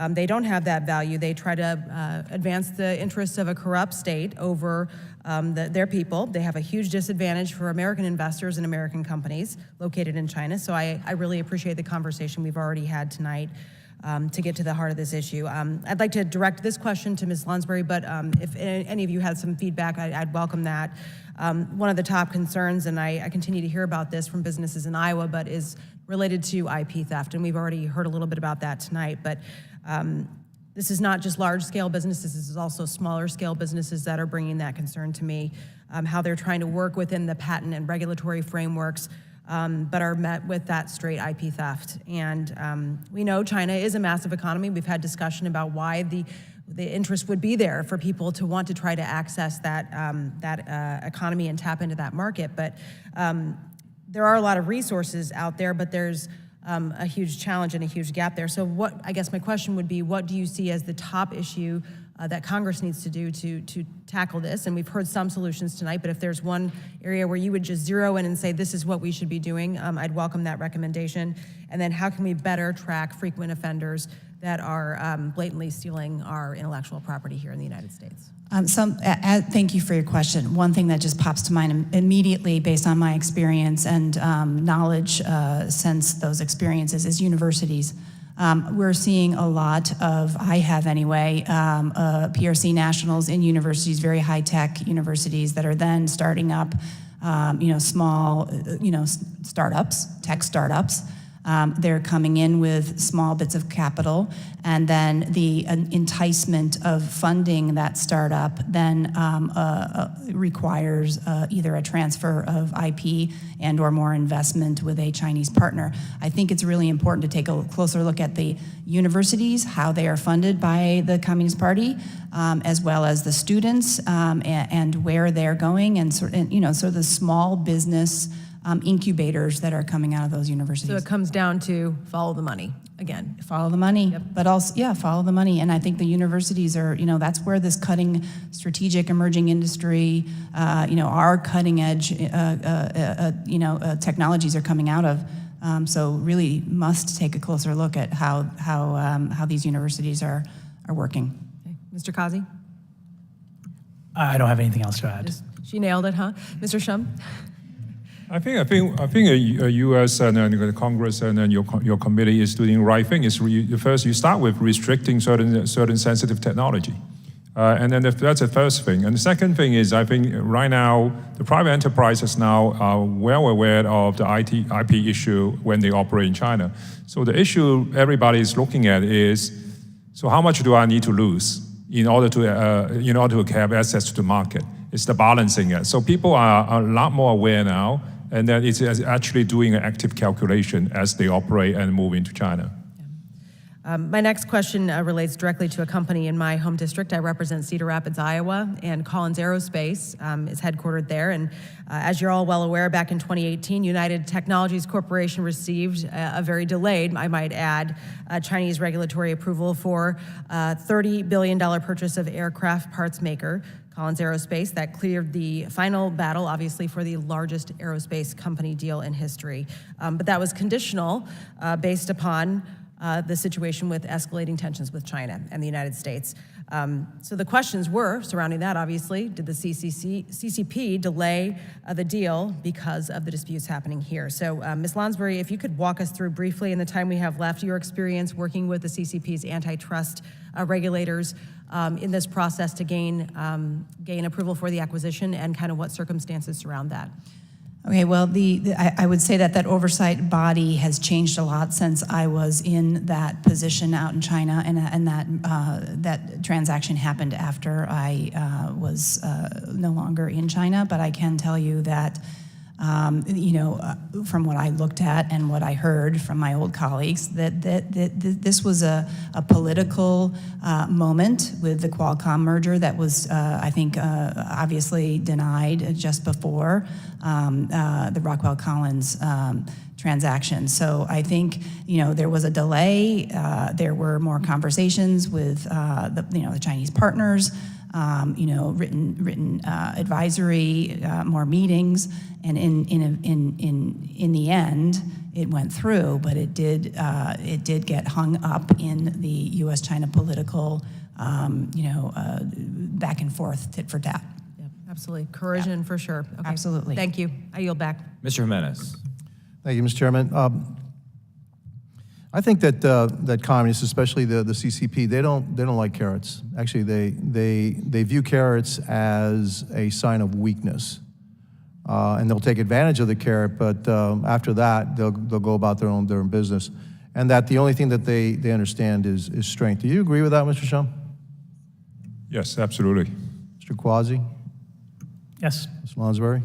They don't have that value. They try to advance the interests of a corrupt state over their people. They have a huge disadvantage for American investors and American companies located in China. So I really appreciate the conversation we've already had tonight to get to the heart of this issue. I'd like to direct this question to Ms. Lansbury, but if any of you had some feedback, I'd welcome that. One of the top concerns, and I continue to hear about this from businesses in Iowa, but is related to IP theft, and we've already heard a little bit about that tonight. But this is not just large-scale businesses, this is also smaller-scale businesses that are bringing that concern to me, how they're trying to work within the patent and regulatory frameworks, but are met with that straight IP theft. And we know China is a massive economy. We've had discussion about why the interest would be there for people to want to try to access that economy and tap into that market. But there are a lot of resources out there, but there's a huge challenge and a huge gap there. So I guess my question would be, what do you see as the top issue that Congress needs to do to tackle this? And we've heard some solutions tonight, but if there's one area where you would just zero in and say, this is what we should be doing, I'd welcome that recommendation. And then how can we better track frequent offenders that are blatantly stealing our intellectual property here in the United States? Thank you for your question. One thing that just pops to mind immediately based on my experience and knowledge since those experiences is universities. We're seeing a lot of, I have anyway, PRC nationals in universities, very high-tech universities that are then starting up, small, startups, tech startups. They're coming in with small bits of capital, and then the enticement of funding that startup then requires either a transfer of IP and or more investment with a Chinese partner. I think it's really important to take a closer look at the universities, how they are funded by the Communist Party, as well as the students and where they're going, and sort of the small business incubators that are coming out of those universities. So it comes down to follow the money again. Follow the money, but also, follow the money. And I think the universities are, that's where this cutting strategic emerging industry, our cutting edge, technologies are coming out of. So really must take a closer look at how these universities are working. Okay. Mr. Kazi? I don't have anything else to add. She nailed it, huh? Mr. Shum? I think a U.S. and the Congress and then your committee is doing the right thing. First, you start with restricting certain sensitive technology, and then that's the first thing. And the second thing is, I think right now the private enterprises now are well aware of the IP issue when they operate in China. So the issue everybody is looking at is, so how much do I need to lose in order to have access to the market? It's the balancing it. So people are a lot more aware now, and then it's actually doing an active calculation as they operate and move into China. My next question relates directly to a company in my home district. I represent Cedar Rapids, Iowa, and Collins Aerospace is headquartered there. And as you're all well aware, back in 2018, United Technologies Corporation received a very delayed, I might add, Chinese regulatory approval for a $30 billion purchase of aircraft parts maker, Collins Aerospace, that cleared the final battle, obviously, for the largest aerospace company deal in history. But that was conditional based upon the situation with escalating tensions with China and the United States. So the questions were surrounding that, obviously. Did the CCP delay the deal because of the disputes happening here? So Ms. Lonsbury, if you could walk us through briefly in the time we have left, your experience working with the CCP's antitrust regulators in this process to gain approval for the acquisition, and kind of what circumstances surround that. Okay, well, I would say that oversight body has changed a lot since I was in that position out in China, and that transaction happened after I was no longer in China. But I can tell you that, from what I looked at and what I heard from my old colleagues, that this was a political moment with the Qualcomm merger that was, I think, obviously denied just before the Rockwell Collins transaction. So I think, there was a delay. There were more conversations with the Chinese partners. Written advisory, more meetings, and in the end, it went through. But it did get hung up in the U.S.-China political, back and forth, tit for tat. Yep, absolutely, coercion for sure. Okay. Absolutely. Thank you. I yield back. Mr. Jimenez. Thank you, Mr. Chairman. I think that communists, especially the CCP, they don't like carrots. Actually, they view carrots as a sign of weakness, and they'll take advantage of the carrot. But after that, they'll go about their own business, and that the only thing that they understand is strength. Do you agree with that, Mr. Shum? Yes, absolutely. Mr. Quasi? Yes. Ms. Lonsbury?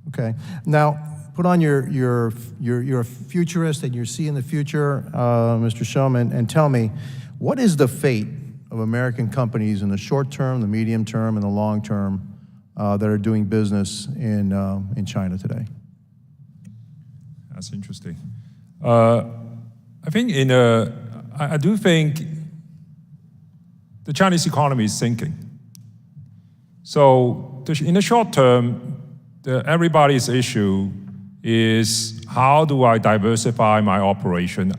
Okay. Now, put on your futurist and you're seeing the future, Mr. Shum, and tell me, what is the fate of American companies in the short term, the medium term, and the long term that are doing business in China today? That's interesting. I think I do think the Chinese economy is sinking. So in the short term, everybody's issue is how do I diversify my operation?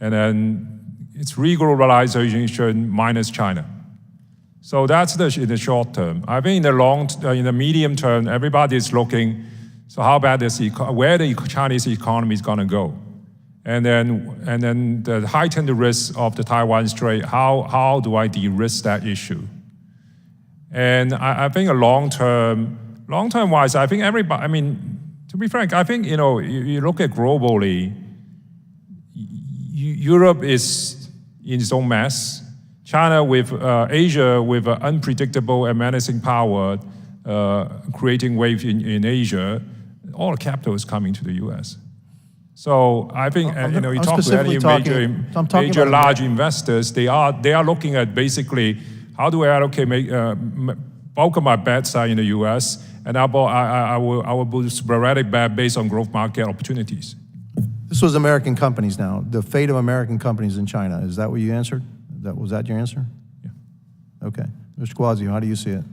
And then it's reglobalization minus China. So that's in the short term. I think in the medium term, everybody is looking, so how bad is where the Chinese economy is going to go? And then the heightened risk of the Taiwan Strait, how do I de-risk that issue? And I think long-term wise, I think everybody, I mean, to be frank, I think, you look at globally, Europe is in its own mess. China with Asia with unpredictable and menacing power, creating waves in Asia, all the capital is coming to the U.S. So I think, you talk to any major large investors, they are looking at basically, how do I allocate, bulk of my bets are in the U.S., and I will do sporadic bet based on growth market opportunities. This was American companies now, the fate of American companies in China. Is that what you answered? Was that your answer? Yeah. Okay. Mr. Quazio, how do you see it?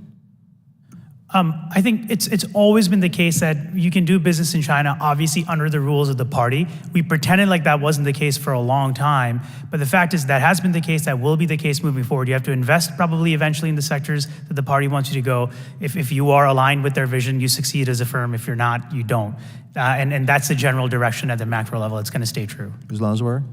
I think it's always been the case that you can do business in China, obviously under the rules of the party. We pretended like that wasn't the case for a long time, but the fact is that has been the case, that will be the case moving forward. You have to invest probably eventually in the sectors that the party wants you to go. If you are aligned with their vision, you succeed as a firm. If you're not, you don't. And that's the general direction at the macro level. It's going to stay true. Ms. Lonsberg?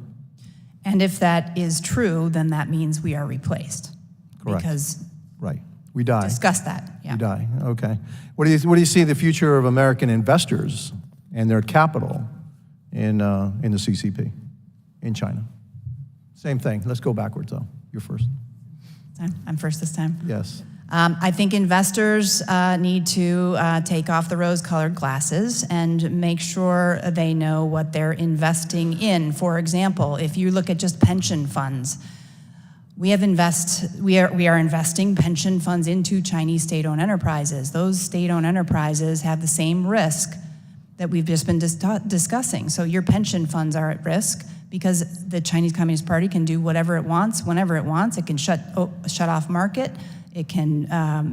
And if that is true, then that means we are replaced. Correct. Because right. We die. Discuss that. Yeah. We die. Okay. What do you see the future of American investors and their capital in the CCP in China? Same thing. Let's go backwards though. You're first. I'm first this time. Yes. I think investors need to take off the rose-colored glasses and make sure they know what they're investing in. For example, if you look at just pension funds, we are investing pension funds into Chinese state-owned enterprises. Those state-owned enterprises have the same risk that we've just been discussing. So your pension funds are at risk because the Chinese Communist Party can do whatever it wants, whenever it wants. It can shut off market. It can, Can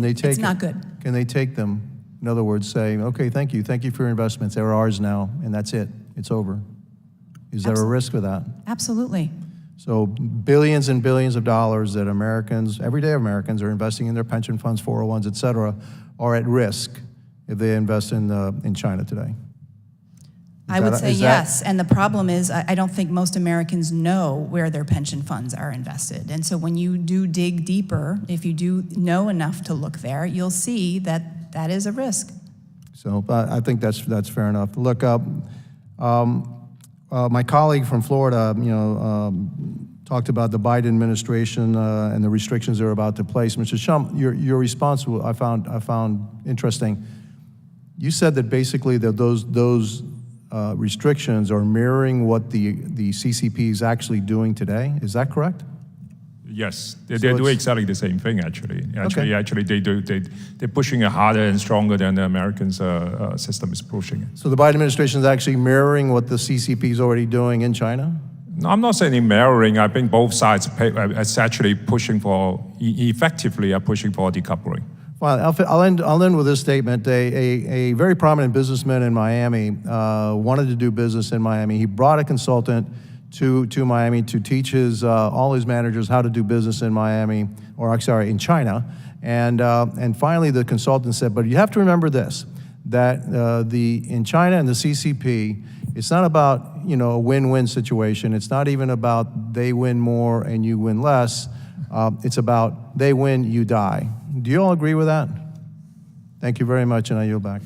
they take? It's not good. Can they take them? In other words, say, okay, thank you for your investments. They're ours now, and that's it. It's over. Is there a risk with that? Absolutely. So billions and billions of dollars that everyday Americans are investing in their pension funds, 401s, et cetera, are at risk if they invest in China today. I would say yes, and the problem is I don't think most Americans know where their pension funds are invested. And so when you do dig deeper, if you do know enough to look there, you'll see that that is a risk. So I think that's fair enough. Look, my colleague from Florida, talked about the Biden administration and the restrictions they're about to place. Mr. Shump, your response I found interesting. You said that basically that those restrictions are mirroring what the CCP is actually doing today. Is that correct? Yes, they're doing exactly the same thing. Actually, they're pushing it harder and stronger than the American system is pushing it. So the Biden administration is actually mirroring what the CCP is already doing in China? No, I'm not saying mirroring. I think both sides are actually pushing effectively pushing for decoupling. Well, I'll end with this statement. A very prominent businessman in Miami wanted to do business in Miami. He brought a consultant to Miami to teach all his managers how to do business in Miami, in China. And finally, the consultant said, but you have to remember this, that in China and the CCP, it's not about a win-win situation. It's not even about they win more and you win less. It's about they win, you die. Do you all agree with that? Thank you very much, and I yield back.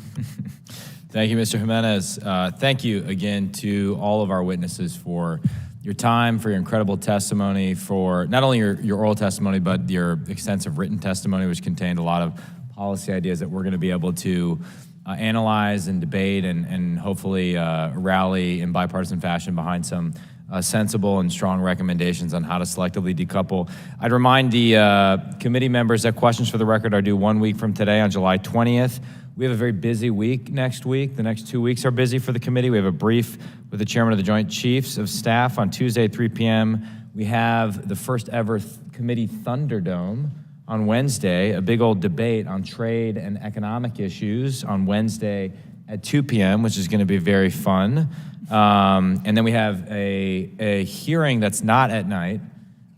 Thank you, Mr. Jimenez. Thank you again to all of our witnesses for your time, for your incredible testimony, for not only your oral testimony, but your extensive written testimony, which contained a lot of policy ideas that we're going to be able to analyze and debate and hopefully rally in bipartisan fashion behind some sensible and strong recommendations on how to selectively decouple. I'd remind the committee members that questions for the record are due 1 week from today on July 20th. We have a very busy week next week. The next 2 weeks are busy for the committee. We have a brief with the chairman of the Joint Chiefs of Staff on Tuesday at 3 p.m. We have the first ever committee Thunderdome on Wednesday, a big old debate on trade and economic issues on Wednesday at 2 p.m., which is going to be very fun. And then we have a hearing that's not at night,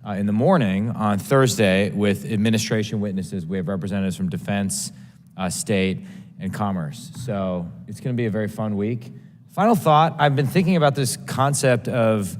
in the morning on Thursday with administration witnesses. We have representatives from Defense, State, and Commerce. So it's going to be a very fun week. Final thought, I've been thinking about this concept of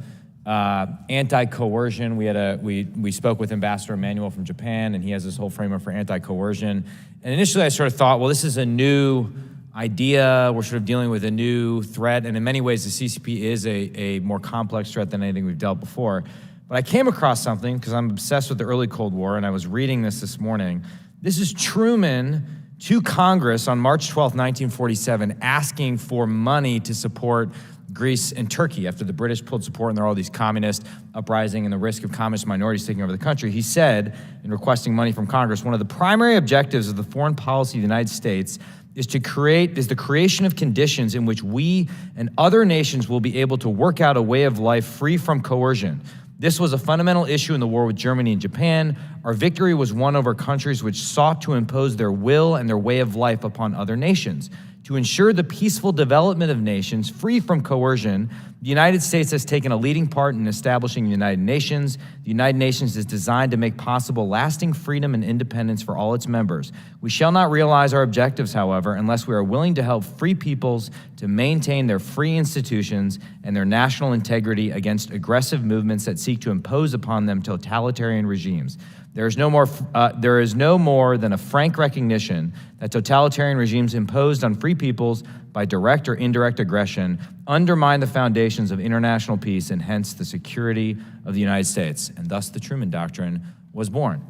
anti-coercion. We spoke with Ambassador Emmanuel from Japan, and he has this whole framework for anti-coercion. And initially I sort of thought, well, this is a new idea. We're sort of dealing with a new threat, and in many ways the CCP is a more complex threat than anything we've dealt before. But I came across something, because I'm obsessed with the early Cold War, and I was reading this morning. This is Truman to Congress on March 12, 1947, asking for money to support Greece and Turkey after the British pulled support and there are all these communist uprising and the risk of communist minorities taking over the country. He said, in requesting money from Congress, one of the primary objectives of the foreign policy of the United States is the creation of conditions in which we and other nations will be able to work out a way of life free from coercion. This was a fundamental issue in the war with Germany and Japan. Our victory was won over countries which sought to impose their will and their way of life upon other nations. To ensure the peaceful development of nations free from coercion, the United States has taken a leading part in establishing the United Nations. The United Nations is designed to make possible lasting freedom and independence for all its members. We shall not realize our objectives, however, unless we are willing to help free peoples to maintain their free institutions and their national integrity against aggressive movements that seek to impose upon them totalitarian regimes. There is no more than a frank recognition that totalitarian regimes imposed on free peoples by direct or indirect aggression undermine the foundations of international peace and hence the security of the United States. And thus the Truman Doctrine was born.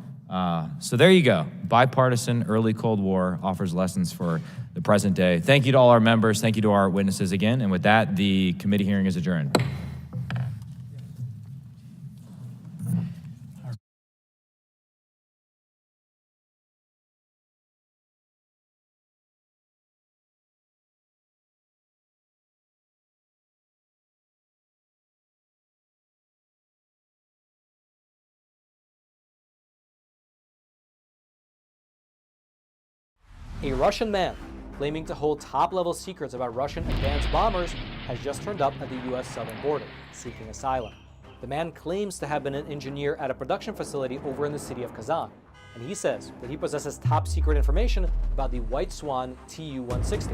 So there you go. Bipartisan early Cold War offers lessons for the present day. Thank you to all our members. Thank you to our witnesses again. And with that, the committee hearing is adjourned. A Russian man claiming to hold top-level secrets about Russian advanced bombers has just turned up at the U.S. southern border, seeking asylum. The man claims to have been an engineer at a production facility over in the city of Kazan, and he says that he possesses top-secret information about the White Swan Tu-160,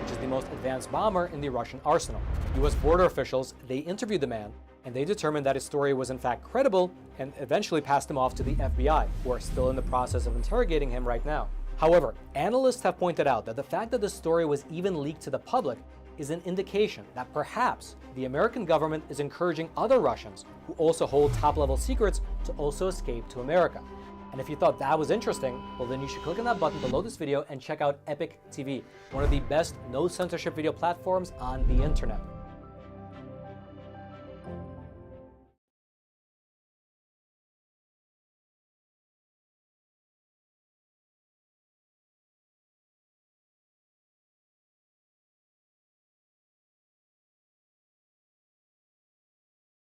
which is the most advanced bomber in the Russian arsenal. U.S. border officials, they interviewed the man, and they determined that his story was in fact credible and eventually passed him off to the FBI, who are still in the process of interrogating him right now. However, analysts have pointed out that the fact that the story was even leaked to the public is an indication that perhaps the American government is encouraging other Russians who also hold top-level secrets to also escape to America. And if you thought that was interesting, well then you should click on that button below this video and check out Epoch TV, one of the best no-censorship video platforms on the internet.